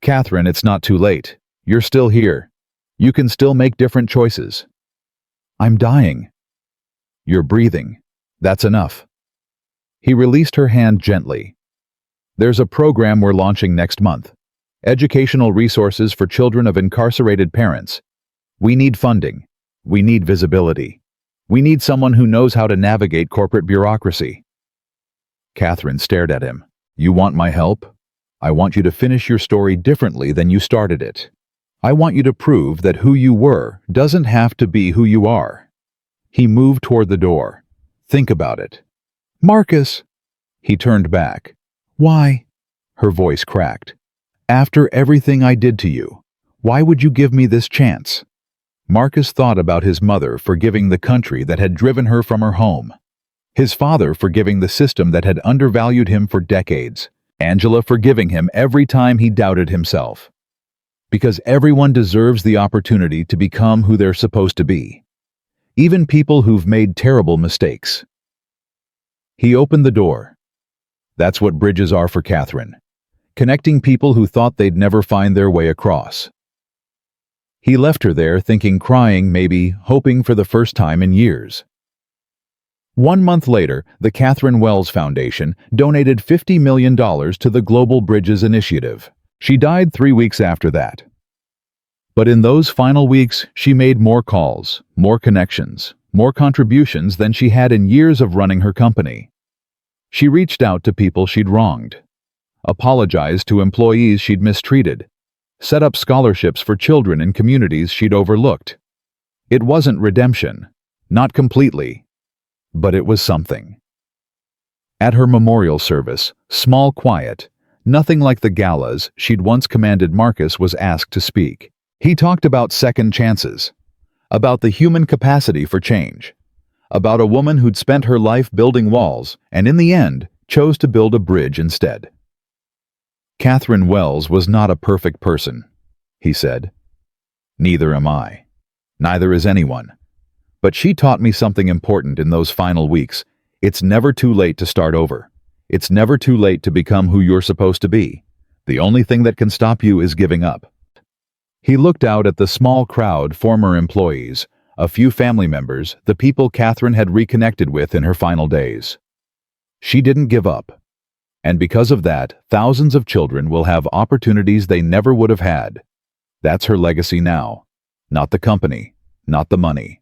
A: Catherine, it's not too late. You're still here. You can still make different choices. I'm dying. You're breathing. That's enough. He released her hand gently. There's a program we're launching next month. Educational resources for children of incarcerated parents. We need funding. We need visibility. We need someone who knows how to navigate corporate bureaucracy. Catherine stared at him. You want my help? I want you to finish your story differently than you started it. I want you to prove that who you were doesn't have to be who you are. He moved toward the door. Think about it. Marcus! He turned back. Why? Her voice cracked. After everything I did to you, why would you give me this chance? Marcus thought about his mother forgiving the country that had driven her from her home. His father forgiving the system that had undervalued him for decades. Angela forgiving him every time he doubted himself. Because everyone deserves the opportunity to become who they're supposed to be. Even people who've made terrible mistakes. He opened the door. That's what bridges are for Catherine. Connecting people who thought they'd never find their way across. He left her there thinking, crying, maybe, hoping for the first time in years. 1 month later, the Catherine Wells Foundation donated $50 million to the Global Bridges Initiative. She died 3 weeks after that. But in those final weeks, she made more calls, more connections, more contributions than she had in years of running her company. She reached out to people she'd wronged, apologized to employees she'd mistreated, set up scholarships for children in communities she'd overlooked. It wasn't redemption, not completely, but it was something. At her memorial service, small, quiet, nothing like the galas she'd once commanded, Marcus was asked to speak. He talked about second chances, about the human capacity for change, about a woman who'd spent her life building walls and in the end chose to build a bridge instead. Catherine Wells was not a perfect person, he said. Neither am I. Neither is anyone. But she taught me something important in those final weeks. It's never too late to start over. It's never too late to become who you're supposed to be. The only thing that can stop you is giving up. He looked out at the small crowd, former employees, a few family members, the people Catherine had reconnected with in her final days. She didn't give up. And because of that, thousands of children will have opportunities they never would have had. That's her legacy now. Not the company, not the money.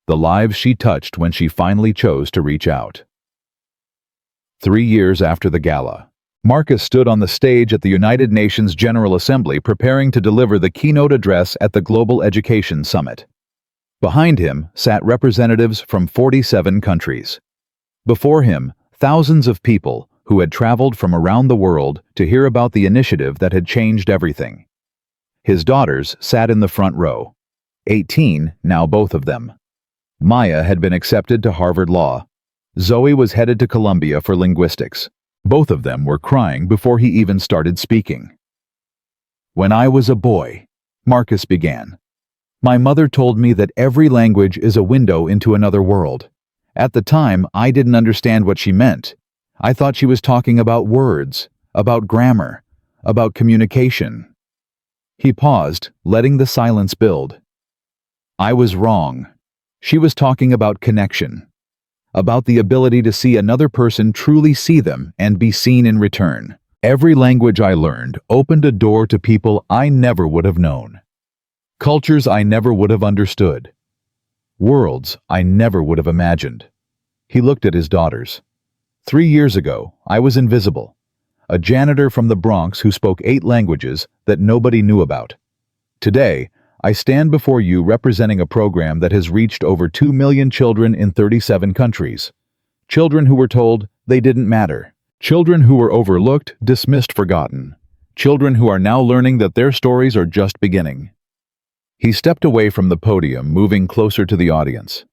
A: The lives she touched when she finally chose to reach out. 3 years after the gala, Marcus stood on the stage at the United Nations General Assembly preparing to deliver the keynote address at the Global Education Summit. Behind him sat representatives from 47 countries. Before him, thousands of people who had traveled from around the world to hear about the initiative that had changed everything. His daughters sat in the front row. 18, now both of them. Maya had been accepted to Harvard Law. Zoe was headed to Columbia for linguistics. Both of them were crying before he even started speaking. "When I was a boy," Marcus began, "my mother told me that every language is a window into another world. At the time, I didn't understand what she meant. I thought she was talking about words, about grammar, about communication." He paused, letting the silence build. "I was wrong. She was talking about connection, about the ability to see another person truly see them and be seen in return. Every language I learned opened a door to people I never would have known, cultures I never would have understood, worlds I never would have imagined." He looked at his daughters. 3 years ago, I was invisible, a janitor from the Bronx who spoke 8 languages that nobody knew about. Today, I stand before you representing a program that has reached over 2 million children in 37 countries. Children who were told they didn't matter. Children who were overlooked, dismissed, forgotten. Children who are now learning that their stories are just beginning. He stepped away from the podium, moving closer to the audience.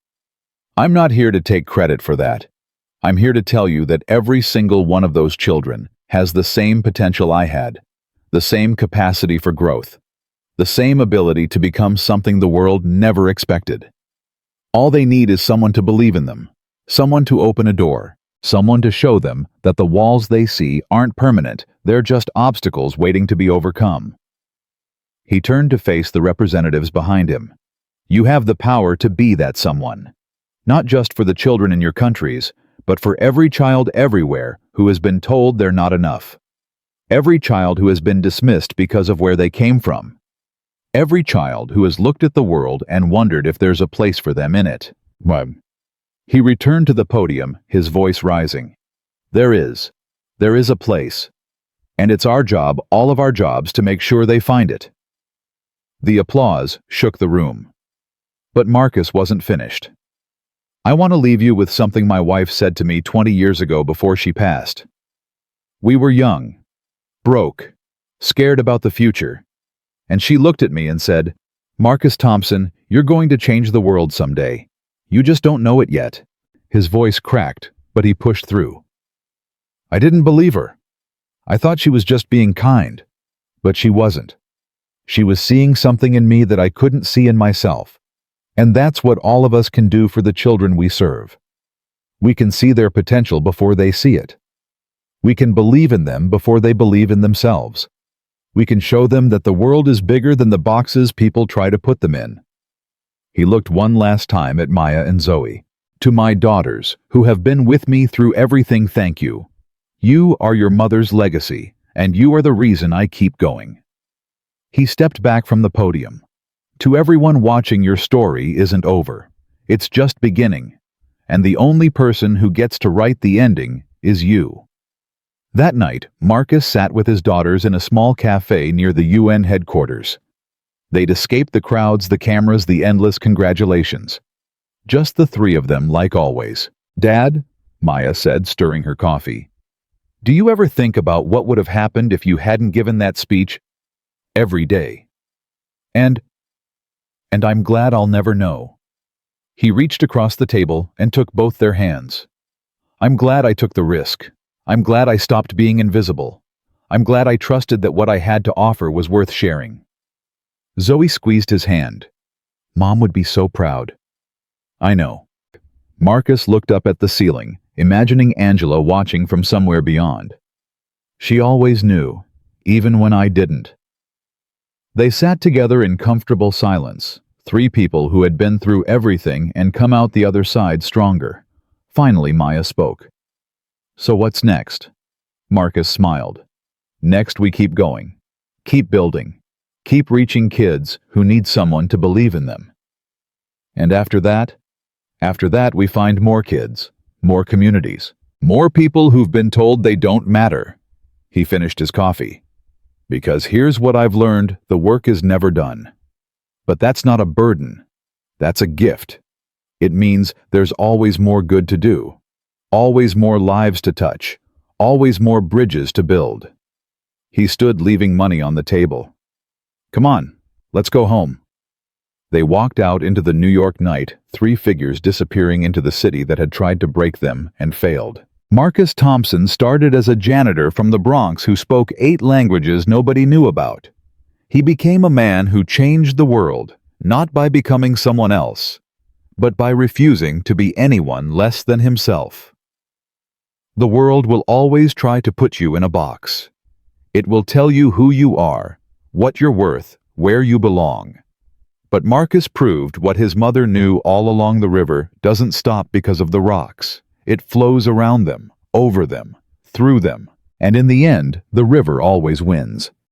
A: "I'm not here to take credit for that. I'm here to tell you that every single one of those children has the same potential I had, the same capacity for growth, the same ability to become something the world never expected. All they need is someone to believe in them, someone to open a door, someone to show them that the walls they see aren't permanent, they're just obstacles waiting to be overcome." He turned to face the representatives behind him. "You have the power to be that someone, not just for the children in your countries, but for every child everywhere who has been told they're not enough. Every child who has been dismissed because of where they came from. Every child who has looked at the world and wondered if there's a place for them in it." He returned to the podium, his voice rising. There is a place. And it's our job, all of our jobs, to make sure they find it." The applause shook the room. But Marcus wasn't finished. "I want to leave you with something my wife said to me 20 years ago before she passed. We were young, broke, scared about the future. And she looked at me and said, 'Marcus Thompson, you're going to change the world someday. You just don't know it yet.'" His voice cracked, but he pushed through. I didn't believe her. I thought she was just being kind. But she wasn't. She was seeing something in me that I couldn't see in myself. And that's what all of us can do for the children we serve. We can see their potential before they see it. We can believe in them before they believe in themselves. We can show them that the world is bigger than the boxes people try to put them in. He looked one last time at Maya and Zoe. "To my daughters, who have been with me through everything, thank you. You are your mother's legacy, and you are the reason I keep going." He stepped back from the podium. "To everyone watching, your story isn't over. It's just beginning. And the only person who gets to write the ending is you." That night, Marcus sat with his daughters in a small cafe near the UN headquarters. They'd escaped the crowds, the cameras, the endless congratulations. Just the 3 of them, like always. "Dad," Maya said, stirring her coffee, "do you ever think about what would have happened if you hadn't given that speech every day? And I'm glad I'll never know." He reached across the table and took both their hands. "I'm glad I took the risk. I'm glad I stopped being invisible. I'm glad I trusted that what I had to offer was worth sharing." Zoe squeezed his hand. "Mom would be so proud." "I know." Marcus looked up at the ceiling, imagining Angela watching from somewhere beyond. "She always knew, even when I didn't." They sat together in comfortable silence, 3 people who had been through everything and come out the other side stronger. Finally, Maya spoke. "So what's next?" Marcus smiled. Next, we keep going. Keep building. Keep reaching kids who need someone to believe in them. And after that, we find more kids, more communities, more people who've been told they don't matter. He finished his coffee. Because here's what I've learned, the work is never done. But that's not a burden. That's a gift. It means there's always more good to do, always more lives to touch, always more bridges to build. He stood, leaving money on the table. Come on, let's go home. They walked out into the New York night, three figures disappearing into the city that had tried to break them and failed. Marcus Thompson started as a janitor from the Bronx who spoke 8 languages nobody knew about. He became a man who changed the world, not by becoming someone else, but by refusing to be anyone less than himself. The world will always try to put you in a box. It will tell you who you are, what you're worth, where you belong. But Marcus proved what his mother knew all along the river doesn't stop because of the rocks. It flows around them, over them, through them, and in the end, the river always wins.